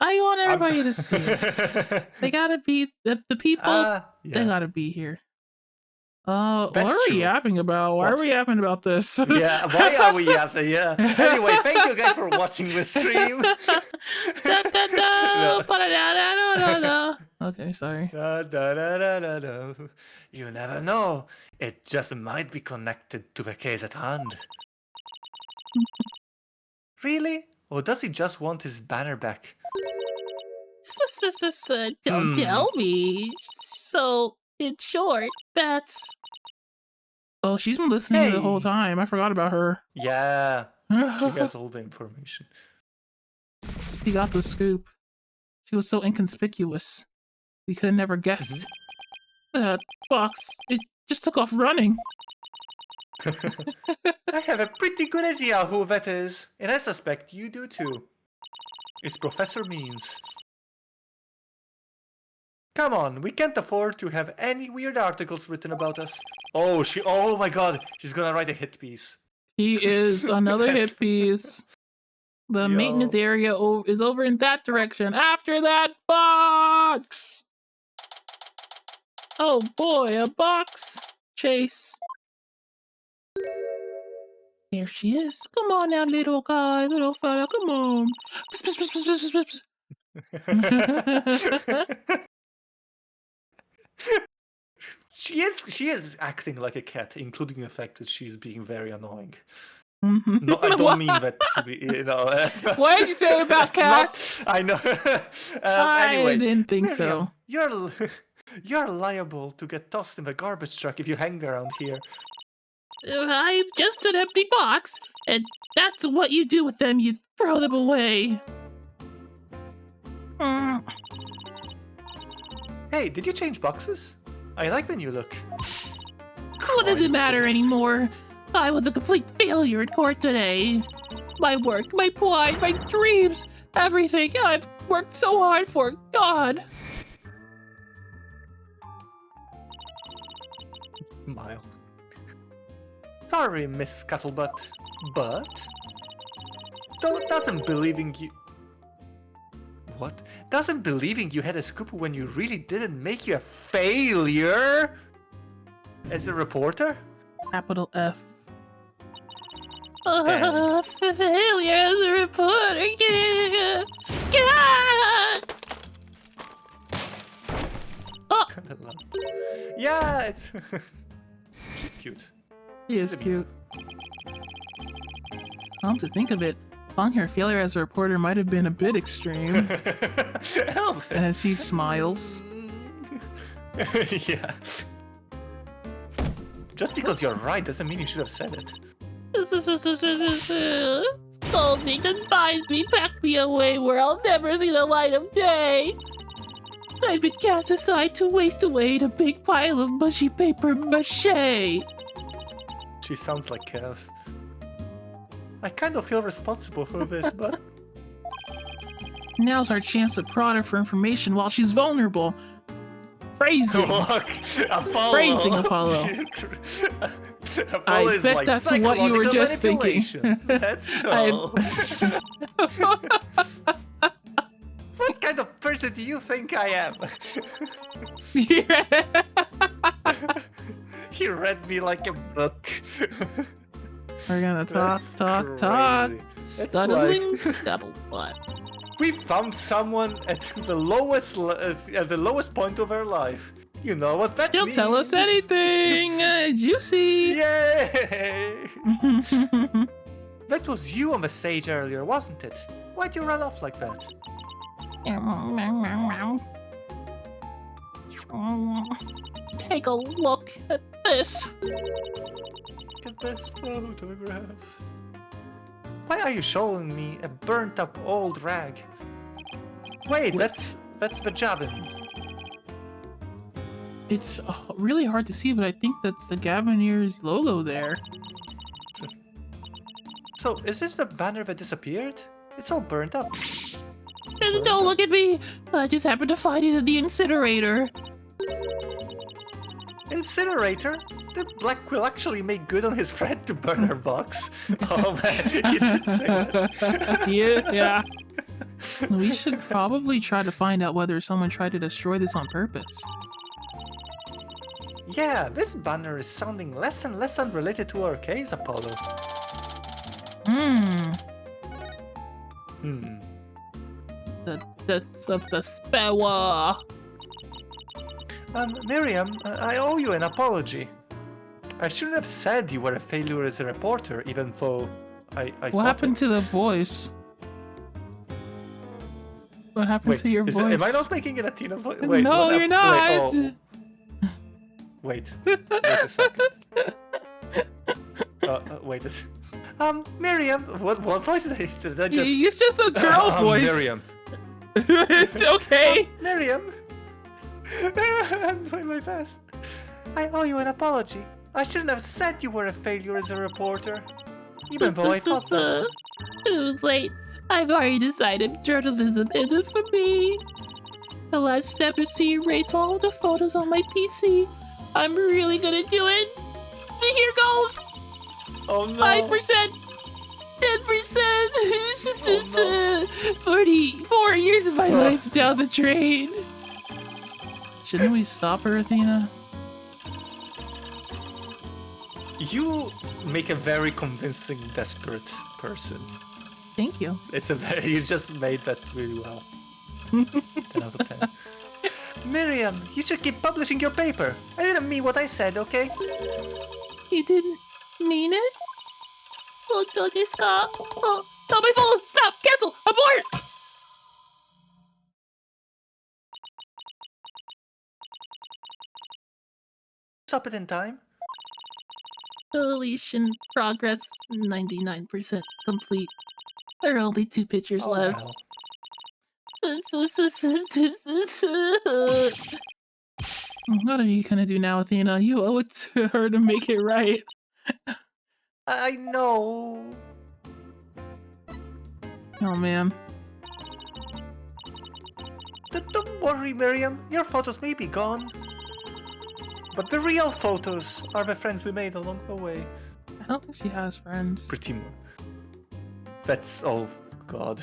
I want everybody to see it. They gotta be the people. They Yeah, gotta be here. What that's are we true. yapping about? Why are What? we yapping about this? Yeah, why are we at the Anyway, thank you guys for watching the stream. Da, da, da, No. ba-da-da-da-da-da. Okay, sorry. Da, da, da, da, da, da. You never know. It just might be connected to the case at hand. Really? Or does he just want his banner back? Don't tell me. So, in short, that's... Oh, she's been listening the whole Hey! time. I forgot about her. Yeah, she has all the information. She got the scoop. She was so inconspicuous. We could have never guessed. That box, it just took off running. I have a pretty good idea who that is, and I suspect you do too. It's Professor Means. Come on, we can't afford to have any weird articles written about us. Oh my god, she's gonna write a hit piece. He is another hit piece. The maintenance area is over in that direction. After that box! Oh boy, a box chase. There she is. Come on now, little guy, little fella, come on. She is acting like a cat, including the fact that she's being very annoying. No, I don't mean that to be, What did you say about cats? I know. I Anyway, didn't think Miriam, so. you're liable to get tossed in the garbage truck if you hang around here. I'm just an empty box, and that's what you do with them. You throw them away. Hey, did you change boxes? I like the new look. What does it matter anymore? I was a complete failure in court today. My work, my pride, my dreams, everything I've worked so hard for. God. Smile. Sorry, Miss Scuttlebutt, but doesn't believing you. What? Doesn't believing you had a scoop when you really didn't make you a failure as a reporter? Capital F. Failure as a reporter. Oh. Yeah, it's she's cute. He is cute. Come to think of it, calling her failure as a reporter might have been a bit extreme. As he smiles. Yeah. Just because you're right doesn't mean you should have said it. Scold me, despise me, pack me away where I'll never see the light of day. I've been cast aside to waste away in a big pile of mushy paper mache. She sounds like Kev. I kind of feel responsible for this, but... Now's our chance to prod her for information while she's vulnerable. Phrasing. Look, Apollo. Phrasing, Apollo. Apollo I is bet like that's what you were just thinking. Let's go. What kind of person do you think I am? He read me like a book. We're gonna talk. Scuttling scuttlebutt. We found someone at the lowest point of her life. You know what that She'll means. tell us anything. Juicy. Yay! That was you on the stage earlier, wasn't it? Why'd you run off like that? Take a look at this. Look at this photograph. Why are you showing me a burnt up old rag? Wait, that's the Javin. It's really hard to see, but I think that's the Gavineer's logo there. So, is this the banner that disappeared? It's all burnt up. Don't look at me! I just happened to find it in the incinerator. Incinerator? Did Black Quill actually make good on his threat to burn her box? Oh man, you did say that. Yeah. We should probably try to find out whether someone tried to destroy this on purpose. Yeah, this banner is sounding less and less unrelated to our case, Apollo. The spell. Miriam, I owe you an apology. I shouldn't have said you were a failure as a reporter, even though I What happened to the voice? What happened to your voice? Am I not making an Athena voice? Wait, no, you're not. Wait a second. Wait a second. Miriam, what voice did I just... It's just a girl voice. Miriam. It's okay. Miriam. I'm doing my best. I owe you an apology. I shouldn't have said you were a failure as a reporter. Even though I thought that. Too late. I've already decided journalism isn't for me. The last step is to erase all the photos on my PC. I'm really gonna do it. Here goes. Oh no. 5%. 10%. It's just 44 years of my life down the drain. Shouldn't we stop her, Athena? You make a very convincing, desperate person. Thank you. You just made that really well. 10 out of 10. Miriam, you should keep publishing your paper. I didn't mean what I said, okay? You didn't mean it? Oh, not my phone! Stop! Cancel! Abort! Stop it in time. Deletion progress 99% complete. There are only 2 pictures left. Wow. What are you gonna do now, Athena? You owe it to her to make it right. I know. Oh man. Don't worry, Miriam. Your photos may be gone. But the real photos are the friends we made along the way. I don't think she has friends. Pretty much. That's oh god.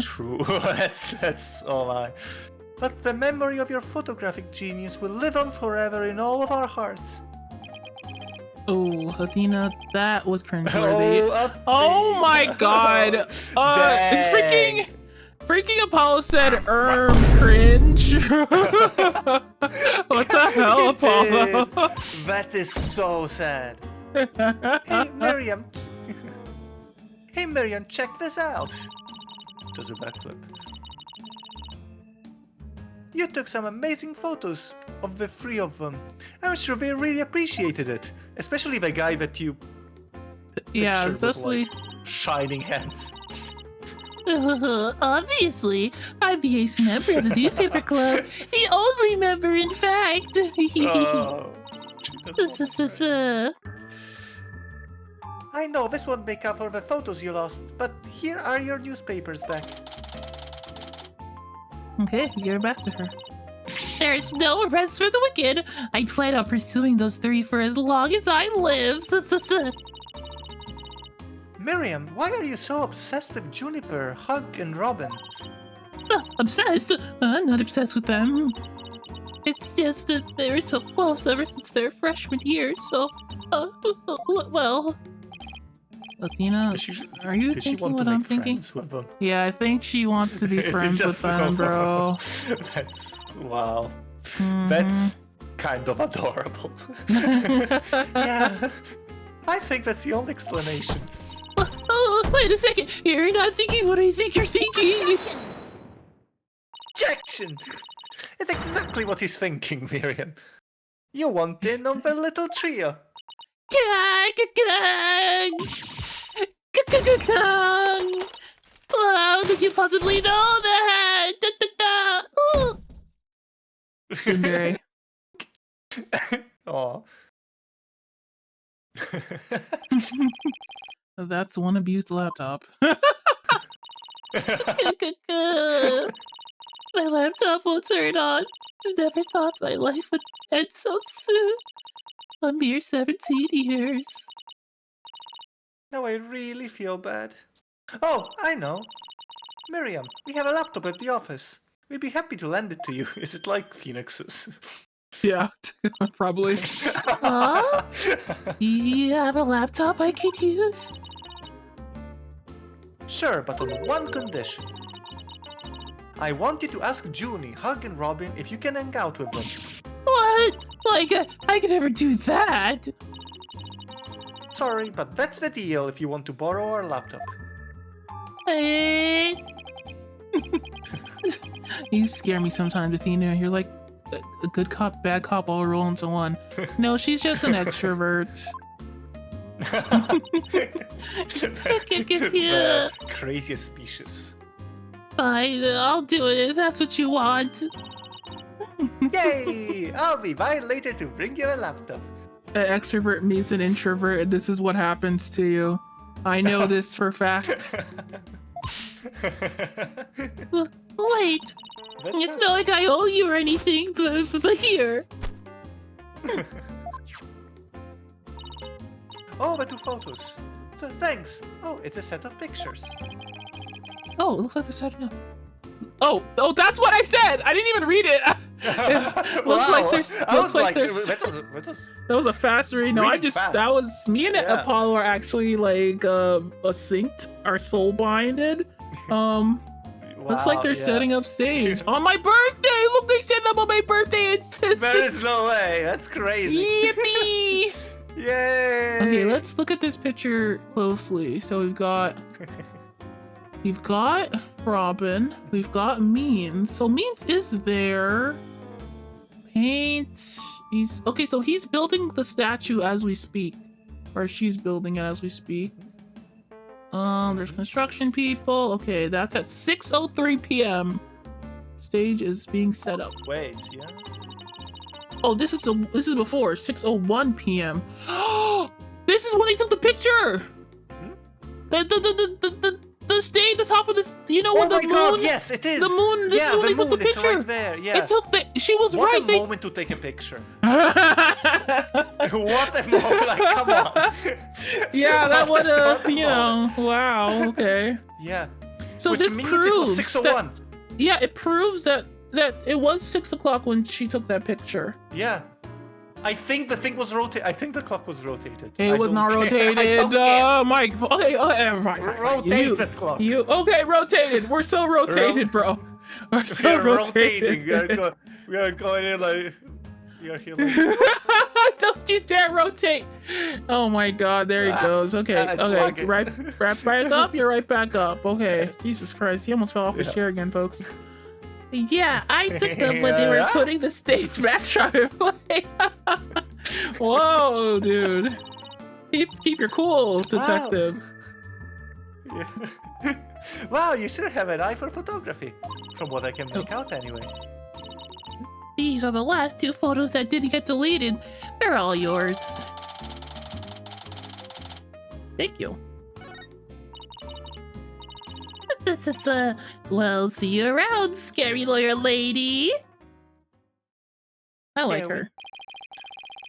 True. that's all I. But the memory of your photographic genius will live on forever in all of our hearts. Oh, Athena, that was cringeworthy. Oh my god! Freaking Apollo said cringe. What the hell, Apollo? That is so sad. Hey Miriam. Hey Miriam, check this out. Does a backflip. You took some amazing photos of the 3 of them. I'm sure they really appreciated it. Especially the guy that you... Yeah, pictured with, especially... like, shining hands. Obviously, I'm the ace member of the newspaper club. The only member, in fact. I know this won't make up for the photos you lost, but here are your newspapers back. Okay, get her back to her. There's no rest for the wicked. I plan on pursuing those 3 for as long as I live. Miriam, why are you so obsessed with Juniper, Hug, and Robin? Obsessed? I'm not obsessed with them. It's just that they were so close ever since their freshman year, so... well... Athena, are you thinking what I'm thinking? Yeah, I think she wants to be friends with them, bro. That's... wow. That's kind of adorable. Yeah, I think that's the only explanation. Oh, wait a second! You're not thinking what I think you're thinking! Jackson! It's exactly what he's thinking, Miriam. You want in on the little trio. How could you possibly know that? Tsundere. Oh. That's one abused laptop. My laptop won't turn on. I never thought my life would end so soon. A mere 17 years. Now I really feel bad. Oh, I know. Miriam, we have a laptop at the office. We'd be happy to lend it to you. Is it like Phoenix's? Yeah, probably. Huh? Do you have a laptop I could use? Sure, but on one condition. I want you to ask Junie, Hug, and Robin if you can hang out with them. What? Like, I could never do that. Sorry, but that's the deal if you want to borrow our laptop. Hey. You scare me sometimes, Athena. You're like a good cop, bad cop all roll into one. No, she's just an extrovert. The craziest species. Fine, I'll do it if that's what you want. Yay! I'll be by later to bring you a laptop. An extrovert meets an introvert, and this is what happens to you. I know this for a fact. Wait, it's not like I owe you or anything, but here. Oh, but 2 photos. So thanks. Oh, it's a set of pictures. Oh, it looks like they're setting up. Oh, that's what I said. I didn't even read it. It looks Wow. like there's. Looks like there's. That was a fast read. No, Really fast. that was me and Apollo are actually like synced, are soul binded. Looks like they're setting up stage on my birthday. Look, they set up on my birthday. There is no way. That's crazy. Yippee! Yay! Okay, let's look at this picture closely. So we've got Robin, we've got Means. So Means is there. Paint. Okay, so he's building the statue as we speak. Or she's building it as we speak. There's construction people. Okay, that's at 6:03 p.m. Stage is being set up. Wait, yeah. Oh, this is before 6:01 p.m. This is when they took the picture. The stage, the top of this. You know when the moon? God, yes, it is. The moon. This is when they took the picture. Right there. Yeah. It took the. She was what right. What a moment to take a picture. What a moment! Like, come on. Yeah, that would have. You know. Wow. Okay. Yeah. So Which this means proves it was 6:01. that. Yeah, it proves that it was 6 o'clock when she took that picture. Yeah. I think the thing was rotated. I think the clock was rotated. It was not rotated. Mike. Okay. Right. Rotate the clock. You okay? Rotated. We're so rotated, bro. We're so rotated. We are going in like. We are here like. Don't you dare rotate. Oh my God. There he goes. Okay. Okay. Right back up. You're right back up. Okay. Jesus Christ. He almost fell off his chair again, folks. Yeah, I took them when they were putting the stage backdrop in play. Whoa, dude. Keep your cool, detective. Wow. Yeah. Wow, you sure have an eye for photography. From what I can make out anyway. These are the last 2 photos that didn't get deleted. They're all yours. Thank you. This is well, see you around, scary lawyer lady. I like her.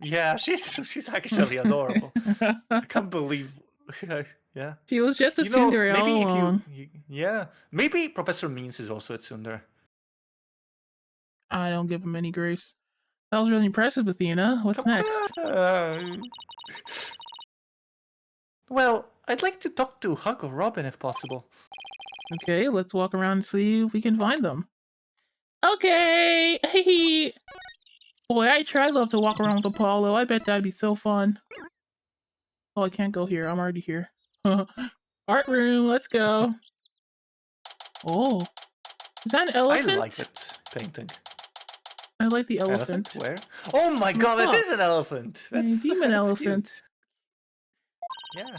Yeah, she's actually adorable. I can't believe. Yeah. She was just a tsundere all along. Yeah, maybe Professor Means is also a tsundere. I don't give him any grace. That was really impressive, Athena. What's next? Well, I'd like to talk to Hug or Robin if possible. Okay, let's walk around and see if we can find them. Okay! Hey! Boy, I'd love to walk around with Apollo. I bet that'd be so fun. Oh, I can't go here. I'm already here. Art room, let's go. Oh. Is that an elephant? I like it painting. I like the elephant. Where? Oh my God, that is an elephant! That's, demon elephant. Cute. Yeah.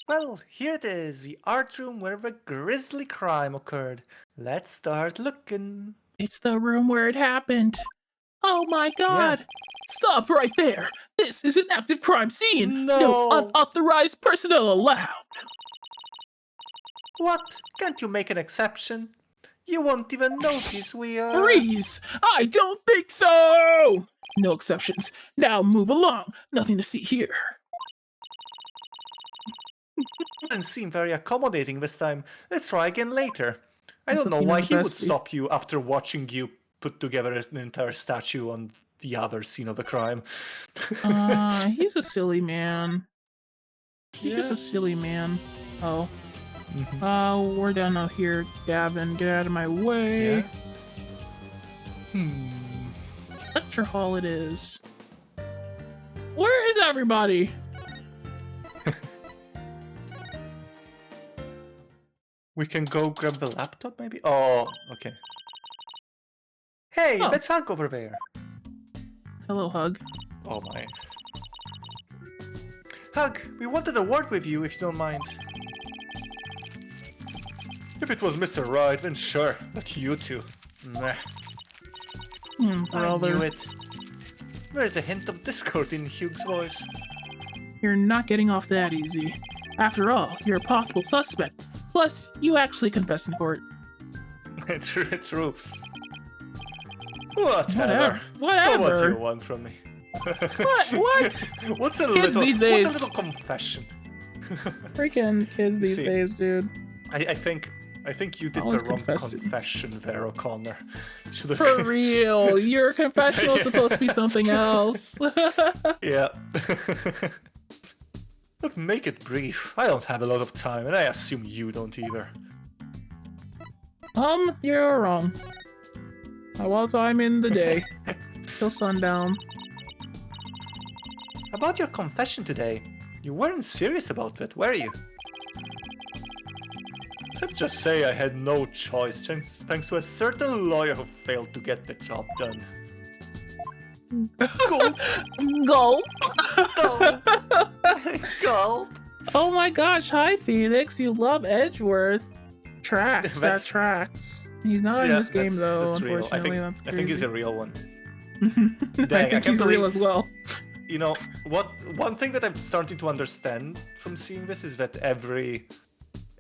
Well, here it is, the art room where the grisly crime occurred. Let's start looking. It's the room where it happened. Oh my God! Yeah. Stop right there! This is an active crime scene! No No! unauthorized personnel allowed! What? Can't you make an exception? You won't even notice we are... Freeze! I don't think so! No exceptions. Now move along. Nothing to see here. Doesn't seem very accommodating this time. Let's try again later. I don't know Sabina's why he would bestie. stop you after watching you put together an entire statue on the other scene of the crime. He's a silly man. He's just a silly man. Oh. We're down out here, Gavin. Get out of my way. Yeah. Lecture hall it is. Where is everybody? We can go grab the laptop, maybe? Oh, okay. Hey, Oh. let's hug over there. Hello, Hug. Oh my. Hug, we wanted a word with you if you don't mind. If it was Mr. Right, then sure, but you two. Meh. Brother. I knew it. There's a hint of discord in Hugh's voice. You're not getting off that easy. After all, you're a possible suspect. Plus, you actually confessed in court. True. Whatever. So what do you want from me? What? What's a Kids little, these days. What's a little confession? Freaking kids these days, dude. I think you did Always the wrong confessing. confession there, O'Connor. For real, your confessional is supposed to be something else. Yeah. But make it brief. I don't have a lot of time, and I assume you don't either. You're wrong. While time in the day, till sundown. About your confession today, you weren't serious about it, were you? Let's just say I had no choice, thanks to a certain lawyer who failed to get the job done. Go! Go! Go! Go! Oh my gosh, hi Phoenix, you love Edgeworth. Tracks, That's- that tracks. He's not in this game though, that's real. unfortunately, that's crazy. I think he's a real one. I Dang, think he's real as well. You know, one thing that I'm starting to understand from seeing this is that every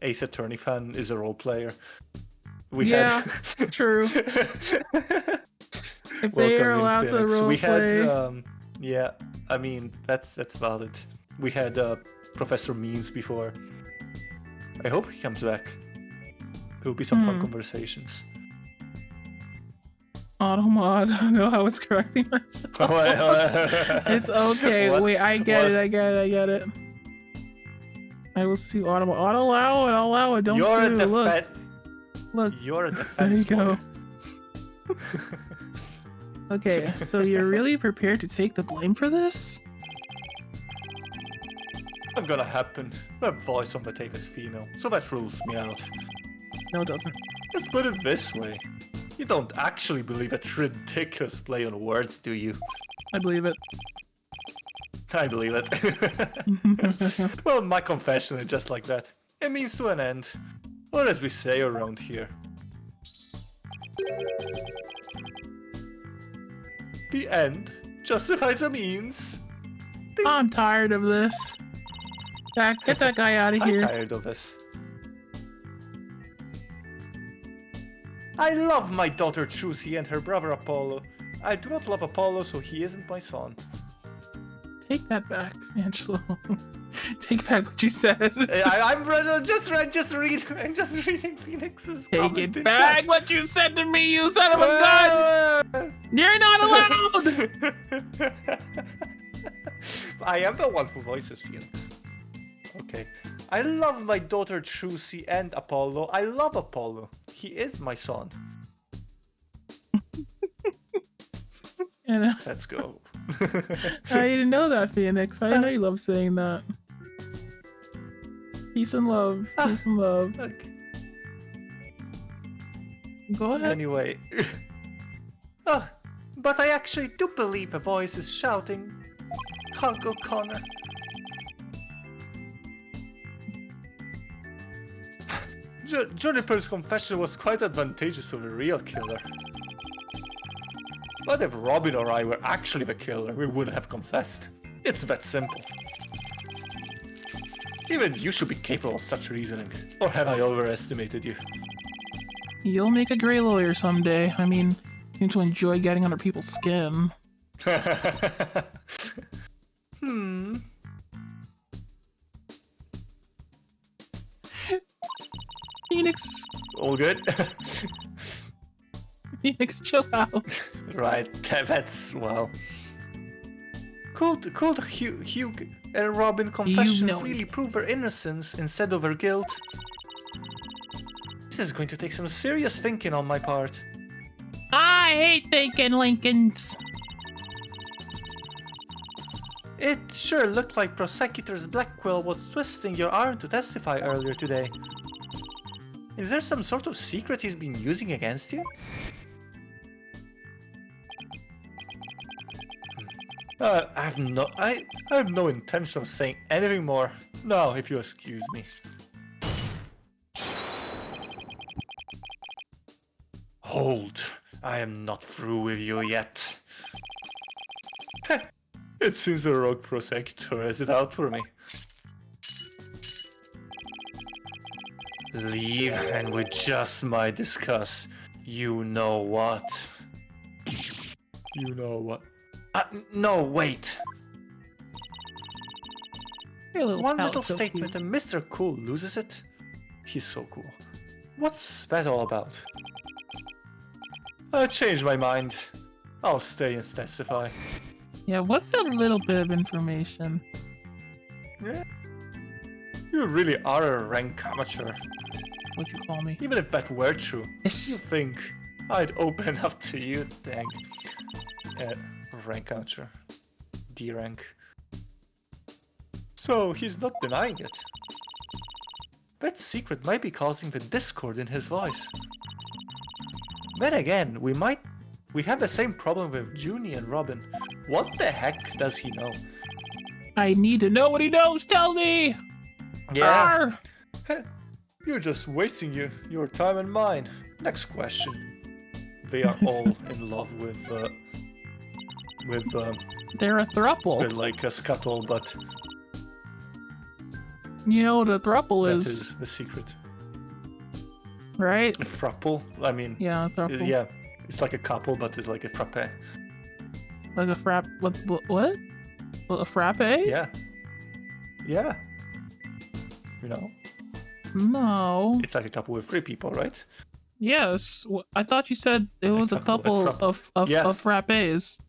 Ace Attorney fan is a role player. True. If they are allowed to role play. Yeah, I mean that's valid. We had Professor Means before. I hope he comes back. It will be some fun conversations. Automod, I know I was correcting myself. It's okay. What? Wait, I get it. I will sue Automod. I'll allow it. Don't sue. Look. You're a There you defense go. lawyer. Okay, so you're really prepared to take the blame for this? Not gonna happen. The voice on the tape is female, so that rules me out. No, it doesn't. Let's put it this way. You don't actually believe that ridiculous play on words, do you? I believe it. I believe it. Well, my confession is just like that. It means to an end. Or as we say around here. The end justifies the means. I'm tired of this. Get that guy out of I'm here. tired of this. I love my daughter Trucy and her brother Apollo. I do not love Apollo, so he isn't my son. Take that back, Angelo. Take back what you said. I'm just reading Phoenix's comment Take it in back chat. what you said to me, you son of a gun! You're not allowed! I am the one who voices Phoenix. Okay. I love my daughter Trucy and Apollo. I love Apollo. He is my son. And, Let's go. I didn't know that, Phoenix. I didn't know you love saying that. Peace and love. Peace and love. Okay. Go ahead. Anyway. But I actually do believe a voice is shouting. Hug O'Connor. Juniper's confession was quite advantageous to the real killer. But if Robin or I were actually the killer, we would have confessed. It's that simple. Even you should be capable of such reasoning. Or have I overestimated you? You'll make a great lawyer someday. I mean, you seem to enjoy getting under people's skin. Phoenix. All good? Phoenix, chill out. Right, that's, well... Could Hugh and Robin confession really prove their innocence instead of their guilt? This is going to take some serious thinking on my part. I hate thinking, Lincolns. It sure looked like Prosecutor Blackwell was twisting your arm to testify earlier today. Is there some sort of secret he's been using against you? I have no intention of saying anything more. Now, if you excuse me. Hold. I am not through with you yet. It seems the rogue prosecutor has it out for me. Leave and we just might discuss. You know what? You know what? No, wait. One little statement and Mr. Cool loses it? He's so cool. What's that all about? I changed my mind. I'll stay and testify. Yeah, what's that little bit of information? Yeah. You really are a rank amateur. What'd you call me? Even if that were true, Yes. you think I'd open up to you, dang. Rank amateur. D rank. So he's not denying it. That secret might be causing the discord in his voice. Then again, we have the same problem with Junie and Robin. What the heck does he know? I need to know what he knows, tell me! Yeah. You're just wasting your time and mine. Next question. They are all in love with they're a throuple. with like a scuttle, but you know what a throuple that is, is the secret. right? A frapple? I mean, Yeah, a throuple. yeah, it's like a couple, but it's like a frappe. Like a frap. What? What, a frappe? Yeah. Yeah. You know? No. It's like a couple with 3 people, right? Yes. I thought you said it was a couple of frappes.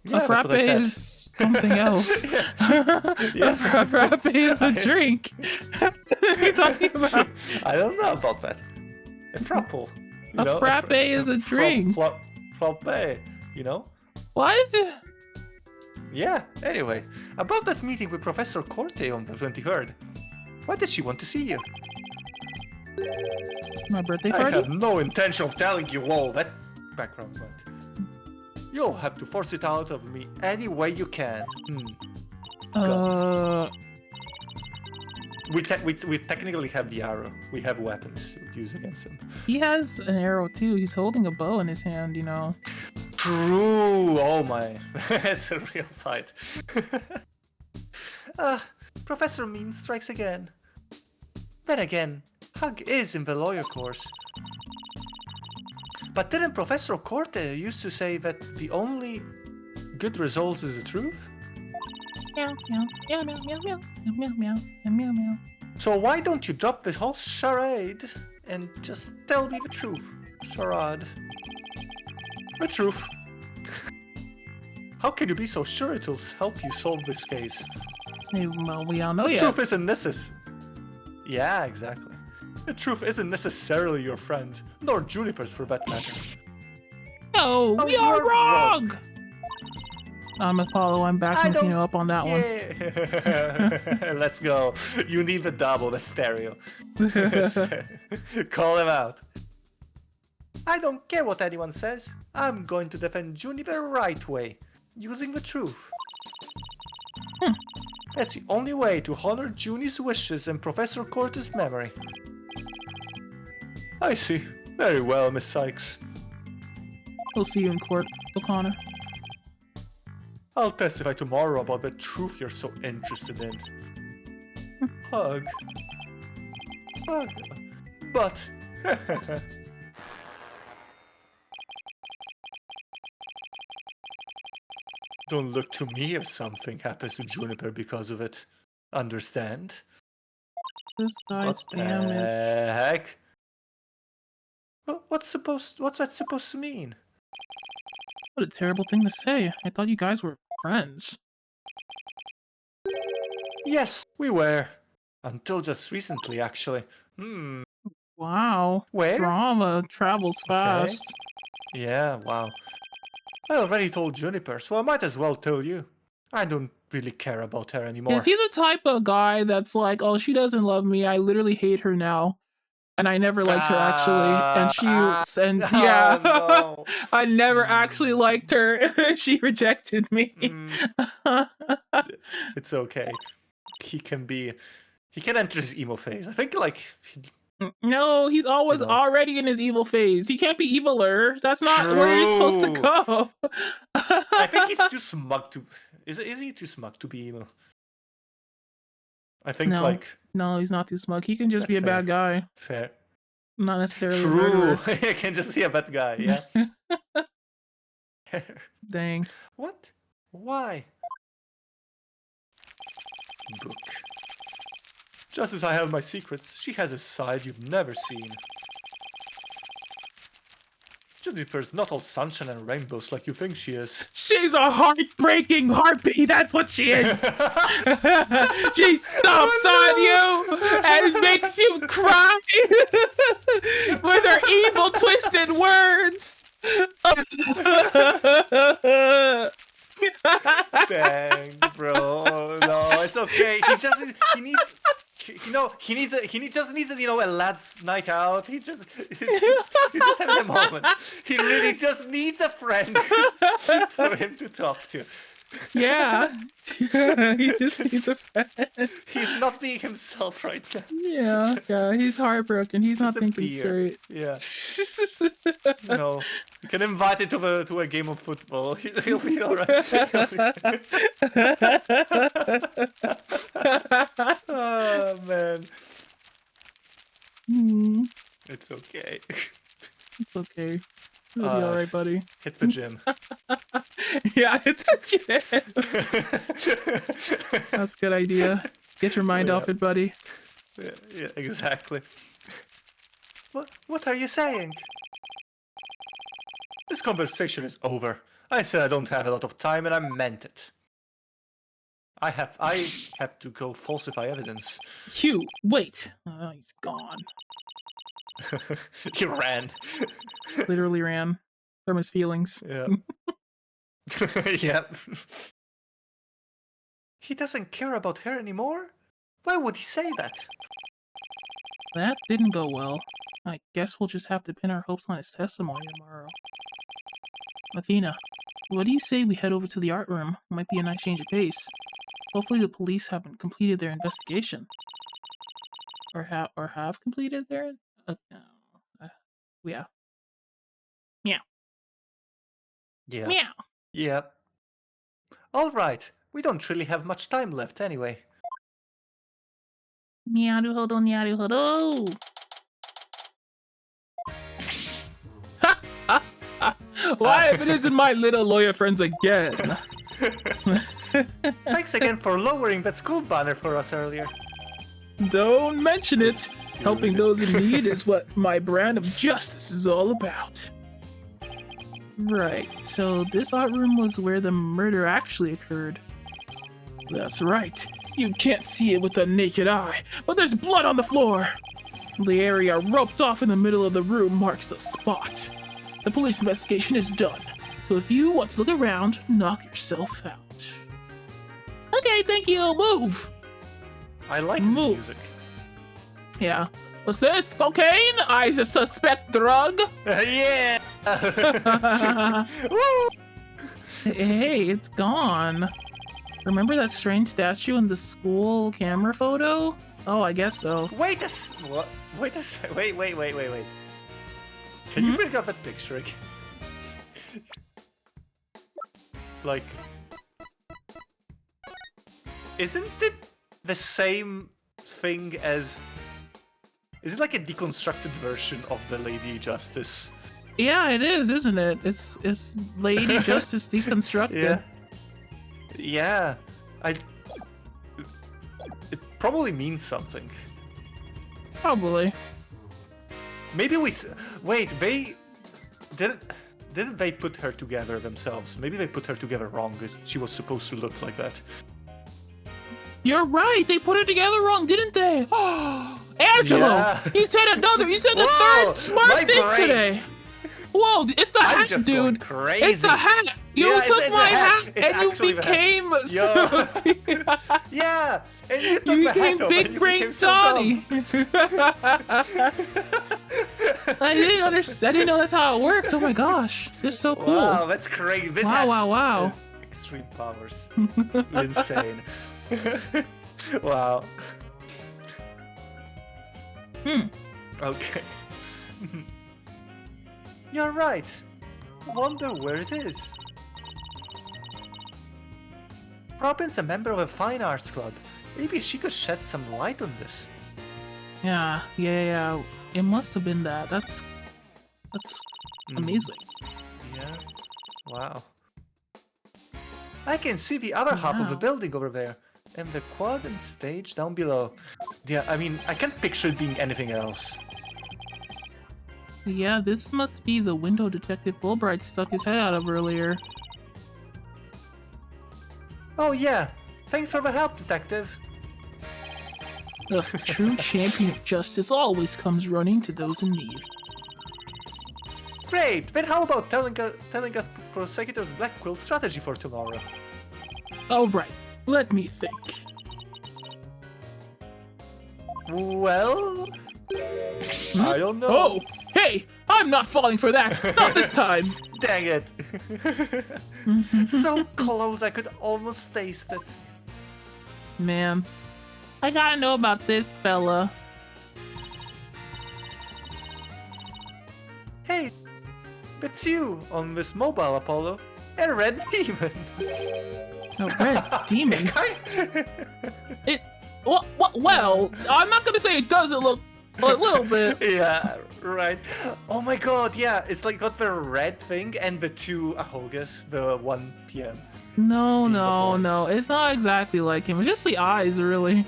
Yeah, A frappe is something else. Yeah. A frappe is a drink. What are you talking about? I don't know about that. A frapple. A frappe is a drink. Frappe, you know? What? Yeah, anyway. About that meeting with Professor Corte on the 23rd. Why did she want to see you? My birthday I party? have no intention of telling you all that background, but you'll have to force it out of me any way you can. We technically have the arrow. We have weapons to use against him. He has an arrow too. He's holding a bow in his hand, you know. True. Oh my, it's a real fight. Professor Mean strikes again. Then again, Hug is in the lawyer course. But didn't Professor Corte used to say that the only good result is the truth? Meow, meow, meow, meow, meow, meow, meow, meow, meow, meow. So why don't you drop this whole charade and just tell me the truth? Charade. The truth. How can you be so sure it'll help you solve this case? Well, we all know The yet. truth isn't necessary. Yeah, exactly. The truth isn't necessarily your friend, nor Juniper's for that matter. No, we are wrong! Apollo, I'm backing you up on that one. Let's go. You need the double, the stereo. Call him out. I don't care what anyone says. I'm going to defend Junie the right way, using the truth. That's the only way to honor Junie's wishes and Professor Corte's memory. I see. Very well, Miss Sykes. We'll see you in court, O'Connor. I'll testify tomorrow about the truth you're so interested in. Hug. Hug. But... Don't look to me if something happens to Juniper because of it. Understand? This guy's damage. What the heck? What's that supposed to mean? What a terrible thing to say. I thought you guys were friends. Yes, we were. Until just recently, actually. Wow. Where? Drama travels fast. Yeah, wow. I already told Juniper, so I might as well tell you. I don't really care about her anymore. Is he the type of guy that's like, oh, she doesn't love me, I literally hate her now, and I never liked her actually, and yeah, no. I never actually liked her, she rejected me. It's okay. He can enter his emo phase. I think like no, he's always already in his evil phase. He can't be eviler. That's not where you're supposed to go. I think he's too smug to. Is he too smug to be emo? I think no, he's not too smug. He can just be a bad guy. Fair. Not necessarily True. a murderer. He can just be a bad guy. Yeah. Dang. What? Why? Book. Just as I have my secrets, she has a side you've never seen. Juniper's not all sunshine and rainbows like you think she is. She's a heartbreaking harpy, that's what she is! She stomps on you and makes you cry with her evil twisted words! Dang, bro. No, it's okay. He just needs a lad's night out. He's just having a moment. He really just needs a friend for him to talk to. Yeah. He just needs a friend. He's not being himself right now. Yeah, he's heartbroken. He's not thinking straight. Yeah. No, you can invite him to a game of football. He'll be alright. Oh man. It's okay. It's okay. You'll be alright, buddy. Hit the gym. Yeah, hit the gym. That's a good idea. Get your mind off it, buddy. Yeah, exactly. What are you saying? This conversation is over. I said I don't have a lot of time, and I meant it. I have to go falsify evidence. Hugh, wait. Oh, he's gone. He ran. Literally ran from his feelings. Yeah. Yep. He doesn't care about her anymore? Why would he say that? That didn't go well. I guess we'll just have to pin our hopes on his testimony tomorrow. Athena, what do you say we head over to the art room? Might be a nice change of pace. Hopefully the police haven't completed their investigation. Or have completed their... yeah. Meow. Yeah. Meow. Yep. Alright, we don't really have much time left anyway. Naruhodo, naruhodo. Why if it isn't my little lawyer friends again? Thanks again for lowering that school banner for us earlier. Don't mention it. Helping those in need is what my brand of justice is all about. Right, so this art room was where the murder actually occurred. That's right. You can't see it with the naked eye, but there's blood on the floor. The area roped off in the middle of the room marks the spot. The police investigation is done, so if you want to look around, knock yourself out. Okay, thank you. Move! I like this music. Yeah. What's this? Cocaine? I suspect drug? Yeah! Hey, it's gone. Remember that strange statue in the school camera photo? Oh, I guess so. Wait a what? Wait. Can you bring up that picture again? Like, isn't it the same thing as... Is it like a deconstructed version of the Lady Justice? Yeah, it is, isn't it? It's Lady Justice deconstructed. Yeah. Yeah. It probably means something. Probably. Maybe wait, they didn't they put her together themselves? Maybe they put her together wrong. She was supposed to look like that. You're right. They put it together wrong, didn't they? Oh, Angelo, Yeah. you said You said the Whoa, third smart my thing brain. today. Whoa, it's the I'm hat, just going dude. crazy. It's the hat. You Yeah, took it's my the hat, It's and you actually the hat. became Yeah. Yeah, and you took you the became hat off, Big and you Brain became so Donnie. dumb. I didn't understand. I didn't know that's how it worked. Oh my gosh, this is so cool. Wow, that's crazy. This hat Wow. has extreme powers. Insane. Wow. Okay. You're right. Wonder where it is. Robin's a member of a fine arts club. Maybe she could shed some light on this. Yeah. It must have been that. That's amazing. Yeah. Wow. I can see the other half of the Wow. building over there. And the quad and stage down below. Yeah, I mean, I can't picture it being anything else. Yeah, this must be the window Detective Fulbright stuck his head out of earlier. Oh yeah, thanks for the help, Detective. The true champion of justice always comes running to those in need. Great, then how about telling us Prosecutor's Black Quill strategy for tomorrow? Alright, let me think. Well... I don't know. Oh! Hey! I'm not falling for that! Not this time! Dang it! So close, I could almost taste it. Man, I gotta know about this fella. Hey, it's you on this mobile, Apollo. A red demon. A red demon? Well, I'm not gonna say it doesn't look a little bit. Yeah, right. Oh my god, yeah, it's like got the red thing and the two ahogas, the 1 p.m. No, it's not exactly like him. It's just the eyes, really.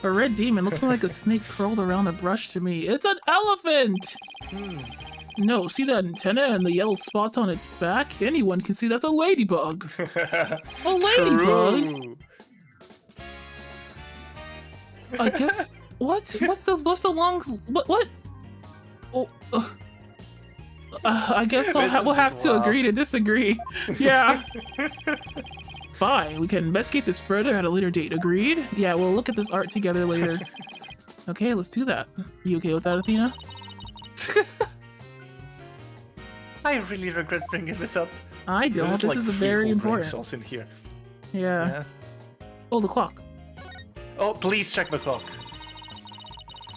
A red demon looks more like a snake curled around a brush to me. It's an elephant! No, see that antenna and the yellow spots on its back? Anyone can see that's a ladybug. A ladybug? True. I guess. What's the long? What? Oh, I guess we'll have to agree to disagree. Yeah. Fine, we can investigate this further at a later date. Agreed? Yeah, we'll look at this art together later. Okay, let's do that. You okay with that, Athena? I really regret bringing this up. I don't. There's This like is 3 very whole brain important. cells in here. Yeah. Oh, the clock. Oh, please check the clock.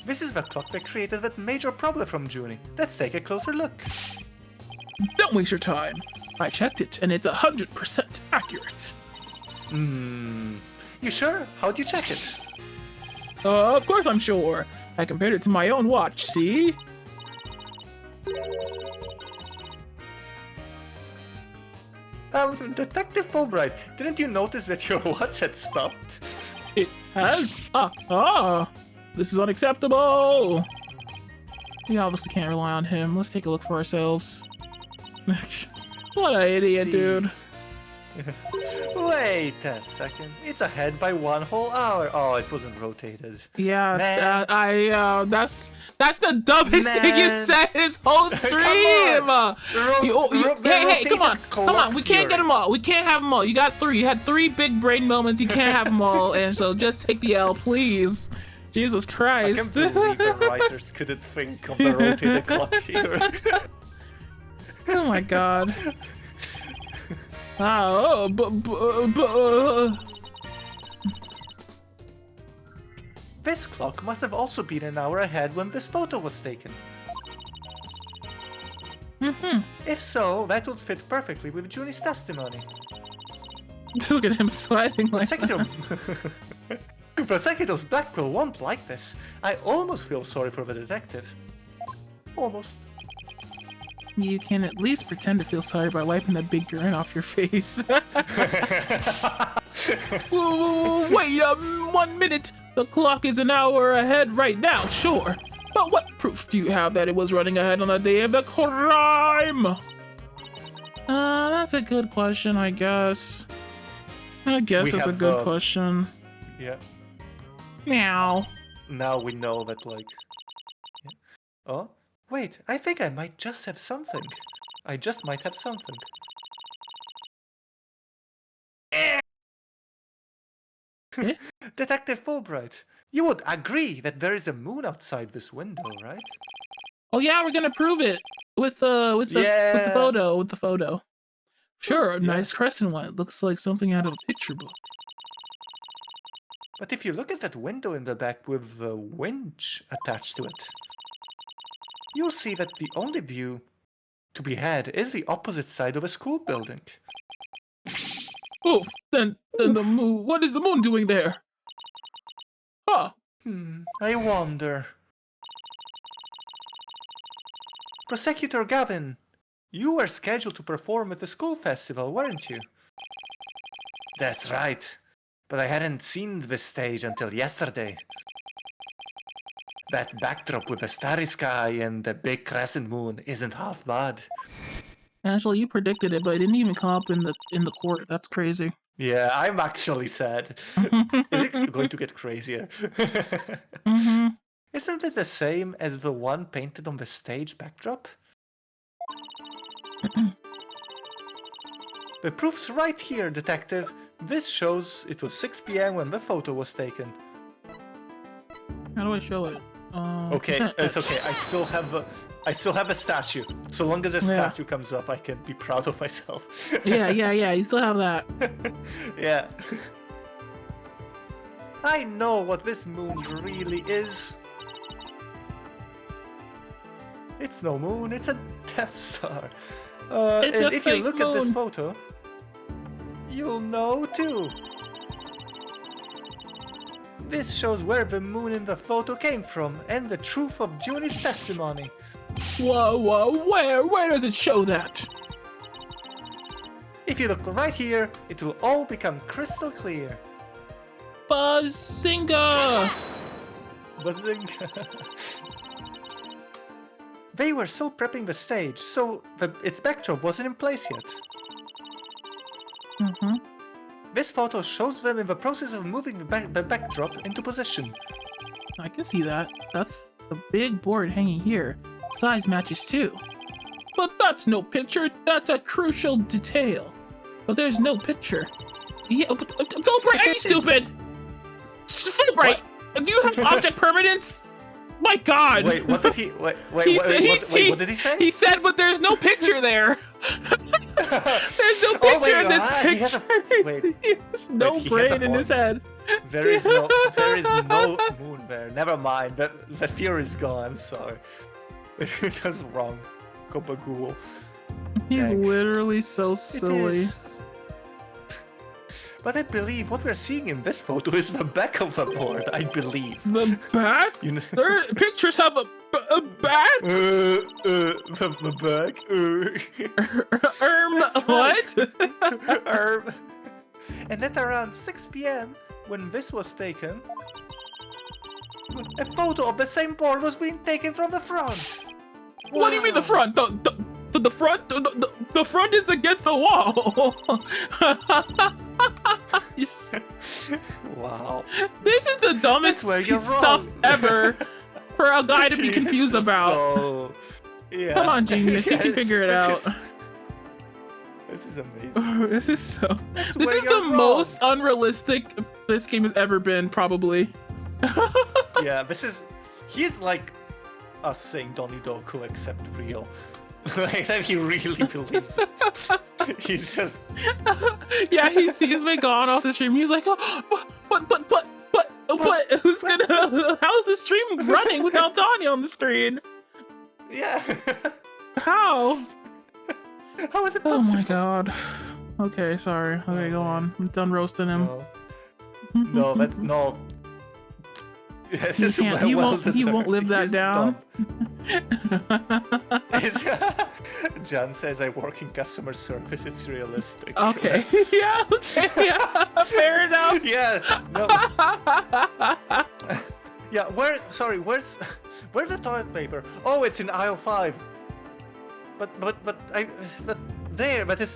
This is the clock that created that major problem from Junie. Let's take a closer look. Don't waste your time. I checked it, and it's 100% accurate. You sure? How'd you check it? Of course I'm sure. I compared it to my own watch, see? Detective Fulbright, didn't you notice that your watch had stopped? It has? This is unacceptable! We obviously can't rely on him. Let's take a look for ourselves. What an idiot, dude. Wait a second. It's ahead by 1 whole hour. Oh, it wasn't rotated. Yeah, Man. that's the dumbest thing you Man. said this whole stream! Hey, come on, we can't get them all. We can't have them all. You got 3. You had 3 big brain moments. You can't have them all, and so just take the L, please. Jesus I Christ. can't believe the writers couldn't think of the rotated clock here. Oh my god. This clock must have also been an hour ahead when this photo was taken. If so, that would fit perfectly with Junie's testimony. Look at him sweating like that. Prosecutor's Blackwell won't like this. I almost feel sorry for the detective. Almost. You can at least pretend to feel sorry by wiping that big grin off your face. Whoa, wait 1 minute! The clock is an hour ahead right now, sure. But what proof do you have that it was running ahead on the day of the crime? That's a good question, I guess. I guess that's a good question. Yeah. Meow. Now we know that, like... Yeah. Oh? Wait, I think I might just have something. I just might have something. Detective Fulbright, you would agree that there is a moon outside this window, right? Oh yeah, we're gonna prove it with the photo. Sure, a nice crescent one. It looks like something out of a picture book. But if you look at that window in the back with the winch attached to it, you'll see that the only view to be had is the opposite side of a school building. Oof, then the moon, what is the moon doing there? Huh. I wonder. Prosecutor Gavin, you were scheduled to perform at the school festival, weren't you? That's right, but I hadn't seen the stage until yesterday. That backdrop with the starry sky and the big crescent moon isn't half bad. Actually, you predicted it, but it didn't even come up in the court. That's crazy. Yeah, I'm actually sad. Is it going to get crazier? Isn't it the same as the one painted on the stage backdrop? The proof's right here, detective. This shows it was 6 p.m. when the photo was taken. How do I show it? Okay, it's okay. I still have a statue. So long as a statue comes up, I can be proud of myself. yeah. You still have that. Yeah. I know what this moon really is. It's no moon, it's a Death Star. And if you look at this photo, you'll know too. This shows where the moon in the photo came from and the truth of Junie's testimony. Whoa, where does it show that? If you look right here, it will all become crystal clear. Bazinga! Bazinga. They were still prepping the stage, so its backdrop wasn't in place yet. This photo shows them in the process of moving the backdrop into position. I can see that. That's the big board hanging here. Size matches too. But that's no picture, that's a crucial detail. But there's no picture. Yeah, but Fulbright, are you stupid? Fulbright, do you have object permanence? My God! Wait, what did he? Wait, what did he say? He said, but there's no picture there. There's no picture in this picture. He has no brain in his head. There is no moon there. Never mind. The fear is gone. I'm sorry. It was wrong. Gabagool. He's literally so silly. But I believe what we're seeing in this photo is the back of the board. I believe. The back? You know... Their pictures have a back? The back? What? And at around 6 p.m., when this was taken, a photo of the same board was being taken from the front. Wow. What do you mean the front? The front? The front is against the wall. Wow. This is the dumbest stuff ever for a guy to be confused about. Yeah. Come on, genius, you can figure it out. This is amazing. This is so. This is the most unrealistic this game has ever been, probably. Yeah, he's like us saying Donnie Darko except real. Like, he really believes it. He's just... Yeah, he's been gone off the stream. He's like, oh, but who's gonna... How's the stream running without Donnie on the screen? Yeah. How? How is it possible? Oh my God. Okay, sorry. Okay, go on. I'm done roasting him. No, no, that's no. Yeah, He this is can't. He well won't. He won't deserved. live that He's down. dumb. John says I work in customer service. It's realistic. Okay. That's- Yeah. Okay. Yeah. Fair enough. Yeah. No. Yeah. Where's the toilet paper? Oh, it's in aisle 5. But it's not there. That's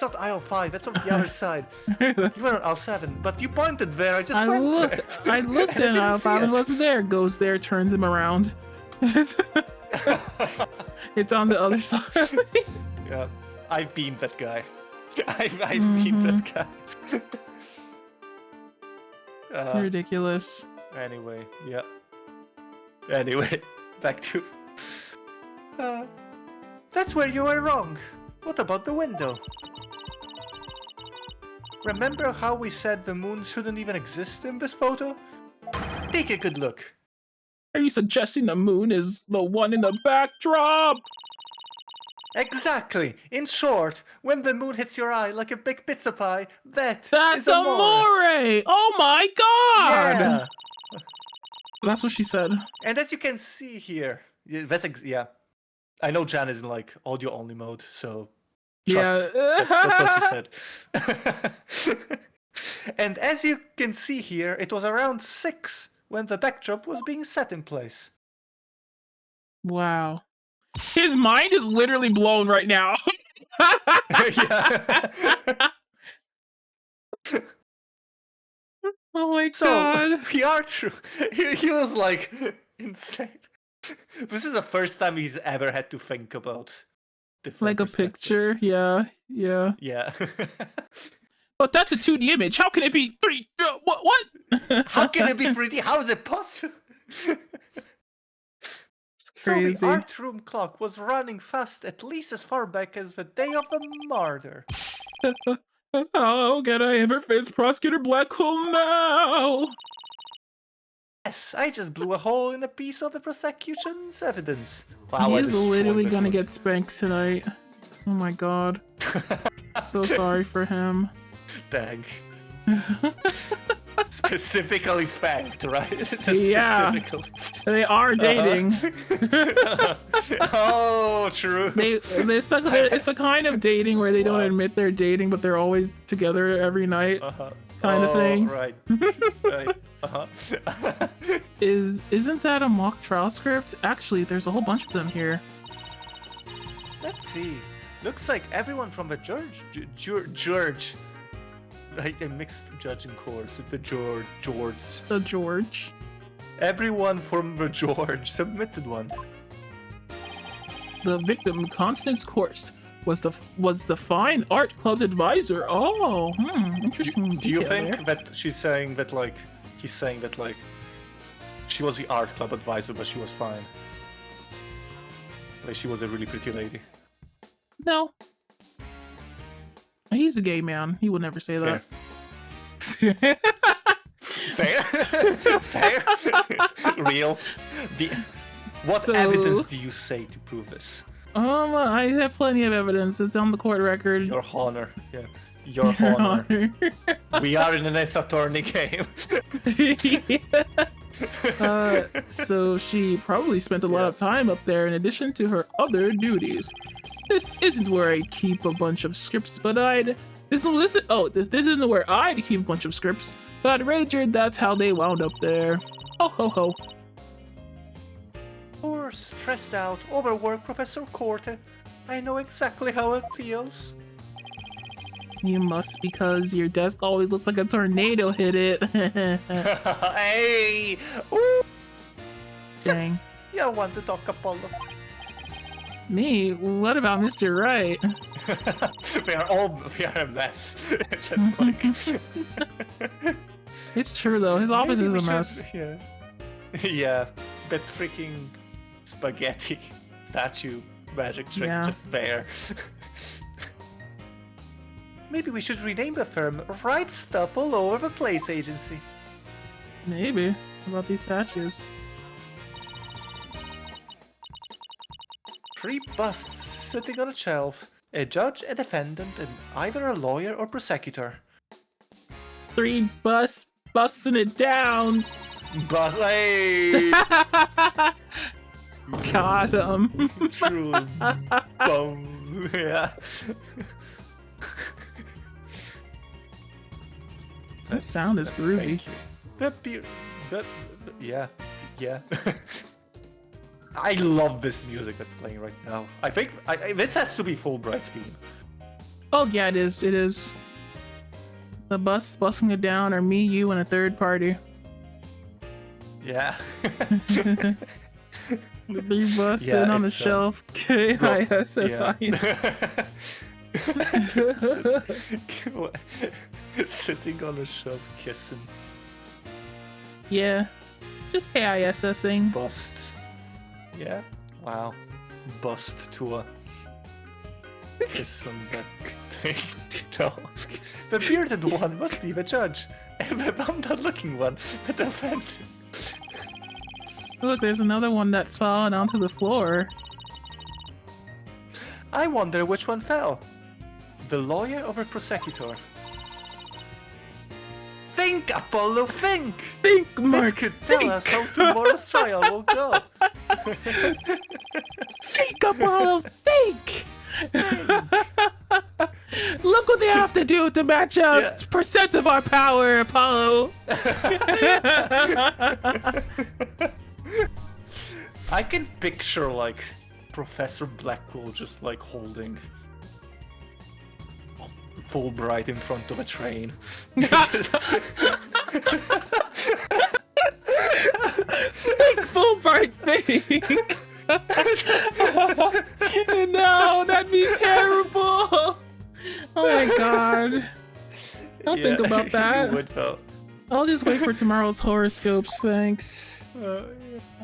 not aisle 5. That's on the other side. You were on aisle 7, but you pointed there. I just went there. I looked And I in didn't aisle see 5 and it. wasn't there. Goes there, turns him around. It's on the other side. Yeah, I've been that guy. I've been that guy. Ridiculous. Anyway, yeah. Anyway, back to. That's where you were wrong. What about the window? Remember how we said the moon shouldn't even exist in this photo? Take a good look. Are you suggesting the moon is the one in the backdrop? Exactly. In short, when the moon hits your eye like a big pizza pie, that's That's amore. amore! Oh my god! Yeah. That's what she said. And as you can see here, yeah. I know Jan is in like audio only mode, so trust. Yeah. That's what she said. And as you can see here, it was around 6 when the backdrop was being set in place. Wow. His mind is literally blown right now. Yeah. Oh my So, god. PR true. He was like insane. This is the first time he's ever had to think about different Like a perspectives. picture. Yeah. Yeah. Yeah. But that's a 2D image. How can it be 3? What? How can it be 3D? How is it possible? It's So the crazy. art room clock was running fast at least as far back as the day of the murder. How can I ever face Prosecutor Blackhole now? Yes, I just blew a hole in a piece of the prosecution's evidence. Wow, He I is destroyed literally the gonna foot. get spanked tonight. Oh my god. So sorry for him. Dang. Specifically spanked, right? Just Yeah. specifically. They are dating. Oh, true. It's the kind of dating where they don't admit they're dating, but they're always together every night, kind of thing. Right. Right. Isn't that a mock trial script? Actually, there's a whole bunch of them here. Let's see. Looks like everyone from the George. I mixed judging course with the George. The George. Everyone from the George submitted one. The victim, Constance Course, was the Fine Art Club's advisor. Oh, interesting. Do you detail think there. that she's saying that like he's saying that like she was the art club advisor, but she was fine? Like she was a really pretty lady. No. He's a gay man. He would never say that. Fair. Fair. Real. What So- evidence do you say to prove this? I have plenty of evidence. It's on the court record. Your honor. Yeah. Your honor. We are in an ace attorney game. So she probably spent a lot of time up there in addition to her other duties. This isn't where I keep a bunch of scripts, but this isn't where I'd keep a bunch of scripts, but I'd wagered that's how they wound up there. Ho ho ho. Poor, stressed out, overworked Professor Corte. I know exactly how it feels. You must, because your desk always looks like a tornado hit it. Hey! Ooh. Dang. You want to talk, Apollo? Me? What about Mr. Right? we are a mess. Just like It's true though, his office maybe is we a should- mess. Yeah. Yeah, that freaking spaghetti statue magic trick Yeah. just there. Maybe we should rename the firm Right Stuff All Over the Place Agency. Maybe. What about these statues? 3 busts sitting on a shelf. A judge, a defendant, and either a lawyer or prosecutor. 3 busting it down. Bus, hey! Got him. True bum. Yeah. That sound is groovy. That beer. Yeah. I love this music that's playing right now. I think this has to be Fulbright's theme. Oh yeah, it is. It is. The bus busting it down, or me, you, and a third party. Yeah. The 3 bus sitting on the shelf. KISSI. Sitting on a shelf, kissing. Yeah. Just KISSing. Bust. Yeah. Wow. Bust tour. Kiss on that thing. No. The bearded one must be the judge. And the bummed-out-looking one, the defendant. Look, there's another one that's fallen onto the floor. I wonder which one fell. The lawyer or the prosecutor? Think, Apollo, think! Think, Mark! This could tell us how tomorrow's trial will go. Think, Apollo, think! Look what they have to do to match up percent of our power, Apollo! I can picture, like, Professor Blackwell just, like, holding Fulbright in front of a train. Think, Fulbright, think! No, that'd be terrible! Oh my god. Don't think about that. I'll just wait for tomorrow's horoscopes, thanks.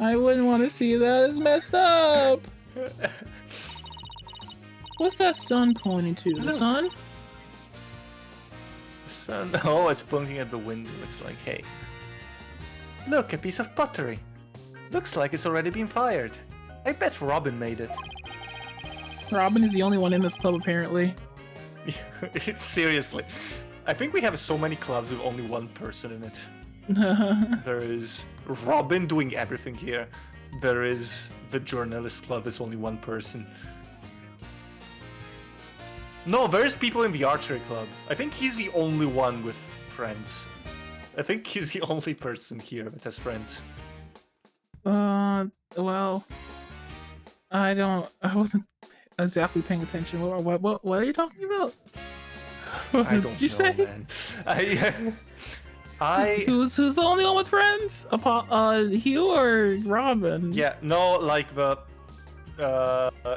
I wouldn't want to see that. It's messed up! What's that sun pointing to? The sun? Sun? Oh, it's pointing at the window. It's like, hey. Look, a piece of pottery. Looks like it's already been fired. I bet Robin made it. Robin is the only one in this club, apparently. Seriously. I think we have so many clubs with only one person in it. There is Robin doing everything here. There is the journalist club, it's only one person. No, there's people in the archery club. I think he's the only one with friends. I think he's the only person here that has friends. Well, I wasn't exactly paying attention. What are you talking about? What I don't did you know, say? Man. Who's the only one with friends? Hugh or Robin? Yeah, no, like the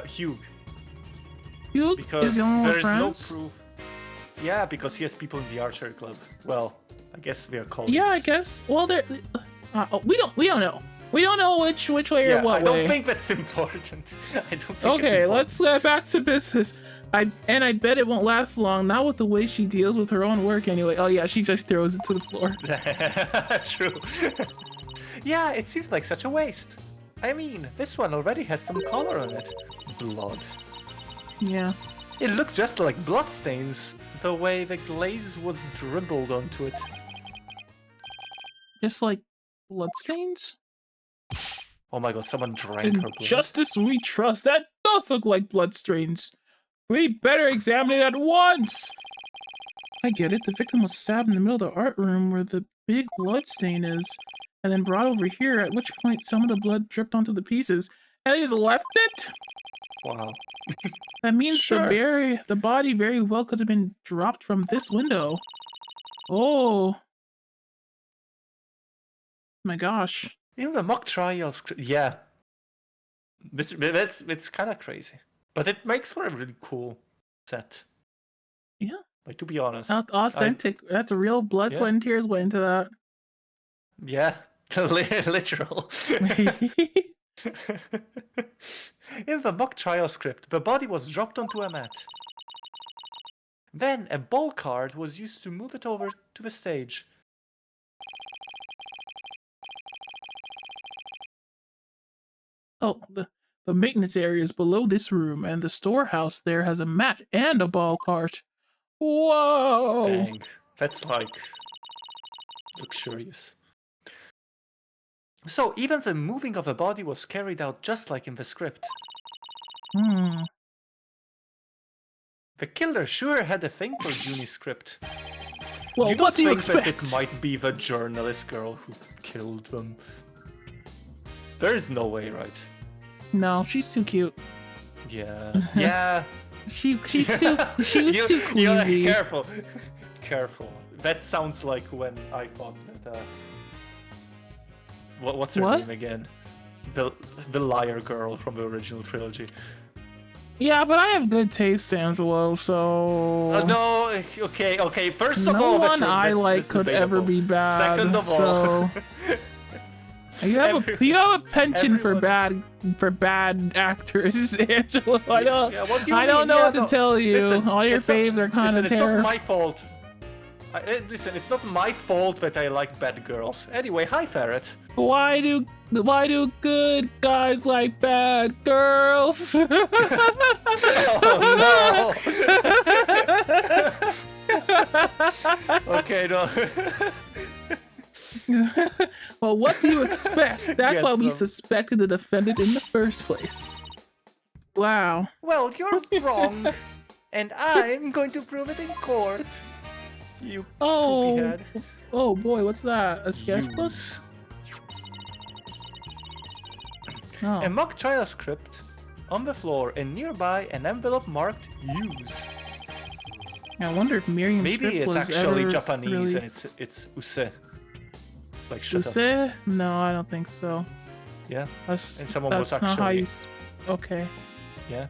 Hugh. Hugh is the only one with friends? No proof. Yeah, because he has people in the archery club. Well, I guess they're colleagues. Yeah, I guess. Well, we don't know. We don't know which way or what way. I don't think that's important. Okay, let's get back to business. I bet it won't last long. Not with the way she deals with her own work anyway. Oh yeah, she just throws it to the floor. True. Yeah, it seems like such a waste. I mean, this one already has some color on it. Blood. Yeah. It looks just like bloodstains, the way the glaze was dribbled onto it. Just like bloodstains? Oh my god, someone drank her blood. Justice we trust. That does look like bloodstains. We better examine it at once! I get it. The victim was stabbed in the middle of the art room where the big blood stain is, and then brought over here, at which point some of the blood dripped onto the pieces, and they just left it? Wow. That means Sure. the body very well could have been dropped from this window. Oh. My gosh. In the mock trials, yeah. It's kind of crazy. But it makes for a really cool set. Yeah. Like, to be honest. Authentic. That's a real blood, sweat, and tears went into that. Yeah. Literal. In the mock trial script, the body was dropped onto a mat. Then a ball card was used to move it over to the stage. Oh, The maintenance area is below this room, and the storehouse there has a mat and a ball cart. Whoa! Dang, that's like luxurious. So even the moving of a body was carried out just like in the script. Hmm. The killer sure had a thing for Junie's script. Well, You what don't do you think expect? that it might be the journalist girl who killed them? There is no way, right? No, she's too cute. Yeah. Yeah. She's too too queasy. Careful. Careful. That sounds like when I thought that what's her name again? The liar girl from the original trilogy. Yeah, but I have good taste, Angelo, so... no, okay. First of no all, one I like could ever be bad. Second of all, so... you have a penchant for bad actors, Angelo. I don't know what to tell you. Listen, all your faves are kind of terrible. It's not my fault. Listen, it's not my fault that I like bad girls. Anyway, hi, Ferret. Why do good guys like bad girls? Oh no! Okay, no. Well, what do you expect? That's why we suspected the defendant in the first place. Wow. Well, you're wrong, and I'm going to prove it in court. You poopy head. Oh boy, what's that? A sketchbook? Oh. A mock trial script on the floor, and nearby an envelope marked "Use." I wonder if Miriam's maybe script it's was actually ever Japanese really... and it's use. Like shut use? up. No, I don't think so. Yeah. That's and someone was actually... not how you. Okay. Yeah.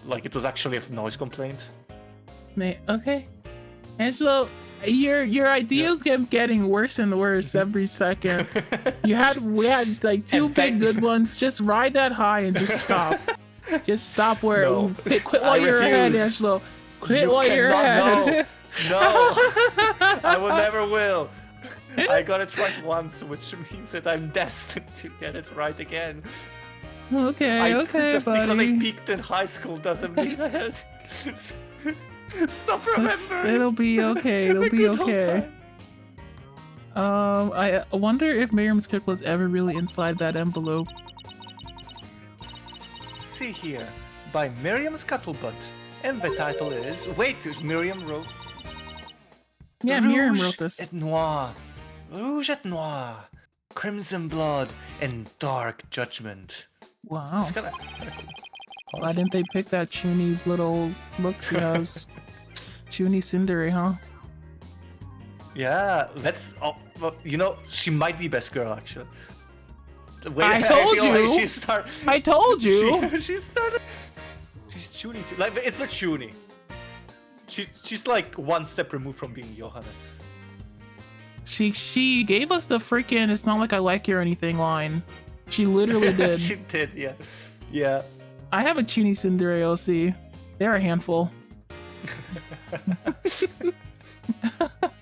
Like it was actually a noise complaint. Okay. Angelo, your ideas keep getting worse and worse every second. We had like two big good ones. Just ride that high and just stop. Just stop where quit while you're ahead, Angelo. Quit while you're ahead. No, I will never will. I got it right once, which means that I'm destined to get it right again. Okay, just buddy. because I peaked in high school doesn't mean I had... Stop remembering. It'll be okay. It'll be okay. I wonder if Miriam's script was ever really inside that envelope. See here, by Miriam Scuttlebutt, and the title is... Wait, Miriam wrote... Yeah, Miriam wrote this. Et noir, rouge et noir, crimson blood, and dark judgment. Wow. It's kinda cool. Why didn't they pick that chuny little look she has? Chuny Cindery, huh? Yeah, that's... Oh, well, you know, she might be best girl, actually. Wait, I told you! I told you! She started... She's chuny too. Like, it's a chuny. She's like one step removed from being Johanna. She gave us the freaking "it's not like I like you" or anything line. She literally did. She did, yeah. Yeah. I have a chuny Cindery OC. They're a handful.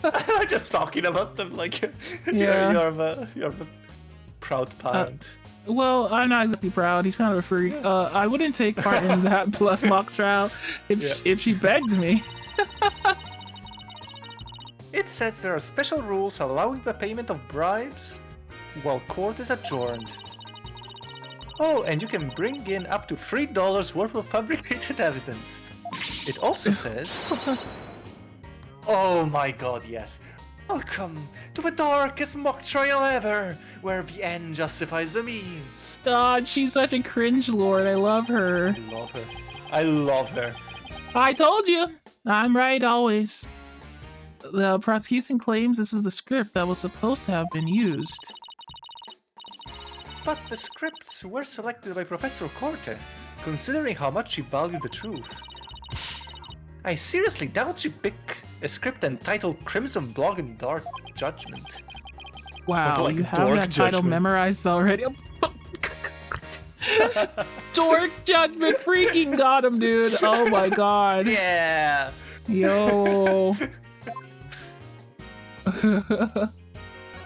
I'm just talking about them like yeah. you're a proud parent. Well, I'm not exactly proud. He's kind of a freak. I wouldn't take part in that blood mock trial if she begged me. It says there are special rules allowing the payment of bribes while court is adjourned. Oh, and you can bring in up to $3 worth of fabricated evidence. It also says... Oh my god, yes. Welcome to the darkest mock trial ever, where the end justifies the means. God, she's such a cringe lord. I love her. I love her. I love her. I told you. I'm right always. The prosecution claims this is the script that was supposed to have been used. But the scripts were selected by Professor Corte, considering how much she valued the truth. I seriously doubt she picked a script entitled Crimson Blog and Dark Judgment. Wow, like you have that title memorized already. Dork Judgment freaking got him, dude. Oh my god. Yeah. Yo.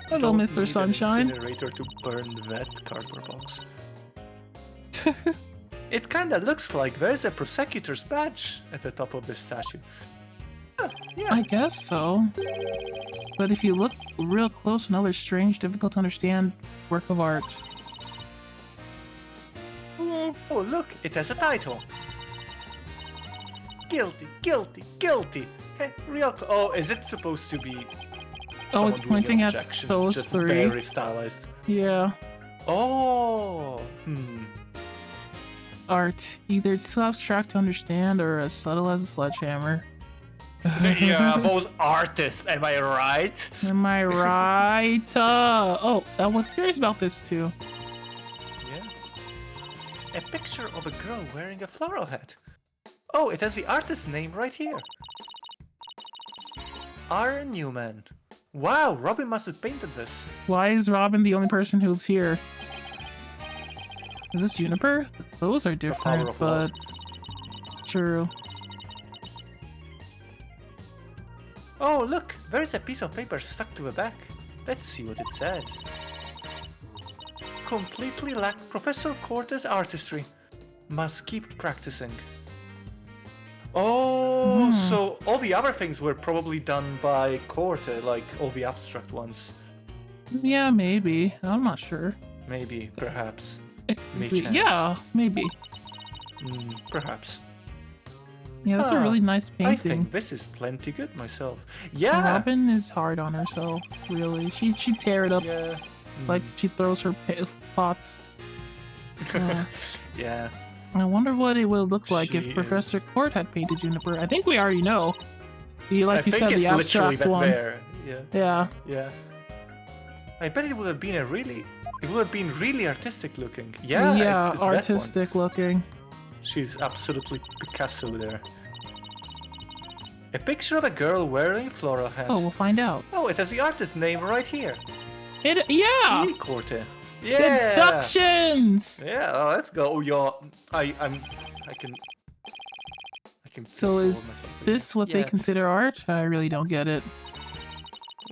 Hello, Mr. Sunshine. Incinerator to burn that cardboard box. It kinda looks like there's a prosecutor's badge at the top of this statue. Yeah. I guess so. But if you look real close, another strange, difficult to understand work of art. Oh, look, it has a title. Guilty, guilty, guilty. Hey, oh, is it supposed to be? Oh, it's pointing at those just three. Very stylized. Yeah. Oh. Art. Either it's so abstract to understand or as subtle as a sledgehammer. Yeah, those artists, am I right? Am I right? Oh, I was curious about this too. Yeah. A picture of a girl wearing a floral hat. Oh, it has the artist's name right here. R. Newman. Wow, Robin must have painted this. Why is Robin the only person who's here? Is this Juniper? Those are different, but... True. Oh, look! There's a piece of paper stuck to the back. Let's see what it says. Completely lack Professor Cortez' artistry. Must keep practicing. Oh, so all the other things were probably done by Corte, like all the abstract ones. Yeah, maybe. I'm not sure. Maybe, perhaps. Yeah, maybe. Perhaps. Yeah, that's a really nice painting. I think this is plenty good myself. Yeah! Robin is hard on herself, really. She'd tear it up like she throws her pots. Yeah. I wonder what it would look like if Professor Court had painted Juniper. I think we already know. Like you said, the abstract one. Yeah. Yeah. I bet it would have been really artistic looking. Yeah. Yeah, it's artistic looking. She's absolutely Picasso there. A picture of a girl wearing a floral hat. Oh, we'll find out. Oh, it has the artist's name right here. Yeah. G. Corte. Yeah. Deductions. Yeah. Oh, let's go. Oh, yeah. I can. So is this what they consider art? I really don't get it.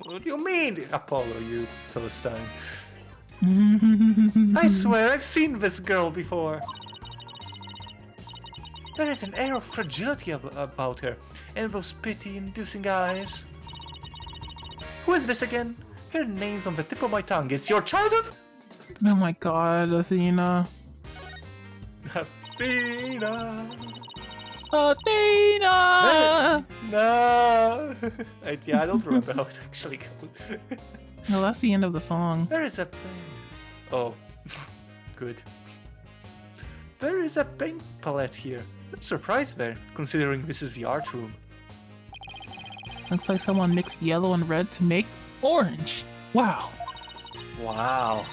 What do you mean, Apollo? You Philistine. I swear I've seen this girl before. There is an air of fragility about her, and those pity-inducing eyes. Who is this again? Her name's on the tip of my tongue. It's your childhood? Oh my god, Athena. Athena! Athena! No! I don't remember how it actually goes. No, that's the end of the song. There is a... Oh. Good. There is a paint palette here. I'm surprised there, considering this is the art room. Looks like someone mixed yellow and red to make orange. Wow. Wow.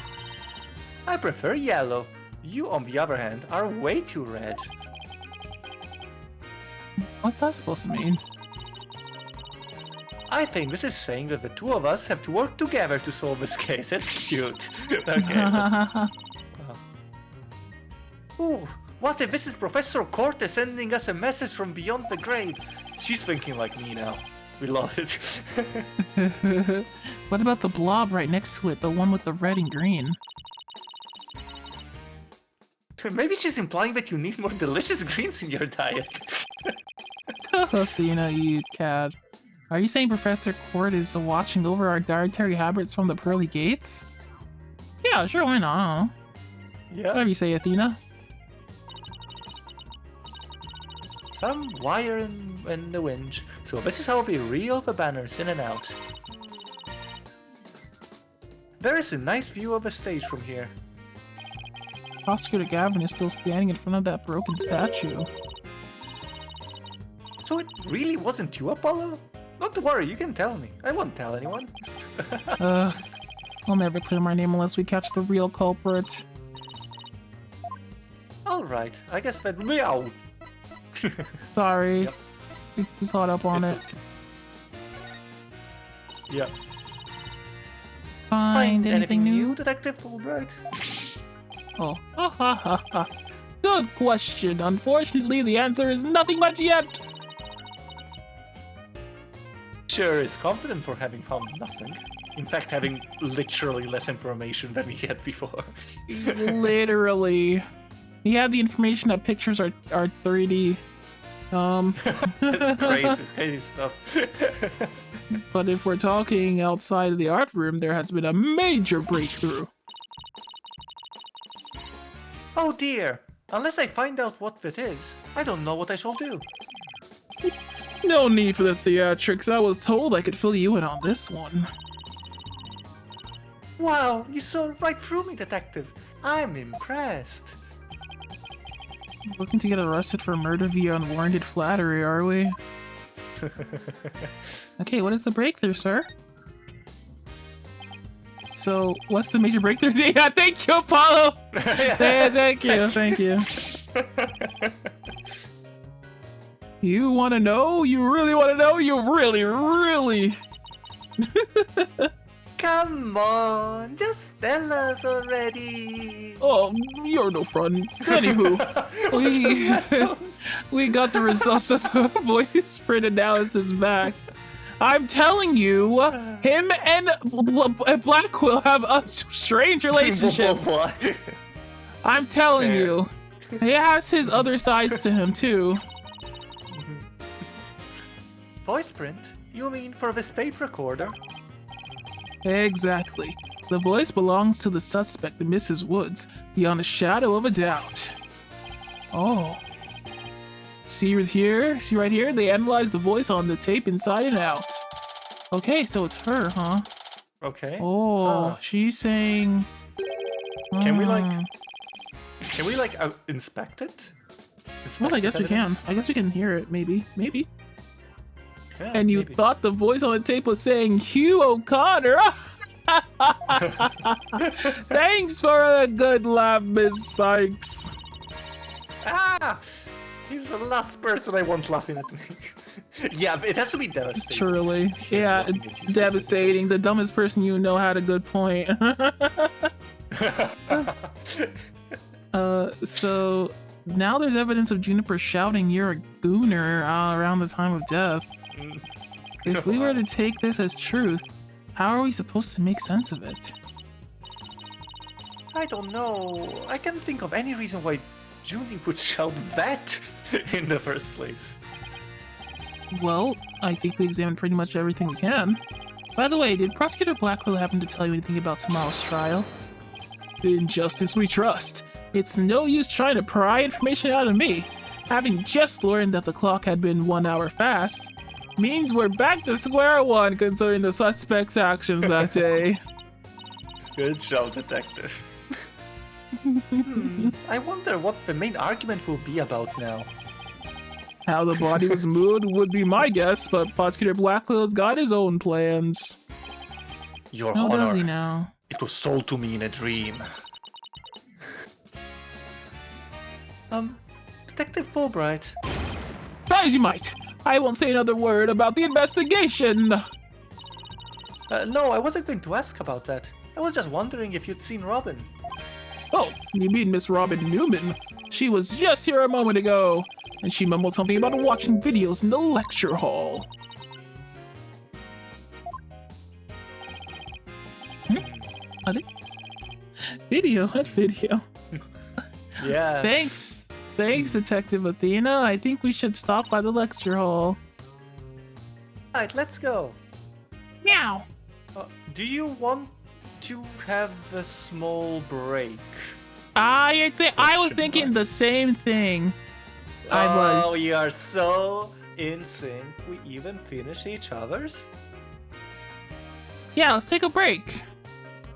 I prefer yellow. You, on the other hand, are way too red. What's that supposed to mean? I think this is saying that the two of us have to work together to solve this case. It's cute. Okay. Ooh, what if this is Professor Corte sending us a message from beyond the grave? She's thinking like me now. We love it. What about the blob right next to it, the one with the red and green? Maybe she's implying that you need more delicious greens in your diet. Athena, you cad. Are you saying Professor Court is watching over our dietary habits from the pearly gates? Yeah, sure, why not? I don't know. Yeah. Whatever you say, Athena. Some wire in the winch. So this is how we reel the banners in and out. There is a nice view of the stage from here. Prosecutor Gavin is still standing in front of that broken statue. So it really wasn't you, Apollo? Not to worry, you can tell me. I won't tell anyone. I'll never clear my name unless we catch the real culprit. Alright, I guess that meow. Sorry. Yep. We caught up on it. Okay. Yeah. Find anything new? Detective Fulbright? Oh. Ha ha ha ha. Good question. Unfortunately, the answer is nothing much yet. Sure is confident for having found nothing. In fact, having literally less information than we had before. Literally. He had the information that pictures are 3D. It's crazy, it's crazy stuff. But if we're talking outside of the art room, there has been a major breakthrough. Oh dear! Unless I find out what it is, I don't know what I shall do. No need for the theatrics. I was told I could fill you in on this one. Wow, you saw right through me, detective. I'm impressed. Looking to get arrested for murder via unwarranted flattery, are we? Okay, what is the breakthrough, sir? So, what's the major breakthrough? Yeah, thank you, Apollo! Thank you. You want to know? You really want to know? You really... Come on, just tell us already. Oh, you're no fun. Anywho, we got the results of the voice print analysis back. I'm telling you, him and Blackwell have a strange relationship. I'm telling you. He has his other sides to him, too. Voice print? You mean for this tape recorder? Exactly. The voice belongs to the suspect, Mrs. Woods, beyond a shadow of a doubt. Oh. See here? See right here? They analyzed the voice on the tape inside and out. Okay, so it's her, huh? Okay. Oh, she's saying... Can we inspect it? Well, I guess we can. I guess we can hear it, maybe. Yeah, and you thought the voice on the tape was saying Hugh O'Connor. Thanks for a good laugh, Miss Sykes. He's the last person I want laughing at me. Yeah, it has to be devastating. Truly. Yeah, devastating. The dumbest person you know had a good point. So now there's evidence of Juniper shouting "You're a gooner" around the time of death. If we were to take this as truth, how are we supposed to make sense of it? I don't know. I can't think of any reason why Junie would shout that in the first place. Well, I think we examined pretty much everything we can. By the way, did Prosecutor Blackwell happen to tell you anything about tomorrow's trial? In justice we trust. It's no use trying to pry information out of me. Having just learned that the clock had been 1 hour fast, means we're back to square one concerning the suspect's actions that day. Good job, detective. I wonder what the main argument will be about now. How the body was moved would be my guess, but Prosecutor Blackwell's got his own plans. Your How Honor, does he now? It was sold to me in a dream. Detective Fulbright. As you might. I won't say another word about the investigation. No, I wasn't going to ask about that. I was just wondering if you'd seen Robin. Oh, you mean Miss Robin Newman? She was just here a moment ago, and she mumbled something about watching videos in the lecture hall. What? Video? What video? Yeah. Thanks, Detective Athena. I think we should stop by the lecture hall. Alright, let's go. Meow. Do you want to have a small break? I was thinking the same thing. Oh, we are so in sync. We even finish each other's. Yeah, let's take a break.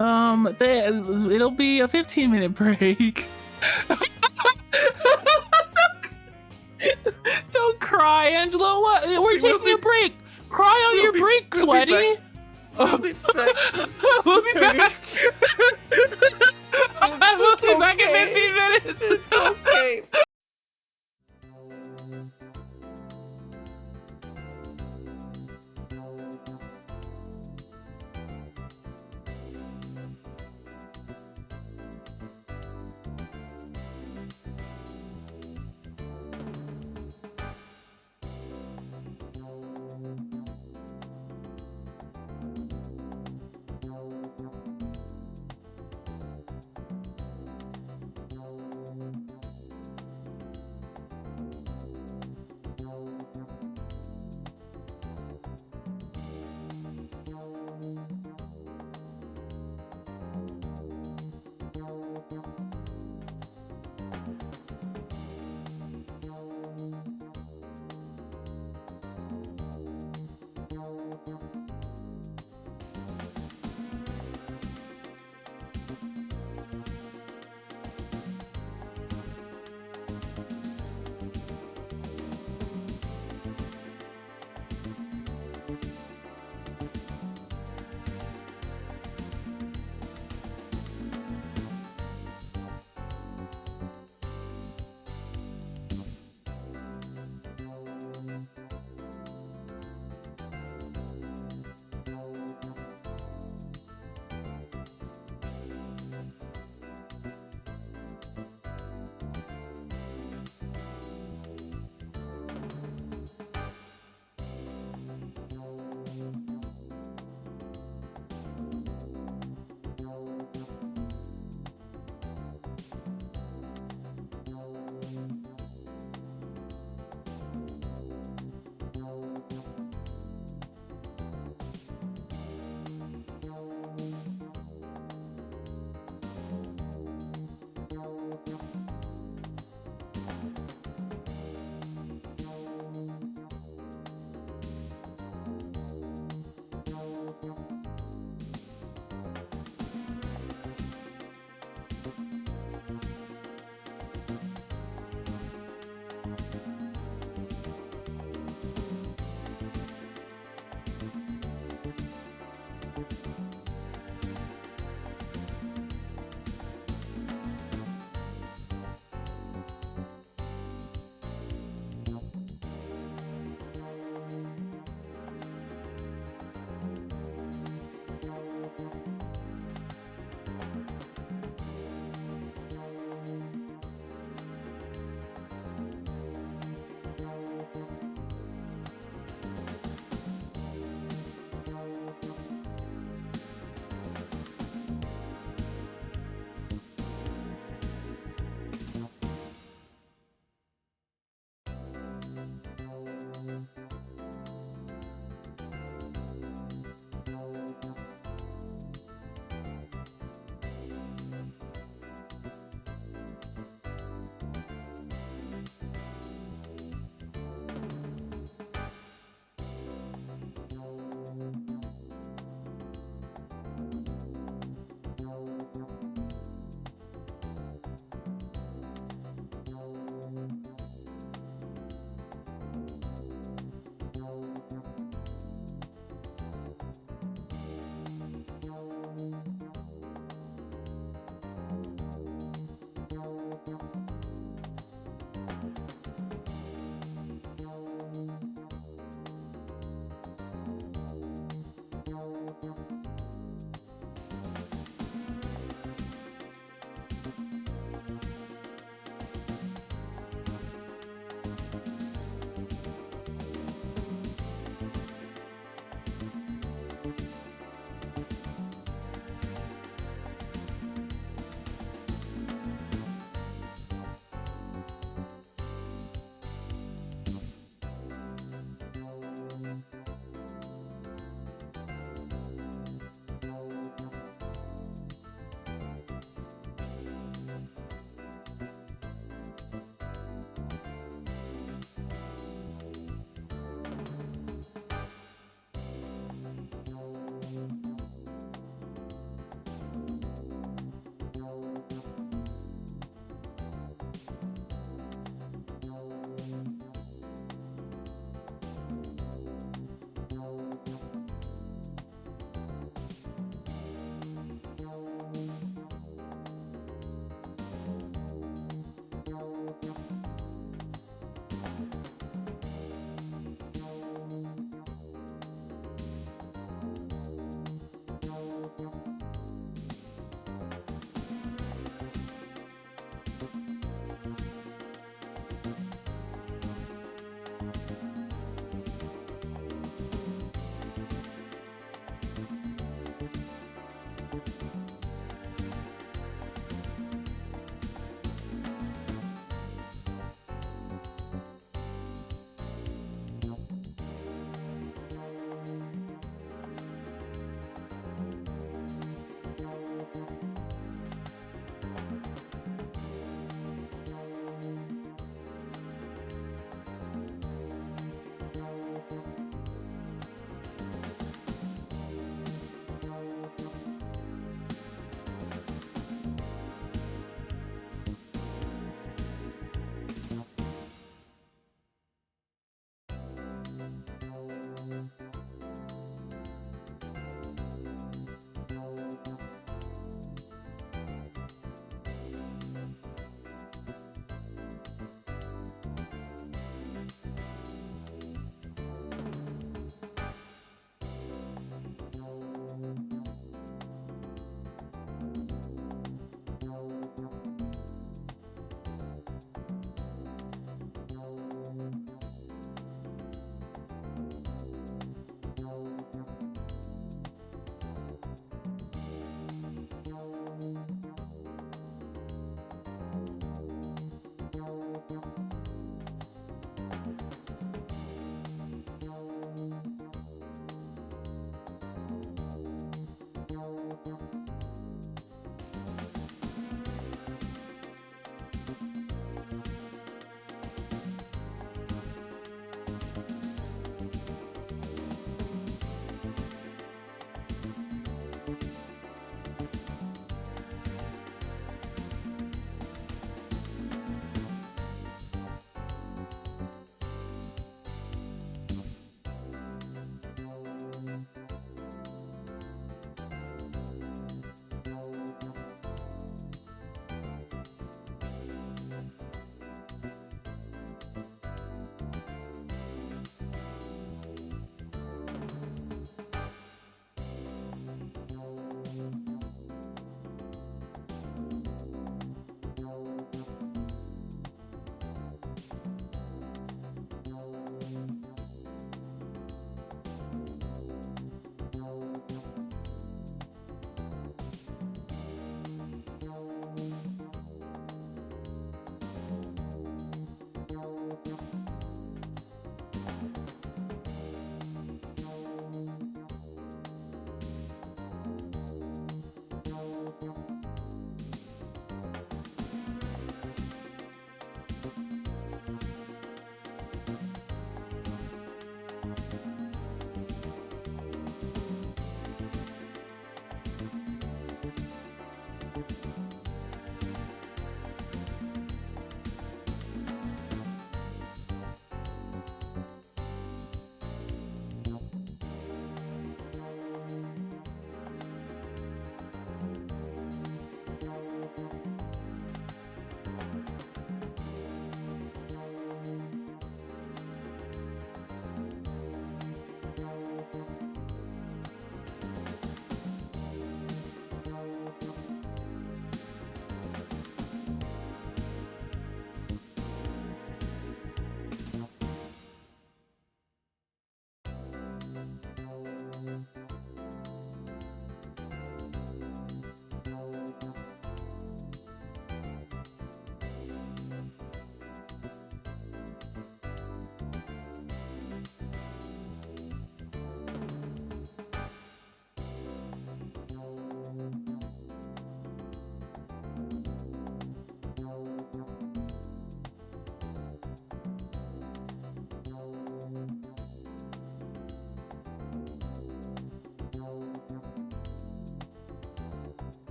It'll be a 15-minute break. Don't cry, Angelo. What? We're taking a break. Cry on your break, Sweaty. We'll be back. We'll be back. We'll be back in 15 minutes. It's okay.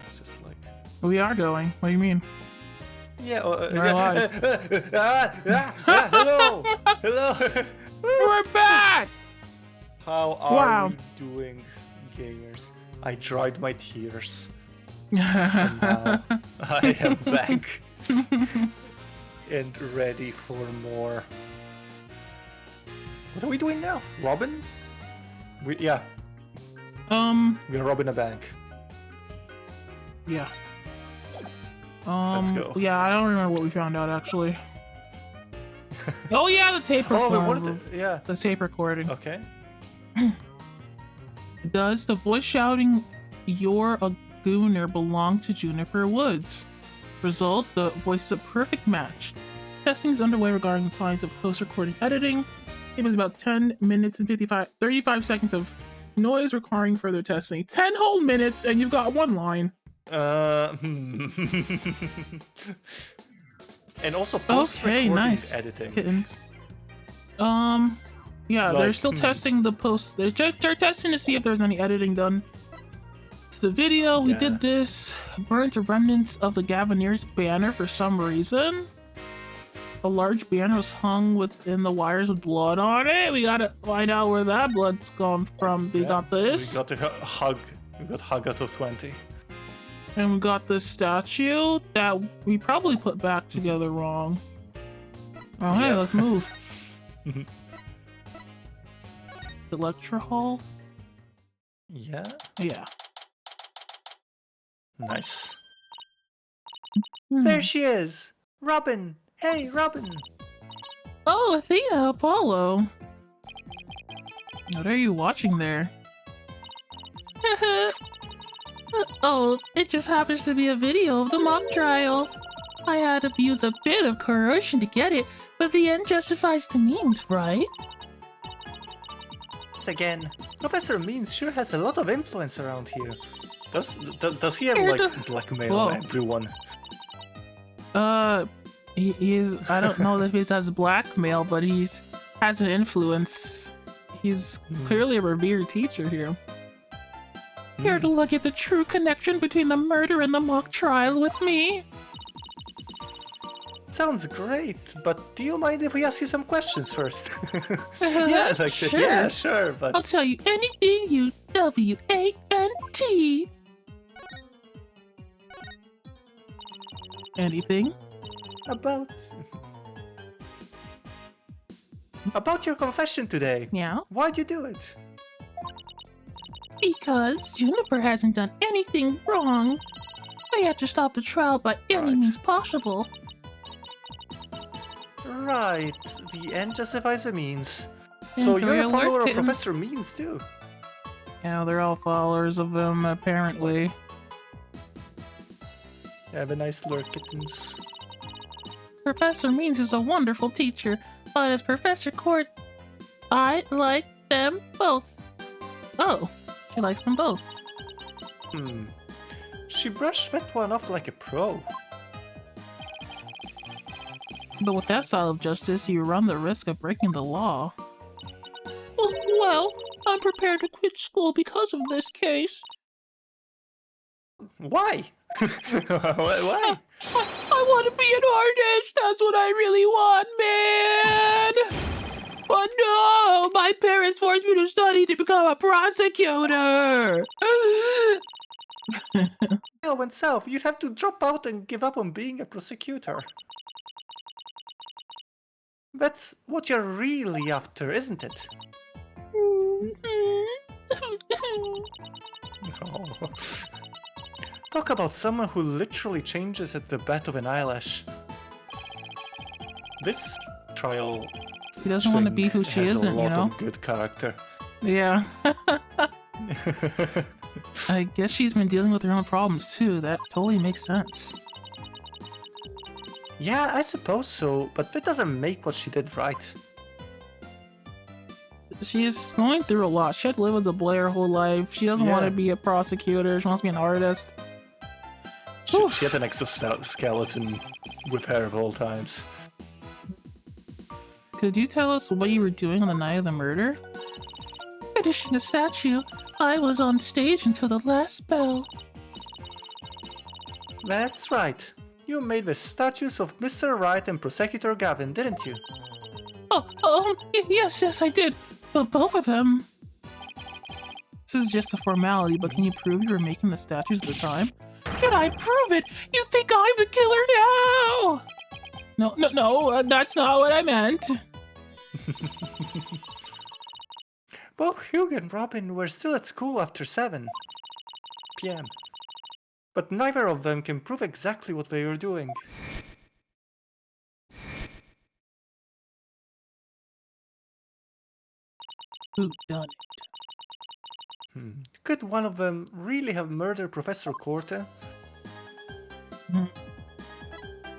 It's just like... We are going. What do you mean? Yeah, We're alive. hello! Hello! We're back! How are Wow. we doing, gamers? I dried my tears. And now I am back. And ready for more. What are we doing now? Robin? Yeah, we're robbing a bank. Yeah. Let's go. Yeah, I don't remember what we found out actually. Oh yeah, the tape Oh, we recording. wanted to, yeah. The tape recording. Okay. Does the voice shouting "You're a Gooner" belong to Juniper Woods? Result: the voice is a perfect match. Testing is underway regarding the signs of post-recording editing. It was about 10 minutes and 35 seconds of noise requiring further testing. 10 whole minutes and you've got one line. And also post-recording Okay, nice. editing. Kittens. Yeah, they're still testing the post. They're testing to see if there's any editing done to the video. We did this. Burnt remnants of the Gaviniers banner for some reason. A large banner was hung within the wires with blood on it. We gotta find out where that blood's gone from. We got this. We got a hug. We got hug out of 20. And we got this statue that we probably put back together wrong. Oh, hey, let's move. The lecture hall? Yeah. Yeah. Nice. There she is! Robin! Hey, Robin! Oh, Athena, Apollo. What are you watching there? Oh, it just happens to be a video of the mock trial. I had to use a bit of coercion to get it, but the end justifies the means, right? Again, Professor Means sure has a lot of influence around here. Does he have like blackmail everyone? He is. I don't know if he has blackmail, but he's has an influence. He's clearly a revered teacher here. Here to look at the true connection between the murder and the mock trial with me? Sounds great, but do you mind if we ask you some questions first? Sure. Yeah, sure, but... I'll tell you anything you W-A-N-T. Anything? About your confession today. Yeah? Why'd you do it? Because Juniper hasn't done anything wrong. I had to stop the trial by any means possible. Right, the end justifies the means. So you're a follower of Professor Means too? Yeah, they're all followers of him, apparently. Have a nice lurk, kittens. Professor Means is a wonderful teacher, but as Professor Court, I like them both. Oh, she likes them both. She brushed that one off like a pro. But with that style of justice, you run the risk of breaking the law. Well, I'm prepared to quit school because of this case. Why? Why? I want to be an artist! That's what I really want, man! But no! My parents forced me to study to become a prosecutor! It went south. You'd have to drop out and give up on being a prosecutor. That's what you're really after, isn't it? No. Talk about someone who literally changes at the bat of an eyelash. This trial She doesn't want to be who she has isn't, a lot you know? of good character. Yeah. I guess she's been dealing with her own problems too. That totally makes sense. Yeah, I suppose so, but that doesn't make what she did right. She's going through a lot. She had to live as a boy her whole life. She doesn't want to be a prosecutor. She wants to be an artist. She had an exoskeleton with her of all times. Could you tell us what you were doing on the night of the murder? Finishing a statue. I was on stage until the last bell. That's right. You made the statues of Mr. Wright and Prosecutor Gavin, didn't you? Yes, I did. But both of them. This is just a formality, but can you prove you were making the statues at the time? Can I prove it? You think I'm the killer now? No, that's not what I meant. Both Hugh and Robin were still at school after 7 p.m. But neither of them can prove exactly what they were doing. Who done it? Could one of them really have murdered Professor Corte?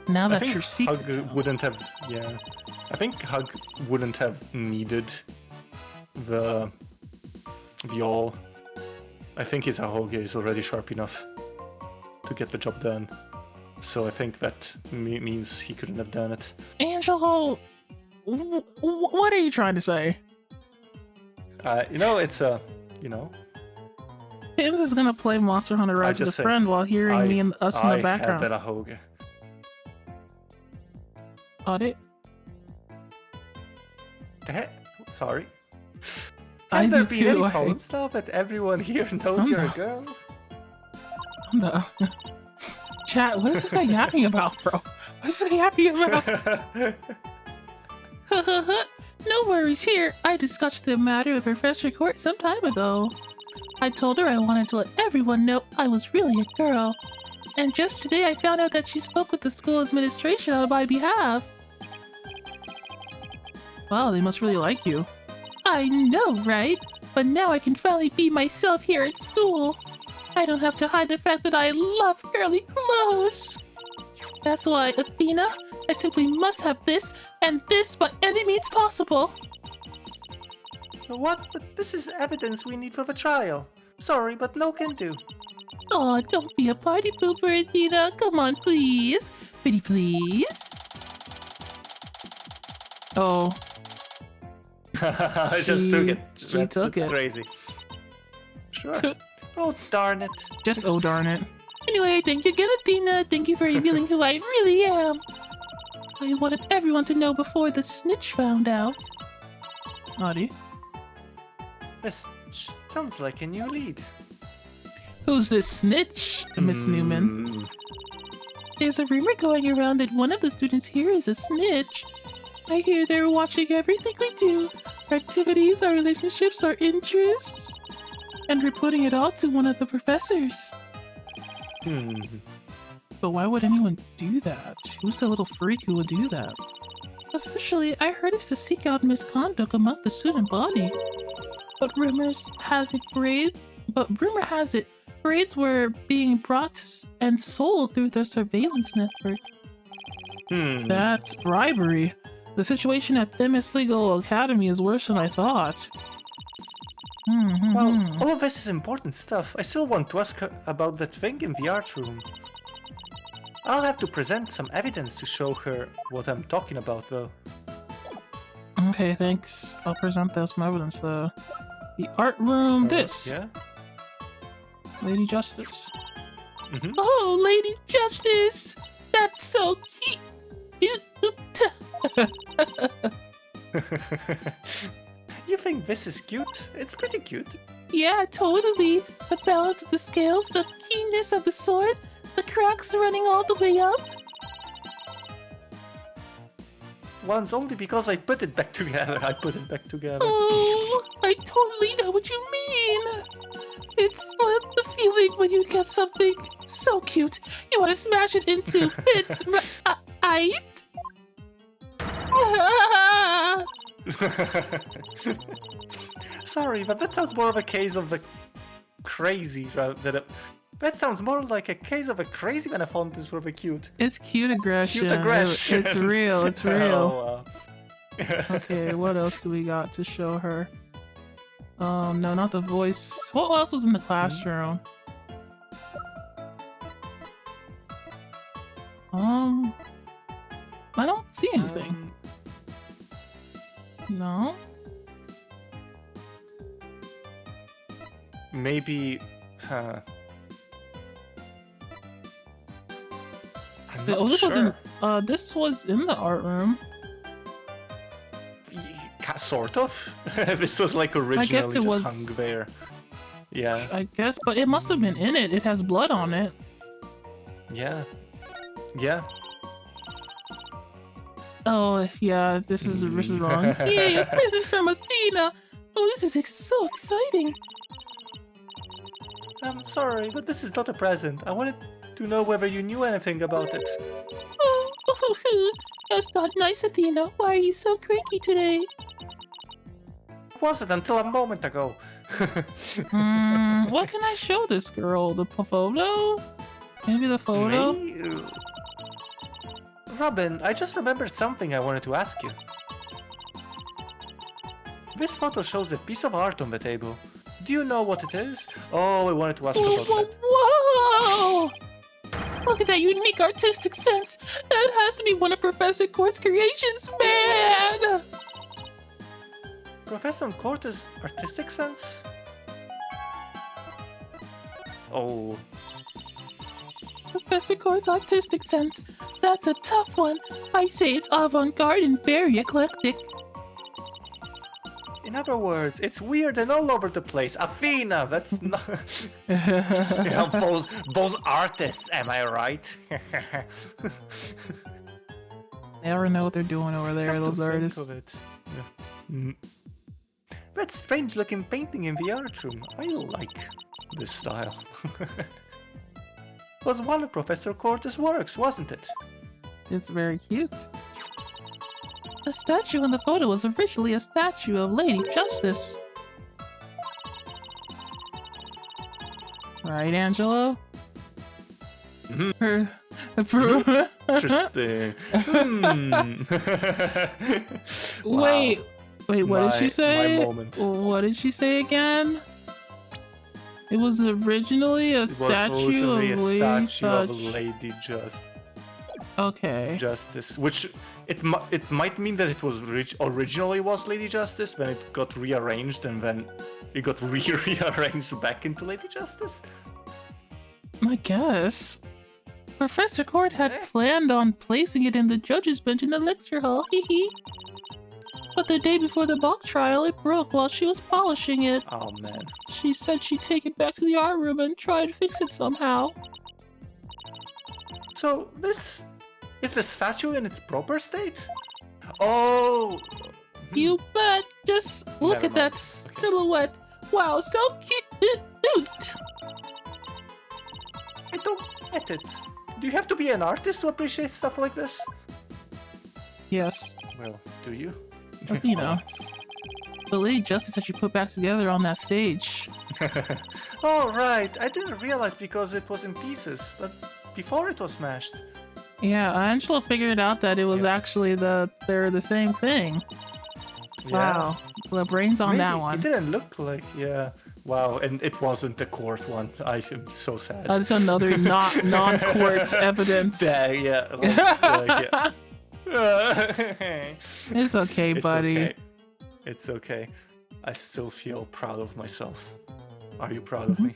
Now that your secret's Hug wouldn't have. Yeah, I think Hug wouldn't have needed the all. I think his Ahoge is already sharp enough to get the job done. So I think that means he couldn't have done it. Angelo, what are you trying to say? It's a, Pins is gonna play Monster Hunter Rise with a friend while hearing me and us in the background. I have that Ahoge. Audit? Sorry. Have there been any comments now that everyone here knows you're a girl? No. Chat, what is this guy yapping about, bro? What is this guy yapping about? No worries here. I discussed the matter with Professor Court some time ago. I told her I wanted to let everyone know I was really a girl. And just today I found out that she spoke with the school administration on my behalf. Wow, they must really like you. I know, right? But now I can finally be myself here at school. I don't have to hide the fact that I love girly clothes. That's why, Athena, I simply must have this and this by any means possible. What? But this is evidence we need for the trial. Sorry, but no can do. Aw, don't be a party pooper, Athena. Come on, please. Pretty please. Oh. I just took it. She took it. Crazy. Sure. Oh, darn it. Just oh darn it. Anyway, thank you again, Athena. Thank you for revealing who I really am. I wanted everyone to know before the snitch found out. Audie? This sounds like a new lead. Who's this snitch, Miss Newman? There's a rumor going around that one of the students here is a snitch. I hear they're watching everything we do. Our activities, our relationships, our interests. And reporting it all to one of the professors. But why would anyone do that? Who's the little freak who would do that? Officially, I heard it's to seek out misconduct among the student body. But rumor has it grades were being brought and sold through the surveillance network. That's bribery. The situation at Themis Legal Academy is worse than I thought. Well, all of this is important stuff. I still want to ask her about that thing in the art room. I'll have to present some evidence to show her what I'm talking about, though. Okay, thanks. I'll present some evidence, though. The art room, this. Yeah? Lady Justice. Oh, Lady Justice! That's so cute! You think this is cute? It's pretty cute. Yeah, totally. The balance of the scales, the keenness of the sword, the cracks running all the way up. Once only because I put it back together. Oh, I totally know what you mean. It's like the feeling when you get something so cute, you want to smash it into bits, right? Sorry, but that sounds more of a case of a crazy than a... That sounds more like a case of a crazy than a font is for the cute. It's cute aggression. Cute aggression. It's real. It's real. Oh, wow. Okay, what else do we got to show her? No, not the voice. What else was in the classroom? I don't see anything. No? Maybe... Oh, this sure. wasn't. This was in the art room. Sort of. This was like originally guess it just was... hung there. Yeah. I guess, but it must have been in it. It has blood on it. Yeah. Yeah. Oh, yeah, this is wrong. Yay, a present from Athena! Oh, this is so exciting! I'm sorry, but this is not a present. I wanted to know whether you knew anything about it. Oh, that's not nice, Athena. Why are you so cranky today? It wasn't until a moment ago. What can I show this girl? The photo? Maybe the photo? Me? Robin, I just remembered something I wanted to ask you. This photo shows a piece of art on the table. Do you know what it is? Oh, I wanted to ask you about that. Whoa! Look at that unique artistic sense! That has to be one of Professor Court's creations, man! Professor Cortez' artistic sense? Oh. Professor Court's artistic sense. That's a tough one. I say it's avant-garde and very eclectic. In other words, it's weird and all over the place. Athena, that's not... You know, those artists, am I right? They never know what they're doing over there, those artists. Yeah. That strange looking painting in the art room. I like this style. Was one of Professor Cortez' works, wasn't it? It's very cute. The statue in the photo was originally a statue of Lady Justice. Right, Angelo? Mm-hmm. Interesting. Wait, what did she say? My moment. What did she say again? It was originally a statue of Lady Justice. Okay. Justice, which it might mean that it was originally was Lady Justice, then it got rearranged, and then it got rearranged back into Lady Justice. I guess. Professor Court had planned on placing it in the judge's bench in the lecture hall, hee. But the day before the mock trial, it broke while she was polishing it. Oh man. She said she'd take it back to the art room and try to fix it somehow. So this is the statue in its proper state? Oh! You bet! Just look at that silhouette! Wow, so cute! I don't get it. Do you have to be an artist to appreciate stuff like this? Yes. Well, do you? But, you know, the Lady Justice that you put back together on that stage. Oh, right. I didn't realize because it was in pieces, but before it was smashed. Yeah, Angela figured out that it was actually they're the same thing. Yeah. Wow, the brains on that one. It didn't look like, yeah. Wow, and it wasn't the court one. I am so sad. That's another non-court evidence. Yeah. It's okay, buddy. Okay. It's okay. I still feel proud of myself. Are you proud of me?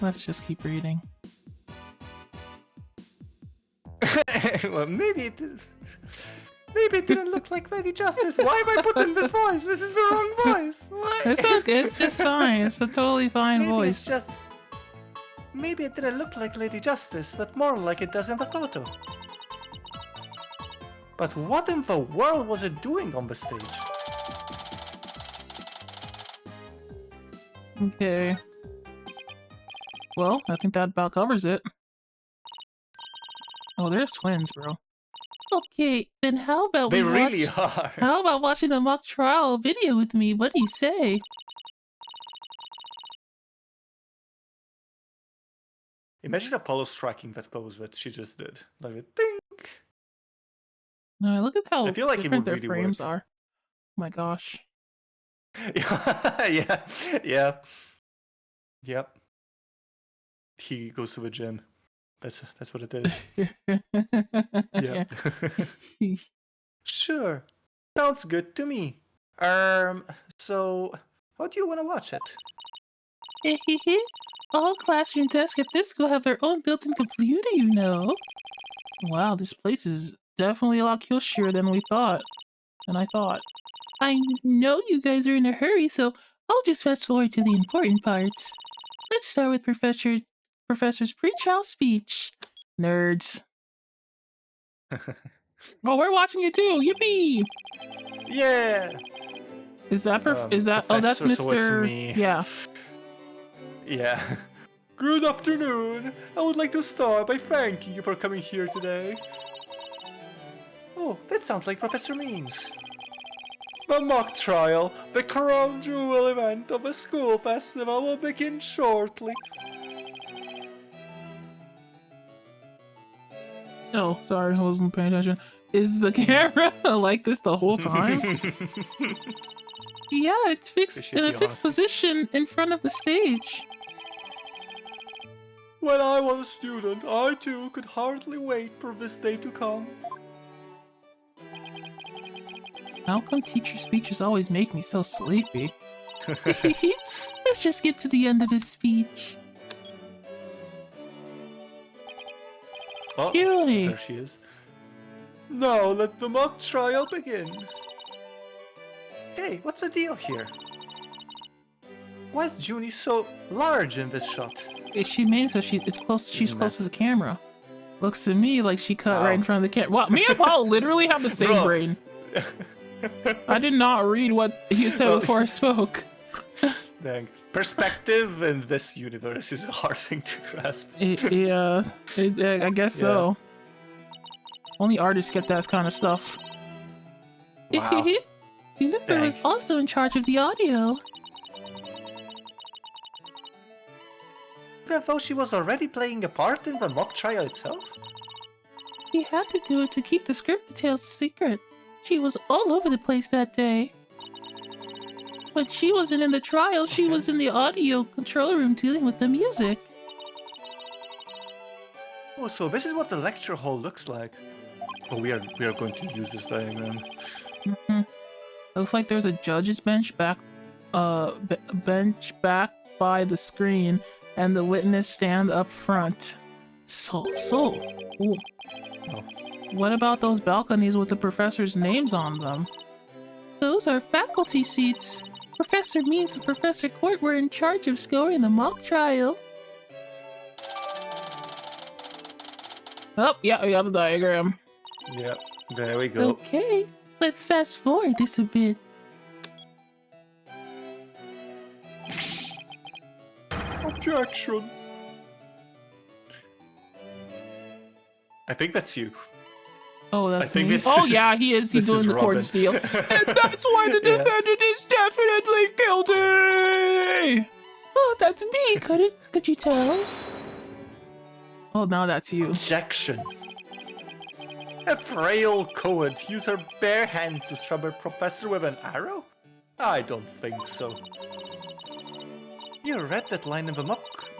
Let's just keep reading. Well, maybe it didn't look like Lady Justice. Why am I putting this voice? This is the wrong voice. Why? It's okay. It's just fine. It's a totally fine voice. Maybe it didn't look like Lady Justice, but more like it does in the photo. But what in the world was it doing on the stage? Okay. Well, I think that about covers it. Oh, they're twins, bro. Okay, then how about They we really watch... are. How about watching the mock trial video with me? What do you say? Imagine Apollo striking that pose that she just did. Like a ding. No, look at I how feel like it different would their really frames work. are. Oh my gosh. Yeah, yeah, yep. He goes to the gym. That's what it is. Yeah. Yep. Sure. Sounds good to me. So how do you want to watch it? All classroom desks at this school have their own built-in computer, you know. Wow, this place is definitely a lot cushier than we thought. Than I thought. I know you guys are in a hurry, so I'll just fast forward to the important parts. Let's start with Professor's pre-trial speech. Nerds. Oh, we're watching it too! Yippee! Yeah. Is that oh, that's Professor, so it's Mr. me. Yeah. Yeah. Good afternoon. I would like to start by thanking you for coming here today. Oh, that sounds like Professor Means. The mock trial, the crown jewel event of the school festival will begin shortly. Oh, sorry, I wasn't paying attention. Is the camera like this the whole time? Yeah, it's fixed in a Appreciate the fixed honesty. position in front of the stage. When I was a student, I too could hardly wait for this day to come. How come teacher speeches always make me so sleepy? Let's just get to the end of his speech. Oh, Julie! there she is. Now let the mock trial begin. Hey, what's the deal here? Why is Junie so large in this shot? She means that she's close to the camera. Looks to me like she cut right in front of the camera. Wow, me and Paul literally have the same brain. I did not read what he said before I spoke. Dang. Perspective in this universe is a hard thing to grasp. I guess so. Only artists get that kind of stuff. Wow. Juniper was also in charge of the audio. Even though she was already playing a part in the mock trial itself? He had to do it to keep the script details secret. She was all over the place that day. But she wasn't in the trial, she was in the audio control room dealing with the music. Oh, so this is what the lecture hall looks like. Oh, we are going to use this diagram. Looks like there's a judge's bench back by the screen and the witness stand up front. Ooh. Oh. What about those balconies with the professors' names on them? Those are faculty seats. Professor Means and Professor Court were in charge of scoring the mock trial. Oh, yeah, we got the diagram. Yep, there we go. Okay, let's fast forward this a bit. Objection. I think that's you. Oh, that's me. Oh, yeah, he is. He's doing the torch seal. And that's why the defendant is definitely guilty. Oh, that's me. Could you tell? Oh, now that's you. Objection. A frail Coed used her bare hands to stab her professor with an arrow? I don't think so. You read that line in the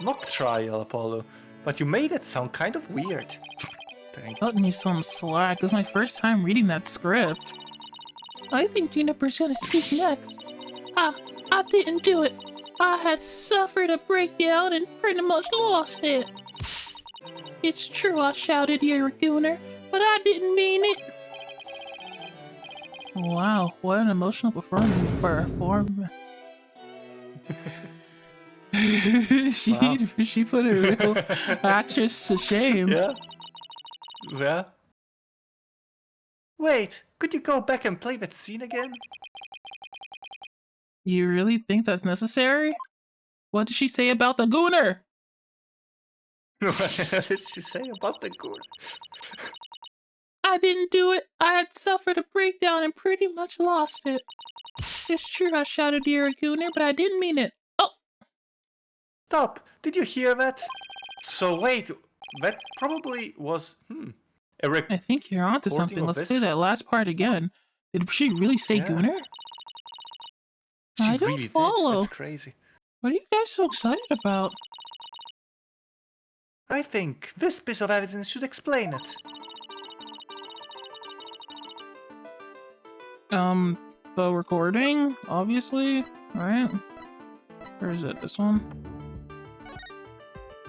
mock trial, Apollo, but you made it sound kind of weird. Cut me some slack. This is my first time reading that script. I think Juniper's gonna speak next. I didn't do it. I had suffered a breakdown and pretty much lost it. It's true I shouted you're a gooner, but I didn't mean it. Wow, what an emotional performance. She put a real actress to shame. Yeah. Yeah. Wait, could you go back and play that scene again? You really think that's necessary? What did she say about the gooner? What did she say about the gooner? I didn't do it. I had suffered a breakdown and pretty much lost it. It's true I shouted you're a gooner, but I didn't mean it. Oh! Stop! Did you hear that? So wait, that probably was a I think you're onto recording something. of Let's play this. that last part again. Did she really say Yeah. gooner? She I don't really did. follow. That's crazy. What are you guys so excited about? I think this piece of evidence should explain it. The recording, obviously, right? Or is it this one?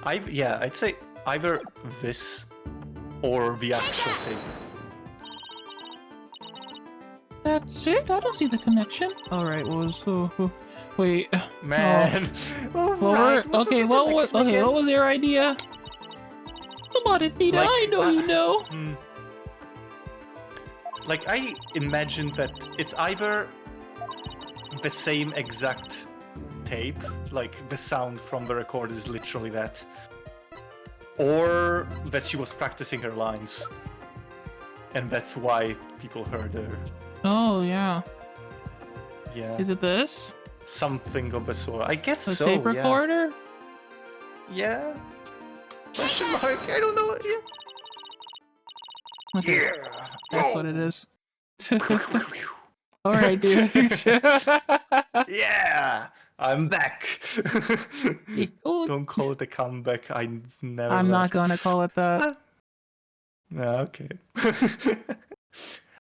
I'd say either this or the actual tape. That's it? I don't see the connection. Alright, wait. Man. What What was your idea? Come on, Athena, Like, I know you know. Like, I imagined that it's either the same exact tape, like the sound from the record is literally that, or that she was practicing her lines, and that's why people heard her. Oh, yeah. Yeah. Is it this? Something of the sort. I guess The so, tape recorder? Yeah. Question mark? I don't know. Okay, Yeah. that's what it is. Alright, dude. Yeah, I'm back. Oh, Don't call it a comeback. I never. I'm not left. gonna call it that. Okay.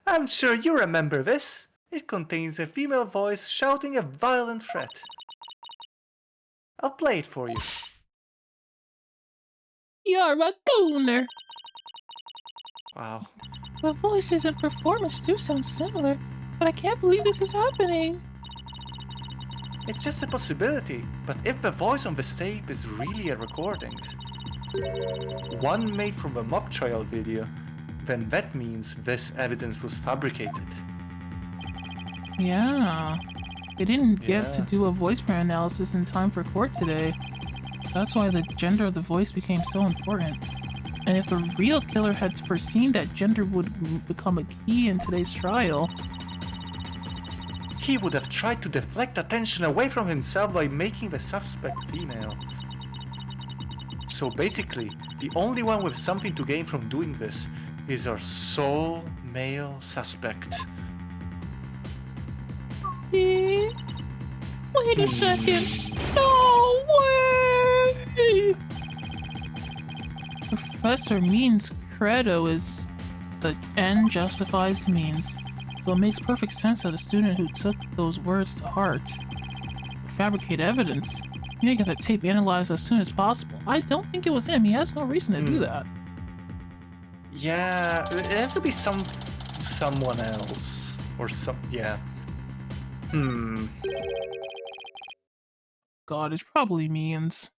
I'm sure you remember this. It contains a female voice shouting a violent threat. I'll play it for you. You're a gooner. Wow. The voices and performance do sound similar, but I can't believe this is happening. It's just a possibility, but if the voice on this tape is really a recording, one made from the mock trial video, then that means this evidence was fabricated. Yeah. They didn't get to Yeah. do a voice print analysis in time for court today. That's why the gender of the voice became so important. And if the real killer had foreseen that gender would become a key in today's trial, He would have tried to deflect attention away from himself by making the suspect female. So basically, the only one with something to gain from doing this is our sole male suspect. eh? Wait a second. No way! Professor Mean's credo is the end justifies the means. So it makes perfect sense that a student who took those words to heart would fabricate evidence. You need to get that tape analyzed as soon as possible. I don't think it was him. He has no reason to do that. Yeah, it has to be someone else or yeah. God, it's probably Means.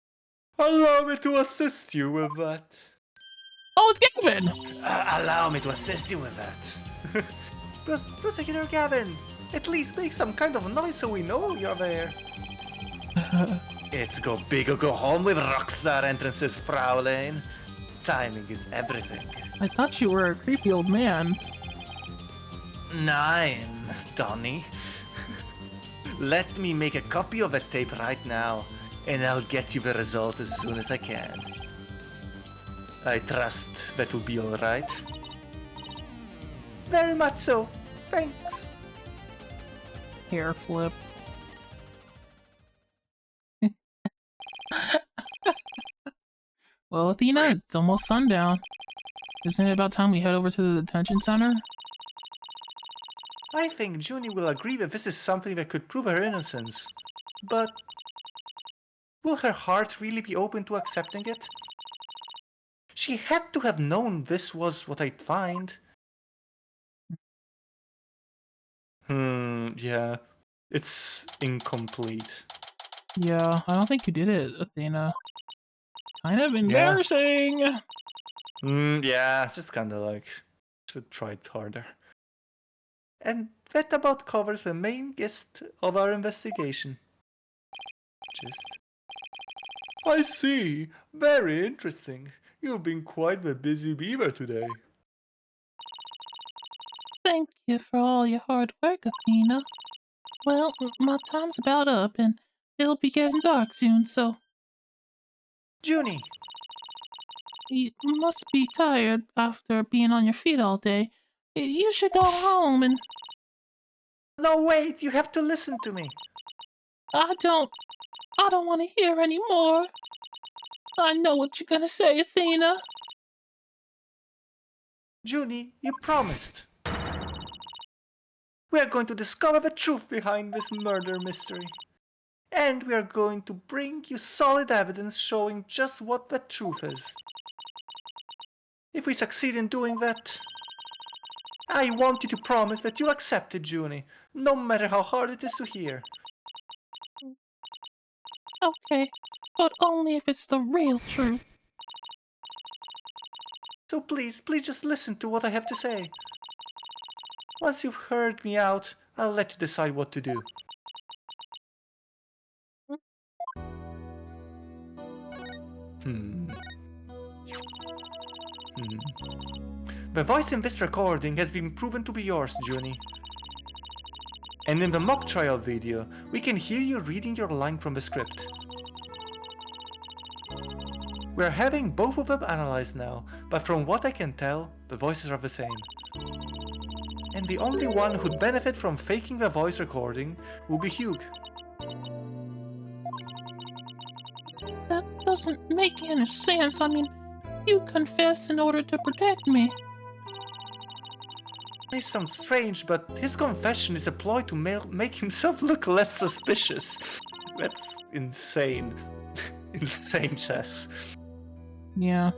Allow me to assist you with that. Oh, it's Gavin! Allow me to assist you with that. Prosecutor Gavin, at least make some kind of noise so we know you're there. It's go big or go home with rockstar entrances, Fraulein. Timing is everything. I thought you were a creepy old man. 9, Donnie. Let me make a copy of that tape right now, and I'll get you the result as soon as I can. I trust that will be alright. Very much so. Thanks. Hair flip. Well, Athena, it's almost sundown. Isn't it about time we head over to the detention center? I think Junie will agree that this is something that could prove her innocence. But will her heart really be open to accepting it? She had to have known this was what I'd find. Yeah. It's incomplete. Yeah, I don't think you did it, Athena. Kind of Yeah. embarrassing! Yeah, it's just kinda like, should try it harder. And that about covers the main gist of our investigation. I see. Very interesting. You've been quite the busy beaver today. Thank you for all your hard work, Athena. Well, my time's about up, and it'll be getting dark soon, so Junie! you must be tired after being on your feet all day. You should go home, and No, wait! You have to listen to me! I don't want to hear anymore. I know what you're gonna say, Athena. Junie, you promised! We are going to discover the truth behind this murder mystery. And we are going to bring you solid evidence showing just what the truth is. If we succeed in doing that, I want you to promise that you'll accept it, Junie, no matter how hard it is to hear. Okay, but only if it's the real truth. So please just listen to what I have to say. Once you've heard me out, I'll let you decide what to do. The voice in this recording has been proven to be yours, Junie. And in the mock trial video, we can hear you reading your line from the script. We're having both of them analyzed now, but from what I can tell, the voices are the same. And the only one who'd benefit from faking the voice recording will be Hugh. That doesn't make any sense. I mean, you confessed in order to protect me. May sound strange, but his confession is a ploy to make himself look less suspicious. That's insane. Insane, Chess. Yeah.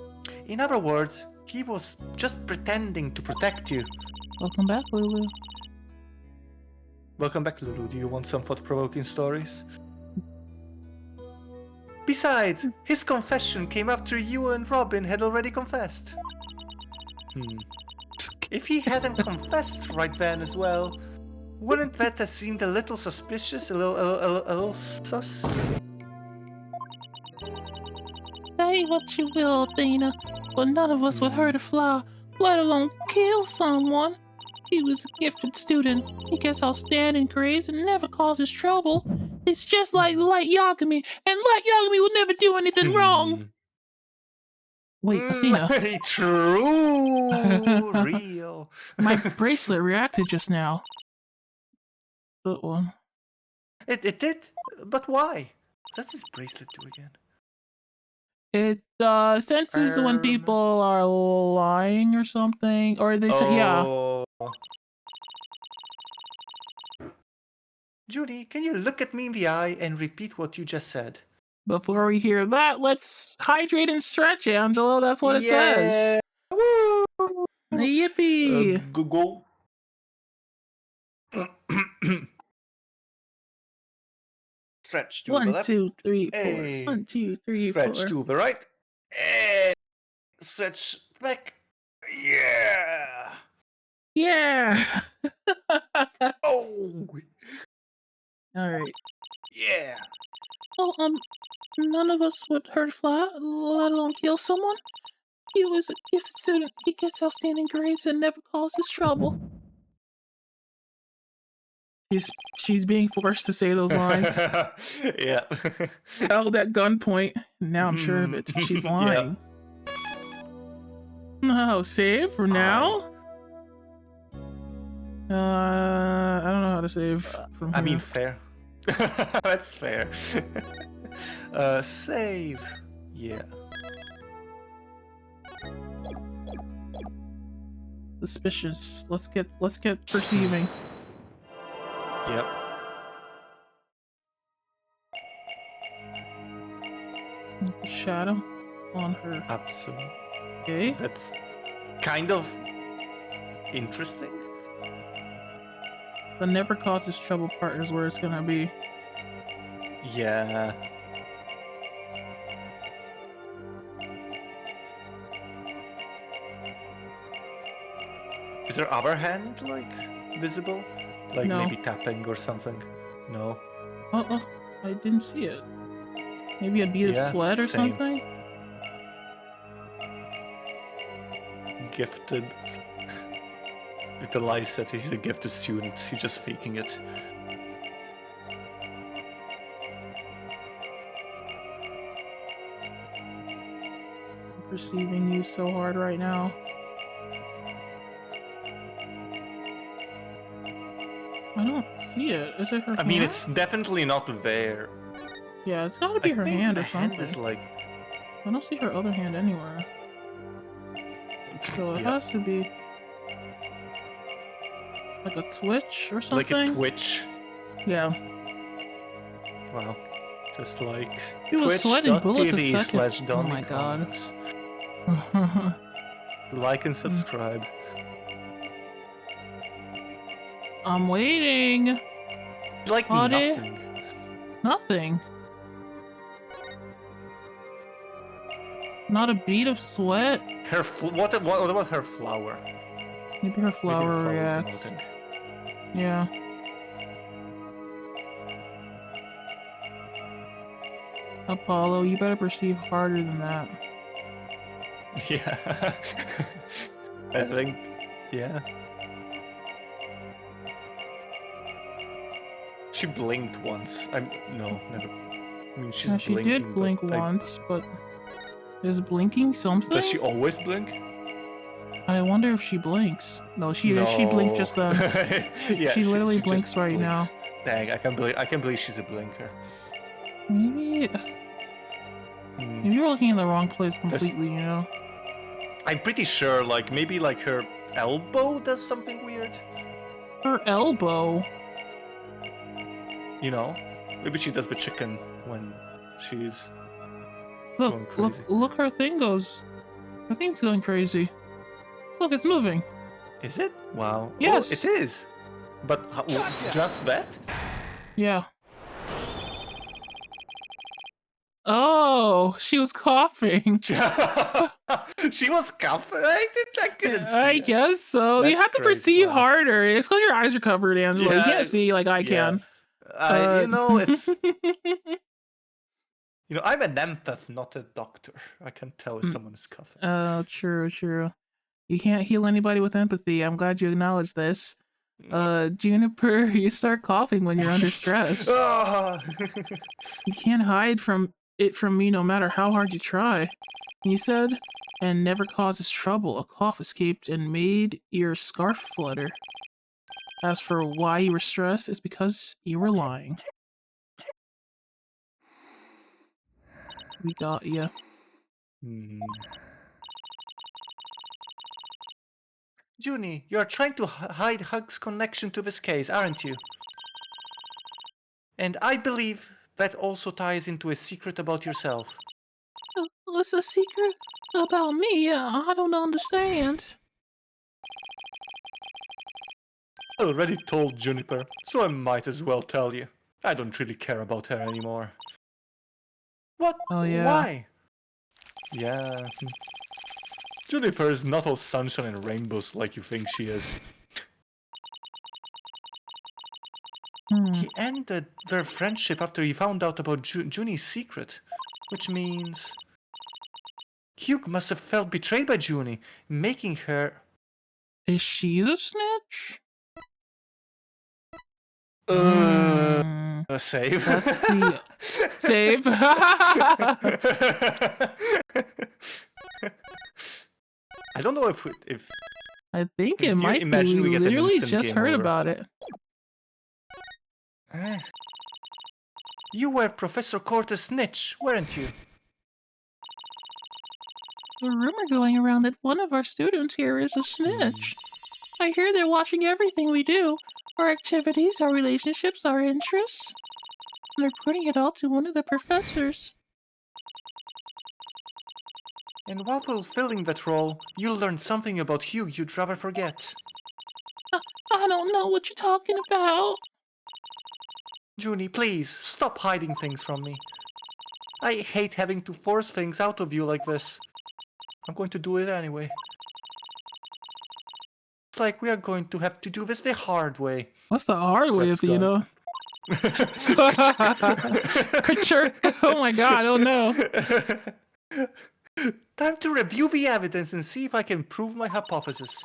In other words, he was just pretending to protect you. Welcome back, Lulu. Welcome back, Lulu. Do you want some thought-provoking stories? Besides, his confession came after you and Robin had already confessed. If he hadn't confessed right then as well, wouldn't that have seemed a little suspicious, a little sus? Say what you will, Athena, but none of us would hurt a fly, let alone kill someone. He was a gifted student. He gets outstanding grades and never causes trouble. It's just like Light Yagami, and Light Yagami would never do anything wrong. Wait, Athena. True, real. My bracelet reacted just now. Good one. It did? But why? What does this bracelet do again? It senses when people are lying or something, or they say, yeah. Judy, can you look at me in the eye and repeat what you just said? Before we hear that, let's hydrate and stretch, Angelo. That's what it says. Woo! Yippee! Go. Stretch to the left. 1, 2, 3, 4. 1, 2, 3, 4. Stretch to the right. And stretch back. Yeah. Yeah. Oh. All right. Yeah. Oh, none of us would hurt a fly, let alone kill someone. He was a gifted student. He gets outstanding grades and never causes trouble. She's being forced to say those lines. Yeah. Held at gunpoint. Now I'm sure of it. She's lying. No, save for now? I don't know how to save from here. I mean, fair. That's fair. Save. Yeah. Suspicious. Let's get perceiving. Yep. Shadow on her. Absolutely. Okay. That's kind of interesting. The never causes trouble part is where it's gonna be. Yeah. Is her other hand, like, visible? Like No. maybe tapping or something? No? Oh, I didn't see it. Maybe a bead of sweat or same. something? Gifted. If the lie said he's a gifted student, he's just faking it. I'm perceiving you so hard right now. I don't see it. Is it her hand? I mean, it's definitely not there. Yeah, it's gotta be her think hand the or something. hand is like... I don't see her other hand anywhere. So it has to be like a twitch or something. Like a twitch. Yeah. Wow. Just like He was sweating bullets a second. Oh my god. Like and subscribe. I'm waiting. Like Buddy. nothing. Nothing. Not a bead of sweat. Her what about her flower? Maybe her flower reacts. Yeah. Apollo, you better perceive harder than that. Yeah. I think, yeah. She blinked once. No, never. I mean, she's Yeah, she blinking, did blink once, but is blinking something? Does she always blink? I wonder if she blinks. No, she blinked just then. She literally blinks right now. Dang, I can't believe she's a blinker. Maybe you're looking in the wrong place completely, you know? I'm pretty sure, like, maybe like her elbow does something weird. Her elbow? You know? Maybe she does the chicken when she's going crazy. Look, her thing goes. Her thing's going crazy. Look, it's moving. Is it? Wow. Yes. Oh, it is. But just that? Yeah. Oh, she was coughing. She was coughing? I couldn't see I guess so. That's you have to perceive harder. It's because your eyes are covered, Angela. You can't see like I can. You know, it's... You know, I'm an empath, not a doctor. I can tell if someone is coughing. Oh, true. You can't heal anybody with empathy. I'm glad you acknowledge this. Juniper, you start coughing when you're under stress. You can't hide from me no matter how hard you try. He said, and never causes trouble. A cough escaped and made your scarf flutter. As for why you were stressed, it's because you were lying. We got ya. Junie, you're trying to hide Hug's connection to this case, aren't you? And I believe that also ties into a secret about yourself. What's a secret about me? I don't understand. I already told Juniper, so I might as well tell you. I don't really care about her anymore. What? Oh, yeah. Why? Yeah. Juniper is not all sunshine and rainbows like you think she is. He ended their friendship after he found out about Junie's secret, which means Hugh must have felt betrayed by Junie, making her... Is she the snitch? Save. That's the... Save? I don't know if I think it might be. We literally just heard about it. You were Professor Cortez' snitch, weren't you? The rumor going around that one of our students here is a snitch. I hear they're watching everything we do. Our activities, our relationships, our interests. And they're putting it all to one of the professors. And while fulfilling that role, you'll learn something about Hugh you'd rather forget. I don't know what you're talking about. Junie, please, stop hiding things from me. I hate having to force things out of you like this. I'm going to do it anyway. It's like we are going to have to do this the hard way. What's the hard way, Athena? Oh my god, oh no. Time to review the evidence and see if I can prove my hypothesis.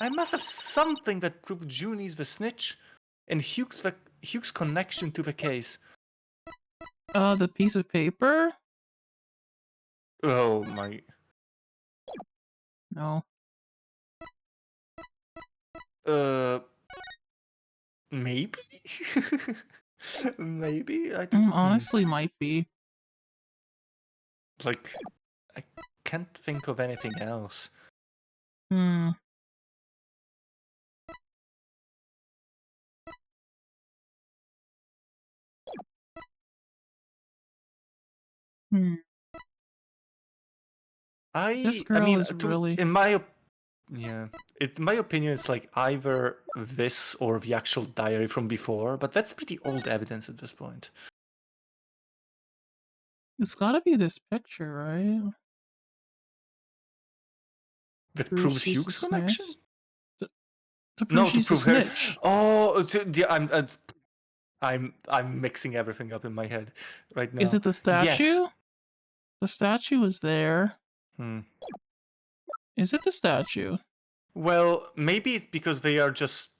I must have something that proved Junie's the snitch, and Hugh's connection to the case. The piece of paper? Oh my. No. Maybe. Maybe I don't. Honestly, might be. Like, I can't think of anything else. Hmm. Hmm. This I girl mean, is really. in my opinion, it's like either this or the actual diary from before, but that's pretty old evidence at this point. It's gotta be this picture, right? That Prove proves she's a Hugh's connection? snitch. To prove No, to she's a prove her. snitch. Oh, yeah, I'm mixing everything up in my head right Is now. it the Yes. statue? The statue is there. Hmm. Is it the statue? Well, maybe it's because they are just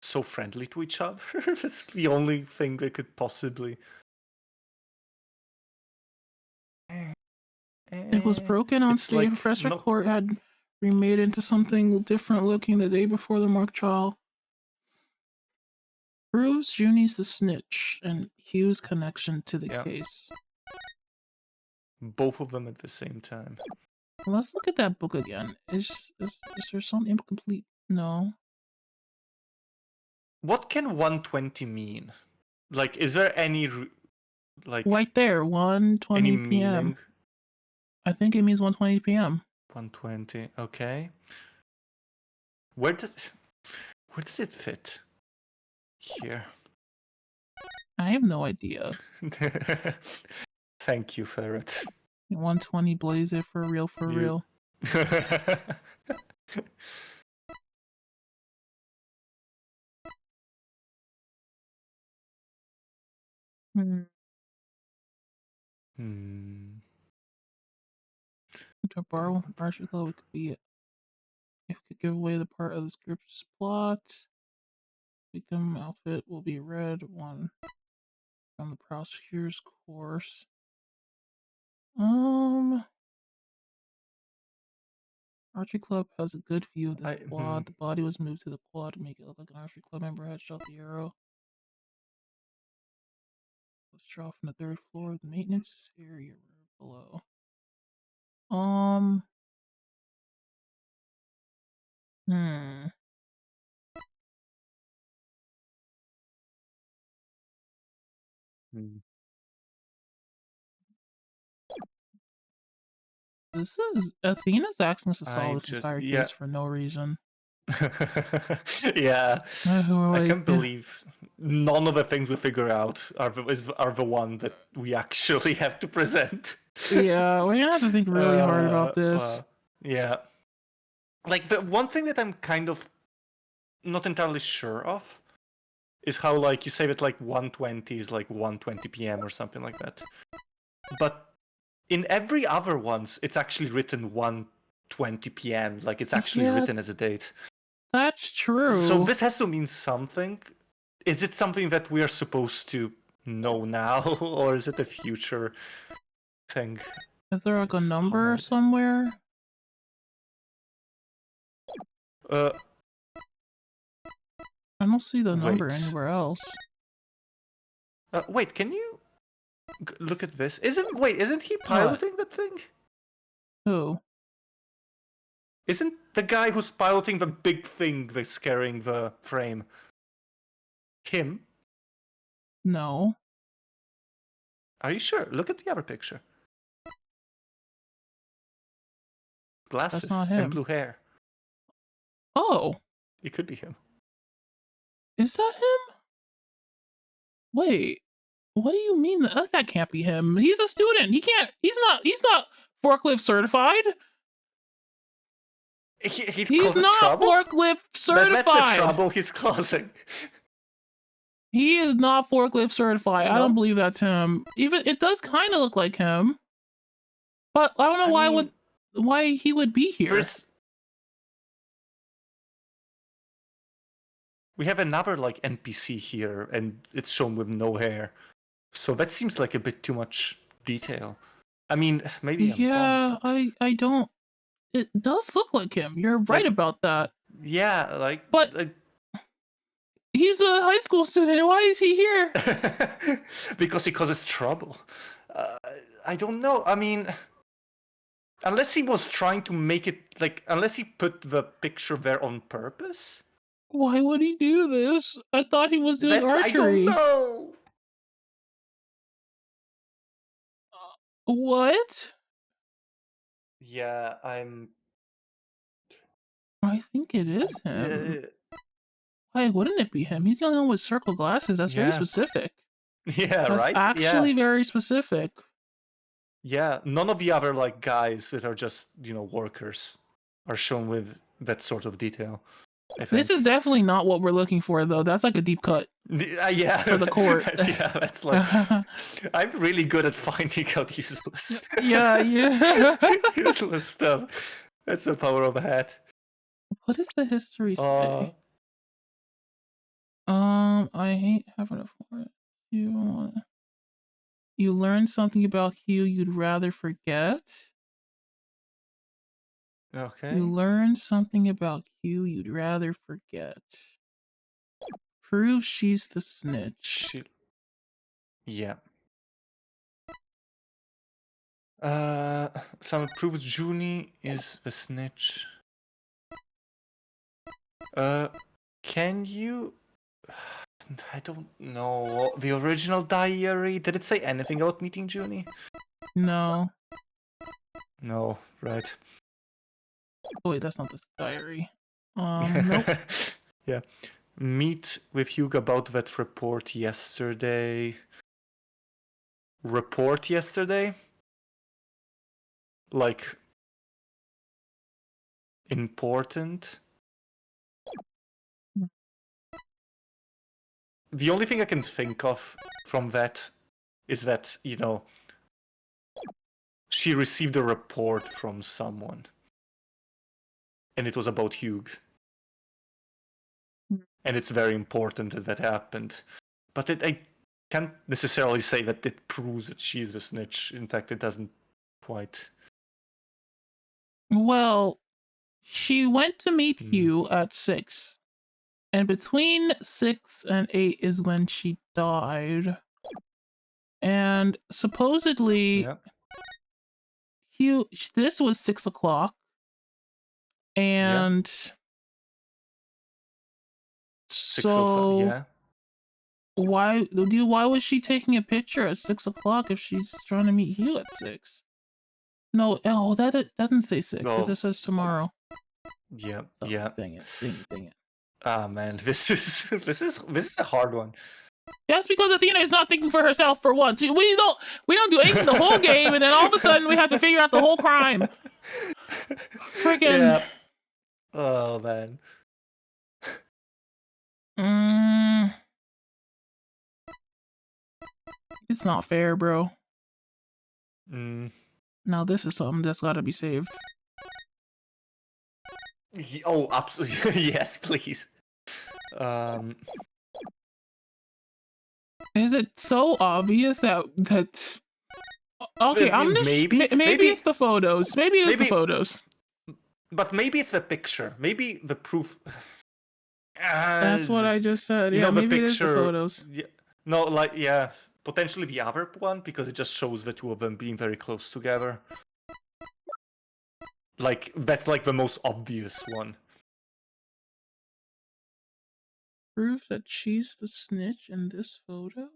so friendly to each other. That's the only thing they could possibly. It was broken on It's stage. like Professor not. Court had remade into something different looking the day before the mock trial. Proves Junie's the snitch and Hugh's connection to the Yeah. case. Both of them at the same time. Let's look at that book again. Is there some incomplete? No. What can 120 mean? Like, is there any like Right there, 1:20 any p.m. meaning? I think it means 1:20 p.m. 120. Okay. Where does it fit? Here. I have no idea. Thank you, Ferret. 1:20 blaze it for real, for real. Hmm. To borrow from Archie Club, it could be if it could give away the part of the script's plot. Victim outfit will be red one from the prosecutor's course. Archery Club has a good view of the quad. The body was moved to the quad to make it look like an Archery Club member had shot the arrow. Let's draw from the third floor of the maintenance area below. Hmm. This is Athena's asking us to solve this entire case for no reason. Yeah, I Like, can't believe none of the things we figure out are the one that we actually have to present. Yeah, we're gonna have to think really hard about this. Yeah, like the one thing that I'm kind of not entirely sure of is how, like, you say that like 1:20 is like 1:20 p.m. or something like that, but in every other ones it's actually written 1:20 p.m. like it's actually written as a date. That's true. So this has to mean something. Is it something that we are supposed to know now, or is it a future thing? Is there like a number somewhere? I don't see the number anywhere else. Wait, can you look at this? Isn't he piloting that thing? Who? Isn't the guy who's piloting the big thing that's carrying the frame him? No. Are you sure? Look at the other picture. Glasses. That's not him. And blue hair. Oh. It could be him. Is that him? Wait. What do you mean? That can't be him. He's a student. He can't. He's not forklift certified. He's not trouble? forklift certified. That's the trouble he's causing. He is not forklift certified. I don't believe that's him. Even it does kind of look like him, but I don't know why he would be here. we have another like NPC here, and it's shown with no hair. So that seems like a bit too much detail. I mean, maybe I'm Yeah, wrong, I don't. It does look like him. You're right like, about that. yeah, But he's a high school student. Why is he here? because he causes trouble. Uh, I don't know. I mean, unless he was trying to make it like, unless he put the picture there on purpose. Why would he do this? I thought he was doing I don't archery. know. What? Yeah, I'm. I think it is him. Yeah, Why wouldn't it be him? He's the only one with circle glasses. That's very yeah, specific. yeah, That's right? Yeah, actually very specific. yeah. None of the other like guys that are just workers are shown with that sort of detail. I think. This is definitely not what we're looking for, though. That's like a deep cut Yeah, for the court. yeah, that's like I'm really good at finding out useless. Yeah. Useless stuff. That's the power of a hat. What does the history say? I hate having a format. You learn something about Hugh you'd rather forget. Okay. You learn something about Hugh you'd rather forget. Proves she's the snitch. Yeah. Some proves Junie is the snitch. Can you? I don't know. The original diary, did it say anything about meeting Junie? No. No, right. Oh, wait, that's not the diary. Nope. Yeah. Meet with Hugh about that report yesterday. Report yesterday? Like important? The only thing I can think of from that is that, she received a report from someone. And it was about Hugh. And it's very important that that happened. But I can't necessarily say that it proves that she's the snitch. In fact, it doesn't quite. Well, she went to meet Hugh at 6. And between 6 and 8 is when she died. And supposedly, Hugh, this was 6 o'clock. And so why was she taking a picture at 6 o'clock if she's trying to meet Hugh at 6? No, that doesn't say 6. It just says tomorrow. Yeah, oh, yeah. Dang it. Ah, man, this is a hard one. That's because Athena is not thinking for herself for once. We don't do anything the whole game, and then all of a sudden we have to figure out the whole crime. Freaking. Yeah. Oh man. It's not fair, bro. Mm. Now this is something that's got to be saved. Oh, absolutely. Yes, please. Is it so obvious that okay, I'm just maybe it's the photos. Maybe it is the photos. But maybe it's the picture. Maybe the proof. That's what I just said. Yeah, maybe it is the photos. Yeah, no, potentially the other one because it just shows the two of them being very close together. Like that's like the most obvious one. Proof that she's the snitch in this photo?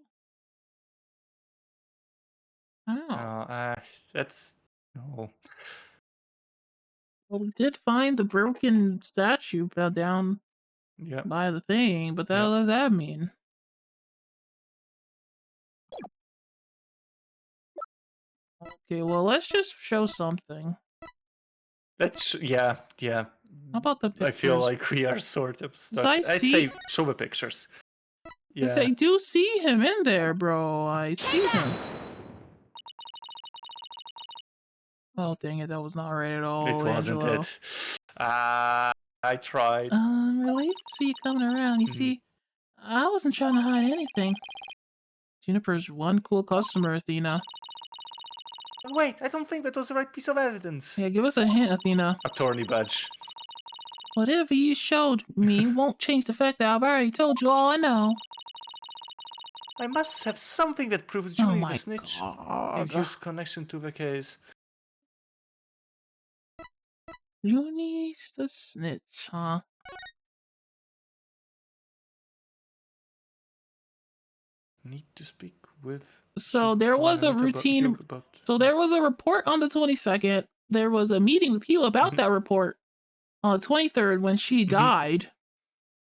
Oh. That's no. Well, we did find the broken statue down by the thing, but what does that mean? Okay, well, let's just show something. Yeah. How about the pictures? I feel like we are sort of stuck. I'd say show the pictures. Yeah. I do see him in there, bro. I see him. Oh, dang it. That was not right at all, It wasn't Angelo. it. I tried. I'm relieved to see you coming around. You see, I wasn't trying to hide anything. Juniper's one cool customer, Athena. Wait, I don't think that was the right piece of evidence. Yeah, give us a hint, Athena. Attorney badge. Whatever you showed me won't change the fact that I've already told you all I know. I must have something that proves Oh Julie the my snitch. god. In Hugh's connection to the case. Junie's the snitch, huh? Need to speak with. So there was a routine. So there was a report on the 22nd. There was a meeting with Hugh about that report on the 23rd when she died.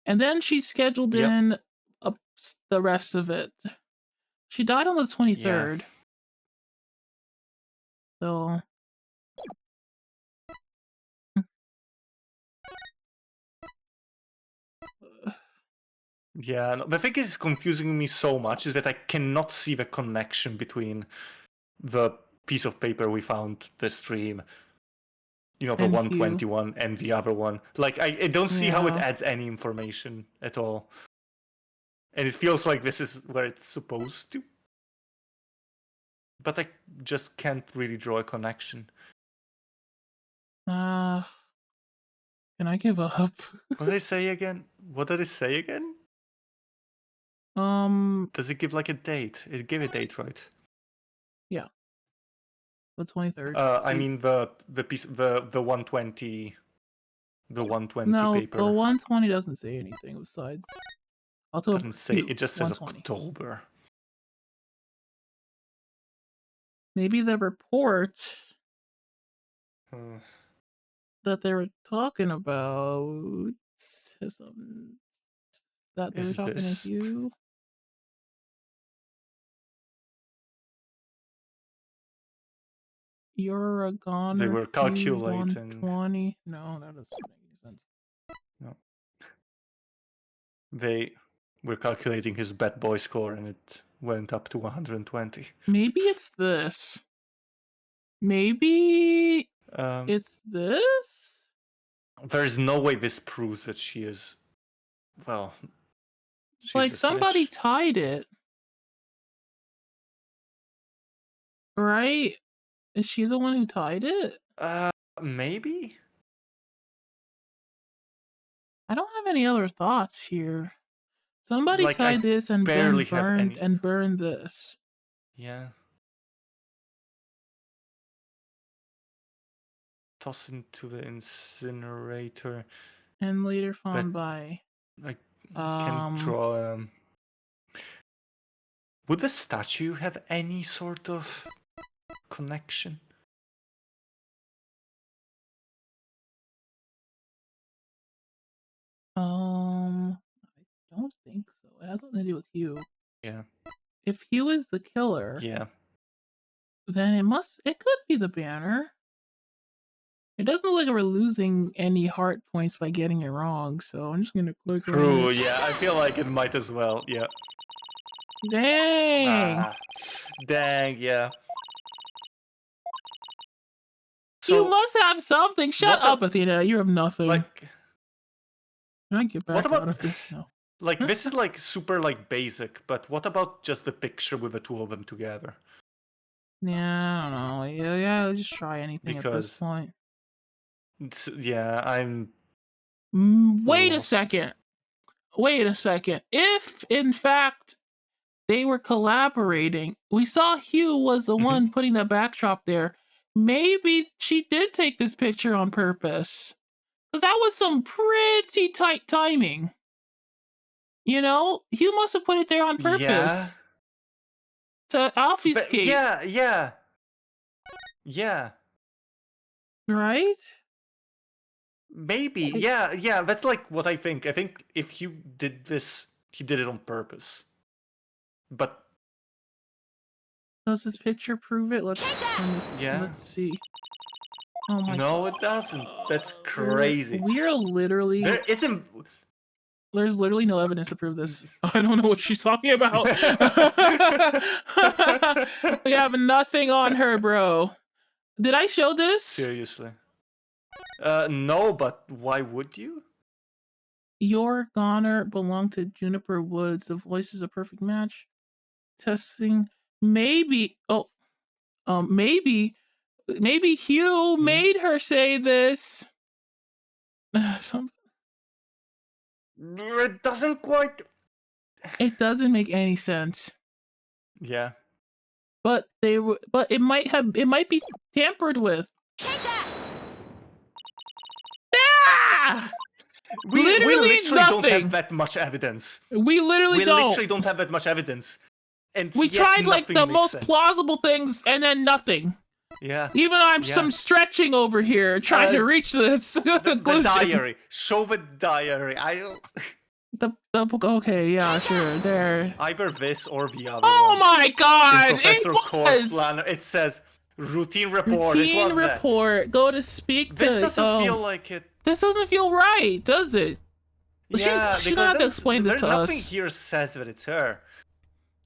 And then she scheduled in the rest of it. She died on the 23rd. Yeah. So. Yeah, no, the thing is confusing me so much is that I cannot see the connection between the piece of paper we found, the stream, the And 121 and the other one. Like, I don't see how it Yeah. adds any information at all. And it feels like this is where it's supposed to. But I just can't really draw a connection. Can I give up? What did I say again? What did it say again? Does it give like a date? It gave a date, right? Yeah. The 23rd. I mean the piece, the 120, the 120 No, paper. the 120 doesn't say anything besides. Also, Doesn't say. It just says 120. October. Maybe the report that they were talking about has something that they were talking to you. You're a goner. They were calculating. 120. No, that doesn't make any sense. No. They were calculating his bad boy score, and it went up to 120. Maybe it's this. Maybe it's this. There is no way this proves that she is. Well, like somebody tied it, right? Is she the one who tied it? Maybe. I don't have any other thoughts here. Somebody Like, tied this and then burned burned this. Yeah. Toss into the incinerator. And later found by. I can draw. Would the statue have any sort of connection? I don't think so. It has nothing to do with Hugh. Yeah. If Hugh is the killer, yeah, then it could be the banner. It doesn't look like we're losing any heart points by getting it wrong, so I'm just gonna click on True, it. yeah, I feel like it might as well, yeah. Dang! Dang, yeah. So, you must have something! Shut up, Athena, you have nothing. Like, can I get back out of this now? Like, this is like super like basic, but what about just the picture with the two of them together? Yeah, I don't know. Yeah, just try anything at this point. Yeah, I'm. Wait a second. Wait a second. If in fact they were collaborating, we saw Hugh was the one putting the backdrop there. Maybe she did take this picture on purpose. Because that was some pretty tight timing. You know, Hugh must have put it there on purpose. Yeah. To obfuscate. But yeah. Right? Maybe. Yeah, that's like what I think. I think if Hugh did this, he did it on purpose. But does this picture prove it? Let's see. Oh my god. No, it doesn't. That's crazy. We're literally. There's literally no evidence to prove this. I don't know what she's talking about. We have nothing on her, bro. Did I show this? Seriously. No, but why would you? Your goner belonged to Juniper Woods. The voice is a perfect match. Testing. Maybe. Oh, maybe. Maybe Hugh made her say this. Something. It doesn't quite. It doesn't make any sense. Yeah. But they were. But it might have. It might be tampered with. Take that! Ah! We literally don't nothing. have that much evidence. We literally don't have that much evidence. And we yet tried like the nothing most makes sense. plausible things and then nothing. Yeah. Even I'm some stretching over here trying to reach this conclusion. The diary. Show the diary. Okay, yeah, sure. There. Either this or the other Oh one. my god! In Professor It Court's was! planner, it says routine report. Routine report. Go to speak to. This doesn't feel like it. This doesn't feel right, does it? Yeah, she's gonna have to explain this to us. Nothing here says that it's her.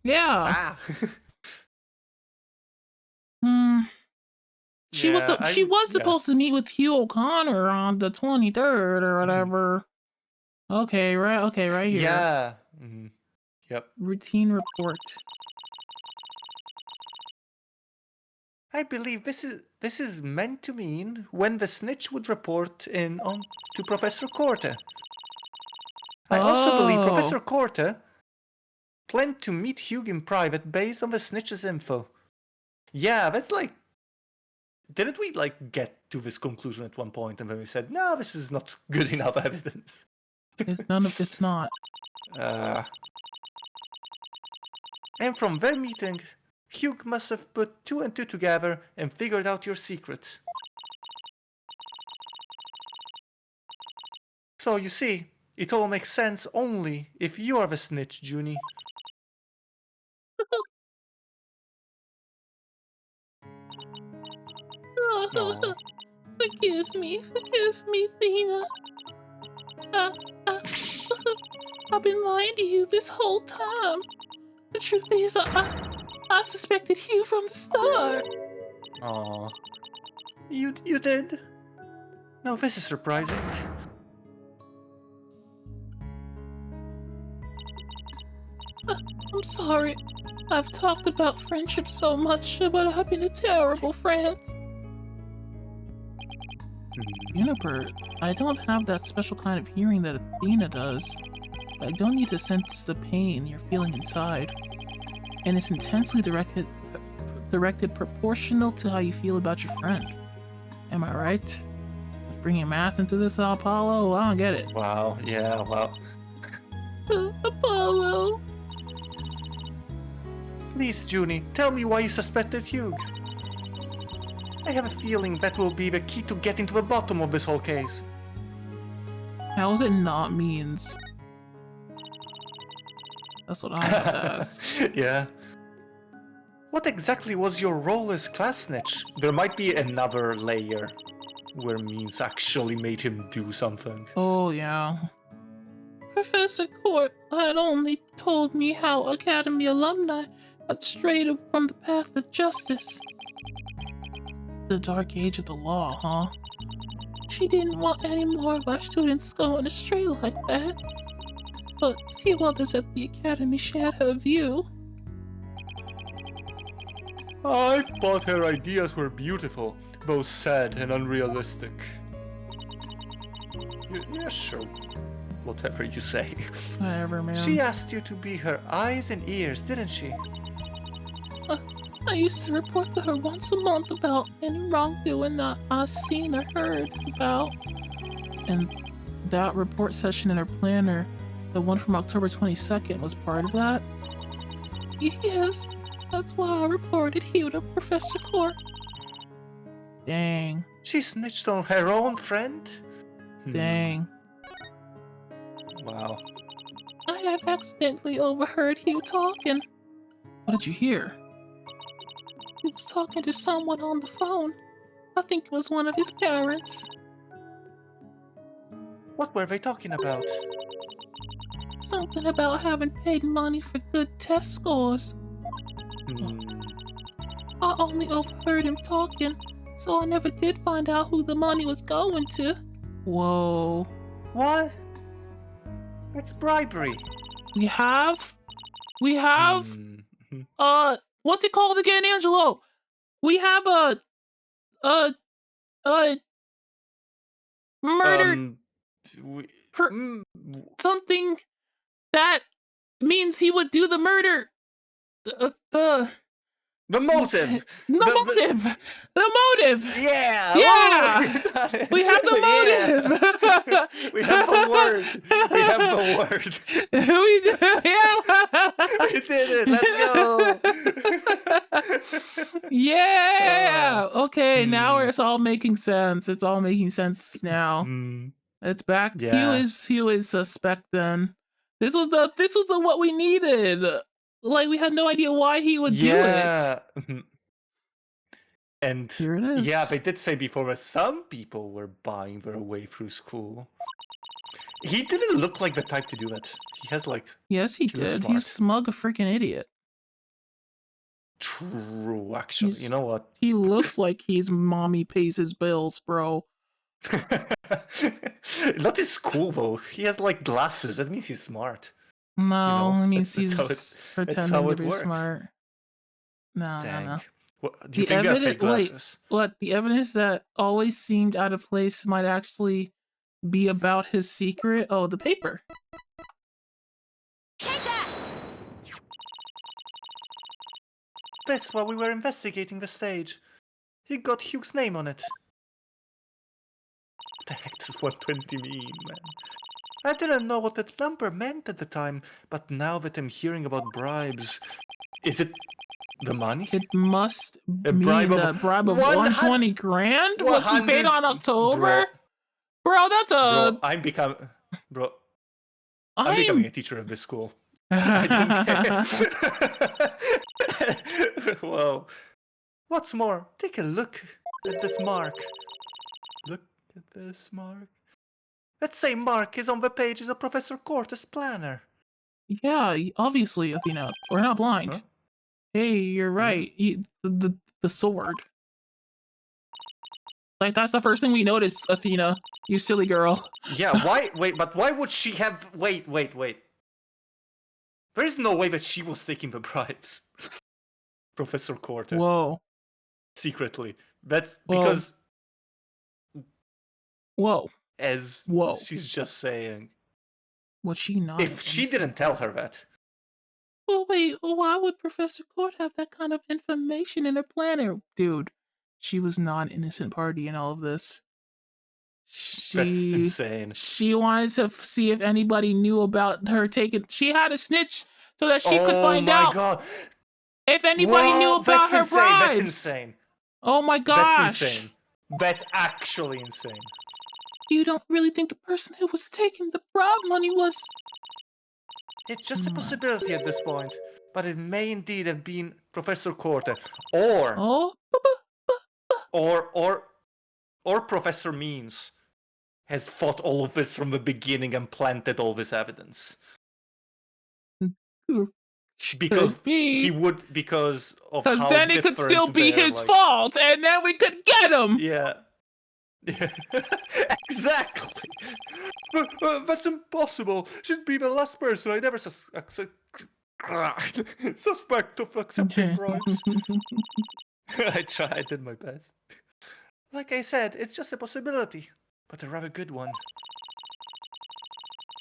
Yeah. She was supposed to meet with Hugh O'Connor on the 23rd or whatever. Okay, right here. Yeah. Yep. Routine report. I believe this is meant to mean when the snitch would report in on to Professor Corte. I also believe Professor Corte planned to meet Hugh in private based on the snitch's info. Yeah, that's like. Didn't we like get to this conclusion at one point and then we said, no, this is not good enough evidence? It's not. And from their meeting, Hugh must have put 2 and 2 together and figured out your secret. So you see, it all makes sense only if you are the snitch, Junie. Forgive me, Thena. I've been lying to you this whole time. The truth is, I suspected Hugh from the start. Aw. You did? No, this is surprising. I'm sorry. I've talked about friendship so much, but I've been a terrible friend. Juniper, I don't have that special kind of hearing that Athena does. I don't need to sense the pain you're feeling inside. And it's intensely directed proportional to how you feel about your friend. Am I right? Bringing math into this, Apollo? I don't get it. Wow, yeah, wow. Apollo. Please, Junie, tell me why you suspected Hugh. I have a feeling that will be the key to getting to the bottom of this whole case. How is it not means? That's what I have to ask. Yeah. What exactly was your role as class snitch? There might be another layer where means actually made him do something. Oh, yeah. Professor Court had only told me how Academy alumni had strayed from the path of justice. The dark age of the law, huh? She didn't want any more of our students going astray like that. But few others at the Academy shared her view. I thought her ideas were beautiful, though sad and unrealistic. Yeah, sure. Whatever you say. Whatever, man. She asked you to be her eyes and ears, didn't she? I used to report to her once a month about any wrongdoing that I've seen or heard about. And that report session in her planner, the one from October 22nd, was part of that? Yes, that's why I reported Hugh to Professor Court. Dang. She snitched on her own friend? Dang. Wow. I had accidentally overheard Hugh talking. What did you hear? He was talking to someone on the phone. I think it was one of his parents. What were they talking about? Something about having paid money for good test scores. I only overheard him talking, so I never did find out who the money was going to. Whoa. What? It's bribery. We have, Mhm. what's it called again, Angelo? We have a murdered We, per mm, something that means he would do the murder. The motive. motive. The motive. Yeah. Oh, Yeah. you got it. We have the Yeah. motive. We have the word. We have the word. We do. Yeah. We did it. Let's go. Yeah. Okay. Now Hmm. it's all making sense. It's all making sense now. Hmm. It's back. Yeah. He was suspect then. This was the what we needed. Like we had no idea why he would do it. Yeah. And Here it is. yeah, they did say before that some people were buying their way through school. He didn't look like the type to do that. He has like. Yes, he He looks did. smart. He's smug, a freaking idiot. True, actually. You know what? He looks like he's mommy pays his bills, bro. Not his school though. He has like glasses. That means he's smart. No, You know? I mean That's pretending how to it be works. smart. No, Dang. no. What, do you think they're fake glasses? What? The evidence that always seemed out of place might actually be about his secret? Oh, the paper. Take that! This while we were investigating the stage. He got Hugh's name on it. What the heck does 120 mean, man? I didn't know what that number meant at the time, but now that I'm hearing about bribes, is it the money? It must A mean bribe of the bribe of 100 120 grand? Was he paid 100 on October? Bro, that's Bro, a... I'm becoming a teacher of this school. I don't care. Whoa. What's more, take a look at this mark. Look at this mark. That same mark is on the pages of Professor Cortes' planner. Yeah, obviously, Athena. We're not blind. Huh? Hey, you're right. The sword. Like, that's the first thing we notice, Athena. You silly girl. Yeah, why? Wait, but why would she have... Wait. There is no way that she was taking the bribes. Professor Corte. Whoa. Secretly. That's Whoa. because... Whoa. As Whoa. she's just saying. Was she not? If she didn't tell her that. Well, wait, why would Professor Court have that kind of information in her planner? Dude, she was not an innocent party in all of this. That's insane. She wanted to see if anybody knew about her taking... She had a snitch so that she could find out God. if anybody knew about her bribes. That's insane. Oh my gosh. That's insane. That's actually insane. You don't really think the person who was taking the bribe money was... It's just a possibility at this point, but it may indeed have been Professor Corte, or Professor Means has thought all of this from the beginning and planted all this evidence. Because he would, because then it could still be his fault, and then we could get him. Yeah. Exactly. That's impossible. She'd be the last person I'd ever suspect of accepting bribes. I did my best. Like I said, it's just a possibility, but a rather good one.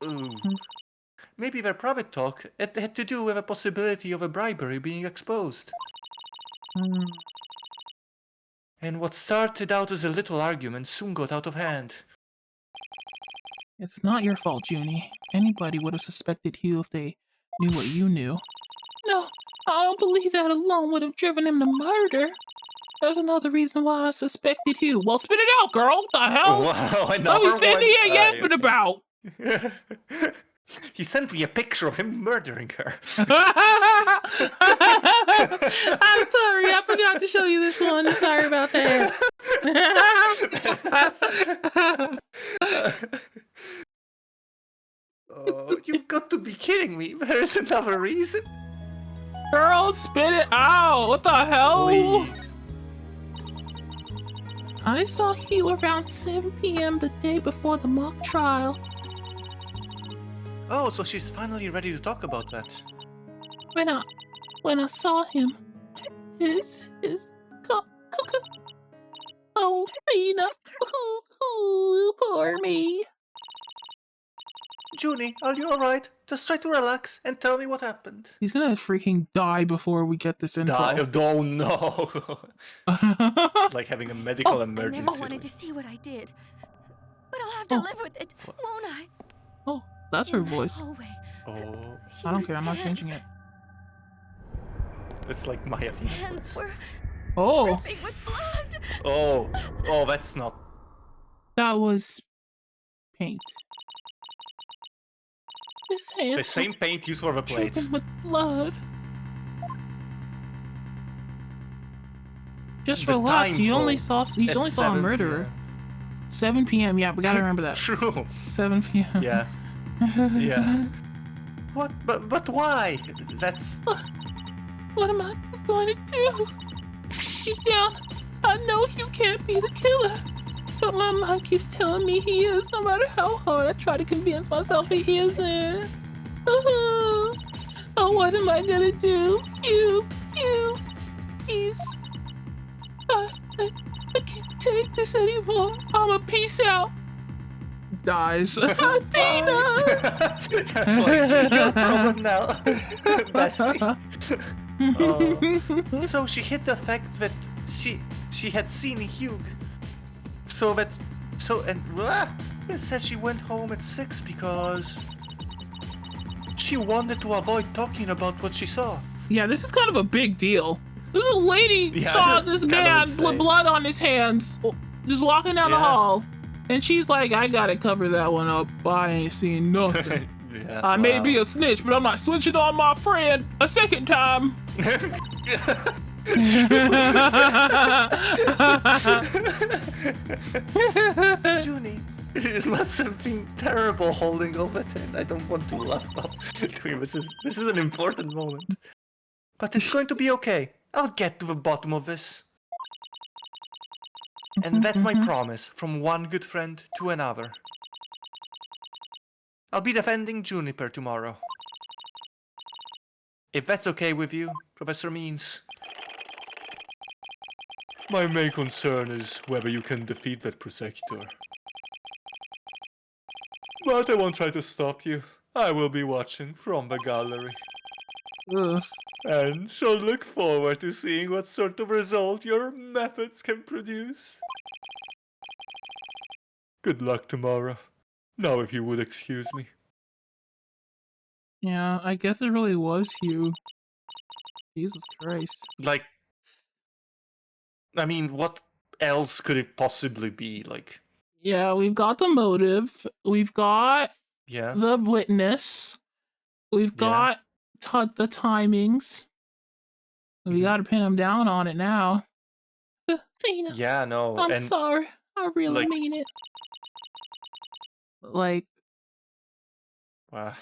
Ooh. Maybe their private talk had to do with a possibility of a bribery being exposed. And what started out as a little argument soon got out of hand. It's not your fault, Junie. Anybody would have suspected Hugh if they knew what you knew. No, I don't believe that alone would have driven him to murder. There's another reason why I suspected Hugh. Well, spit it out, girl. What the hell? Wow, What we sitting here yapping about? He sent me a picture of him murdering her. I'm sorry, I forgot to show you this one. Sorry about that. Oh, you've got to be kidding me. There is another reason. Girl, spit it out. What the hell? Please. I saw Hugh around 7 p.m. the day before the mock trial. Oh, so she's finally ready to talk about that. When I saw him, his oh, Lena, poor me. Junie, are you alright? Just try to relax and tell me what happened. He's gonna freaking die before we get this info. Oh no! Like having a medical emergency. I never wanted to see what I did, but I'll have to live with it, won't I? Oh, that's her voice. Hallway, Oh, I don't care. I'm not changing it. it's like Maya. His hands were Oh, dripping with blood. Oh, that's not. that was paint. His hands The same paint used for the plates. dripping with blood. Just The relax. time, You only though. saw a 7 murderer. PM. 7 p.m. Yeah, we gotta remember that. True. 7 p.m. Yeah. Yeah. What? But why? That's. What am I going to do? Deep down, I know you can't be the killer. But my mind keeps telling me he is, no matter how hard I try to convince myself he isn't. Oh, what am I gonna do? He's... I can't take this anymore. I'ma peace out. Dies. Athena! That's like your problem now, bestie. So she hid the fact that she had seen Hugh. It says she went home at 6 because she wanted to avoid talking about what she saw. Yeah, this is kind of a big deal. This lady saw this man with blood on his hands just walking down the hall. And she's like, I gotta cover that one up. I ain't seen nothing. I may be a snitch, but I'm not switching on my friend a second time. Junie, it must have been terrible holding all that in. I don't want to laugh now. This is an important moment. But it's going to be okay. I'll get to the bottom of this. And that's my promise from one good friend to another. I'll be defending Juniper tomorrow. If that's okay with you, Professor Means. My main concern is whether you can defeat that Prosector. But I won't try to stop you. I will be watching from the gallery. Ugh. And shall look forward to seeing what sort of result your methods can produce. Good luck tomorrow. Now if you would excuse me. Yeah, I guess it really was Hugh. Jesus Christ. Like, I mean, what else could it possibly be? Like, yeah, we've got the motive. We've got the witness. We've got the timings. We gotta pin him down on it now. Lena, yeah, no. I'm sorry. I really mean it. Like, wow.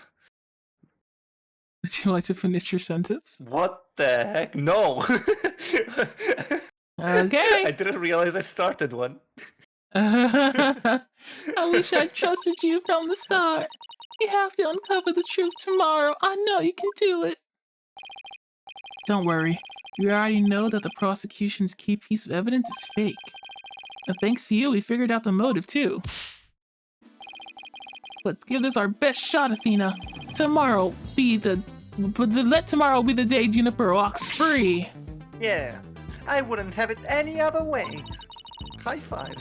would you like to finish your sentence? What the heck? No. Okay. I didn't realize I started one. I wish I trusted you from the start. You have to uncover the truth tomorrow. I know you can do it. Don't worry. We already know that the prosecution's key piece of evidence is fake. And thanks to you, we figured out the motive, too. Let's give this our best shot, Athena. Let tomorrow be the day Juniper walks free. Yeah, I wouldn't have it any other way. High five.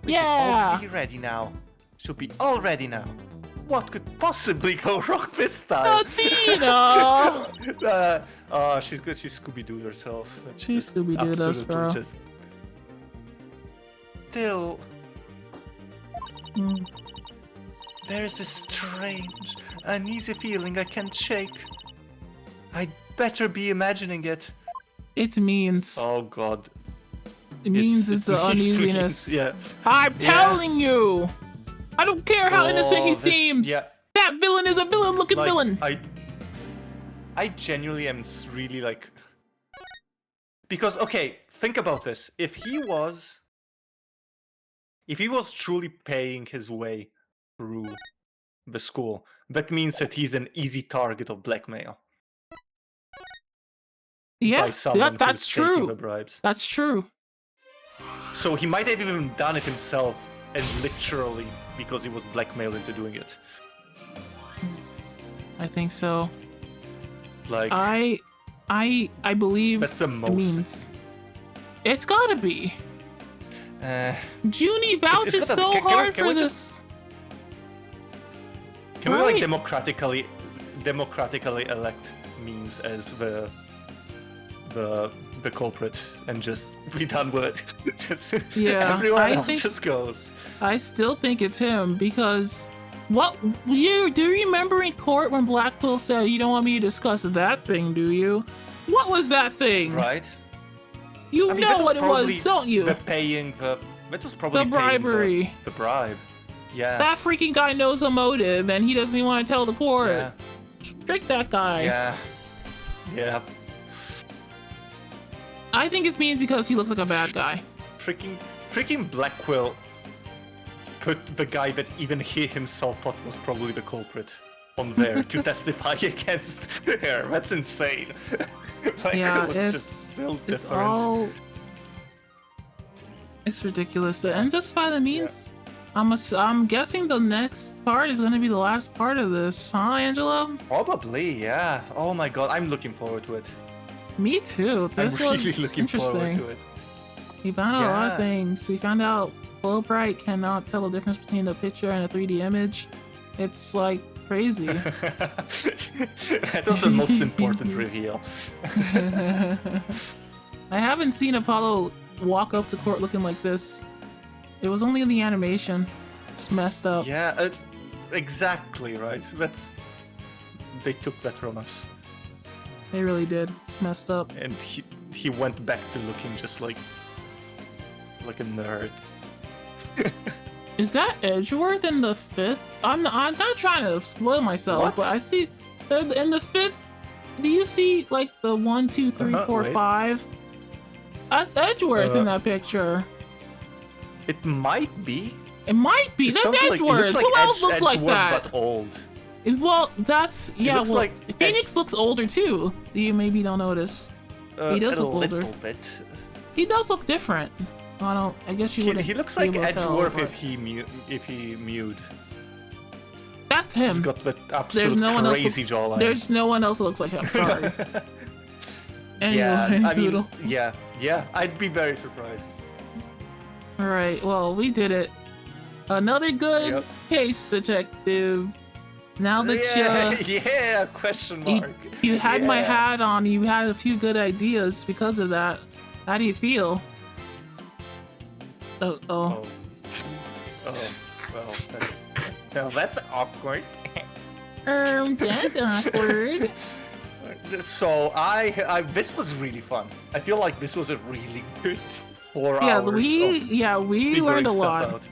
We should all be ready now. Should be all ready now. What could possibly go wrong this time? Athena! She's good. She Scooby-Dooed herself. She Scooby-Dooed us, bro. Still, there is this strange, uneasy feeling I can't shake. I'd better be imagining it. It's Means. Oh God. It means it's the uneasiness. Yeah. I'm telling you! I don't care how innocent he seems! Yeah. That villain is a villain-looking villain! I genuinely am really like... Because, okay, think about this. If he was truly paying his way through the school. That means that he's an easy target of blackmail Yeah, by someone that's who's taking the true. bribes. That's true. So he might have even done it himself, and literally because he was blackmailed into doing it. I think so. Like I believe that's the it most. means. It's gotta be. Junie it's vouches gotta so be. Can hard we for just- this. Can we like Right. democratically elect memes as the culprit and just be done with it? Just Yeah, everyone I else think- just goes. I still think it's him because what do you remember in court when Black Quill said, "You don't want me to discuss that thing, do you?" What was that thing? Right? You I mean, know that was what it was, probably don't you? That was probably The paying bribery. the bribe. Yeah. That freaking guy knows a motive and he doesn't even want to tell the court. Yeah. Trick that guy. Yeah. Yeah. I think it's means because he looks like a bad guy. Freaking Black Quill put the guy that even he himself thought was probably the culprit on there to testify against her. That's insane. Like, Yeah, it was just still it's different. all. It's ridiculous. And just by the means, I'm guessing the next part is going to be the last part of this, huh, Angela? Probably, yeah. Oh my god, I'm looking forward to it. Me too. This I'm really was looking forward interesting. to it. We found out a lot of Yeah. things. We found out Flow Bright cannot tell the difference between a picture and a 3D image. It's like crazy. That was the most important reveal. I haven't seen Apollo walk up to court looking like this. It was only in the animation. It's messed up. Yeah, exactly right. They took that from us, They really did. It's messed up. and he went back to looking just like a nerd. Is that Edgeworth in the 5th? I'm not trying to spoil myself, What? but I see in the 5th. Do you see like the 1, 2, 3, 4, Wait. 5? That's Edgeworth in that picture. It might be. It might be. It That's sounds like- it Edgeworth. Who else looks like Edgeworth, that? But old. Well, that's yeah. looks Well, like Phoenix looks older too. You maybe don't notice. He does a look older. little bit. He does look different. I guess you would. He looks like Edgeworth but if he mewed. that's He's him. got that absolute There's no one else. crazy jawline. There's no one else that looks like him. Sorry. Anyway, yeah, I mean, Poodle. yeah, I'd be very surprised. All right. Well, we did it. Another good Yep. case, detective. Now that Yeah, question mark. you had my Yeah. hat on, you had a few good ideas because of that. How do you feel? Oh. Oh, well, that's awkward. That's awkward. So this was really fun. I feel like this was a really good 4 Yeah, hours. we figuring learned a stuff lot. out.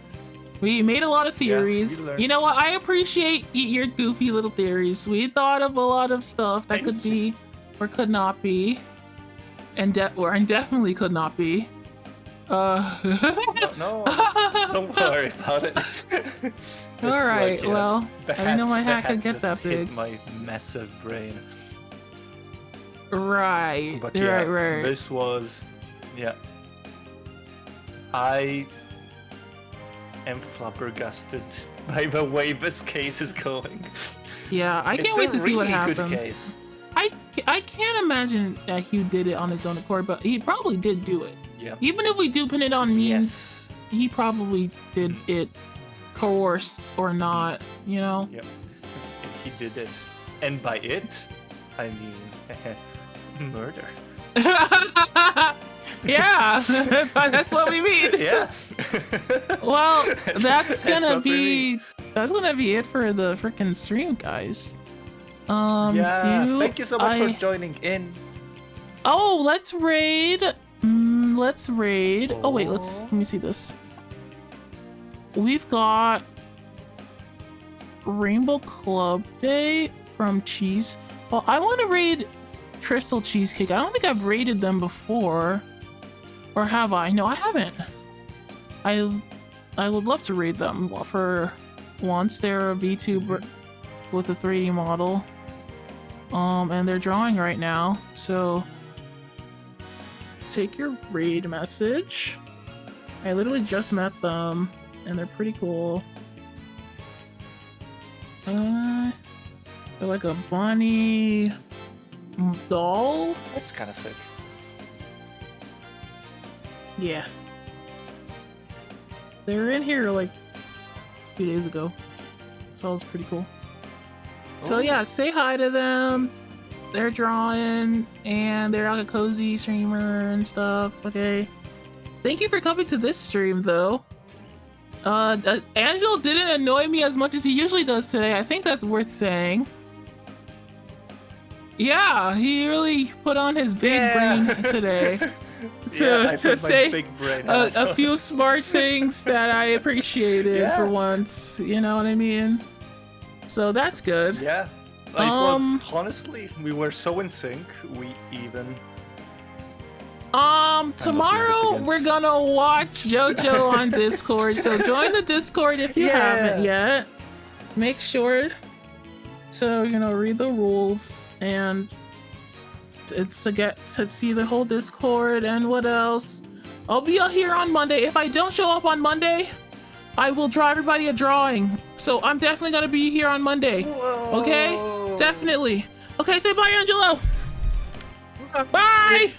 We made a lot of theories. learned. You know what? I appreciate your goofy little theories. We thought of a lot of stuff that Thank could be or could not be, and definitely could not be. No, don't worry about it. It's All right. like, Well, the I didn't know my the hat could get just that hit big. my massive brain. Right. But yeah, right. this was, yeah. I am flabbergasted by the way this case is going. Yeah, I It's can't a wait to see what really good happens. case. I can't imagine that Hugh did it on his own accord, but he probably did do it. Yeah. Even if we do pin it on memes, Yes. he probably did it, coerced or not, you know? Yep. And he did it. And by it, I mean murder. Yeah, that's what we mean. Yeah. Well, that's gonna what we be it for the freaking stream, guys. Yeah. do Thank you so much I- for joining in. Oh, let's raid. Let's raid. Oh wait, let me see this. We've got Rainbow Club Day from Cheese. Well, I want to raid Crystal Cheesecake. I don't think I've raided them before. Or have I? No, I haven't. I would love to raid them for once. They're a VTuber with a 3D model. And they're drawing right now. So take your raid message. I literally just met them, and they're pretty cool. They're like a bunny doll. That's kind of sick. Yeah. They were in here like a few days ago. So it was pretty cool. So yeah, say hi to them. They're drawing and they're like a cozy streamer and stuff. Okay. Thank you for coming to this stream though. Angel didn't annoy me as much as he usually does today. I think that's worth saying. Yeah, he really put on his big brain today to say a few smart things that I appreciated for once. You know what I mean? So that's good. Yeah. Like, was, honestly, we were so in sync. We even. Tomorrow we're gonna watch JoJo on Discord. So join the Discord if you haven't yet. Make sure to, you know, read the rules, and it's to get to see the whole Discord. And what else? I'll be out here on Monday. If I don't show up on Monday, I will draw everybody a drawing. So I'm definitely gonna be here on Monday. Whoa. Okay? Definitely. Okay, say bye, Angelo. Bye!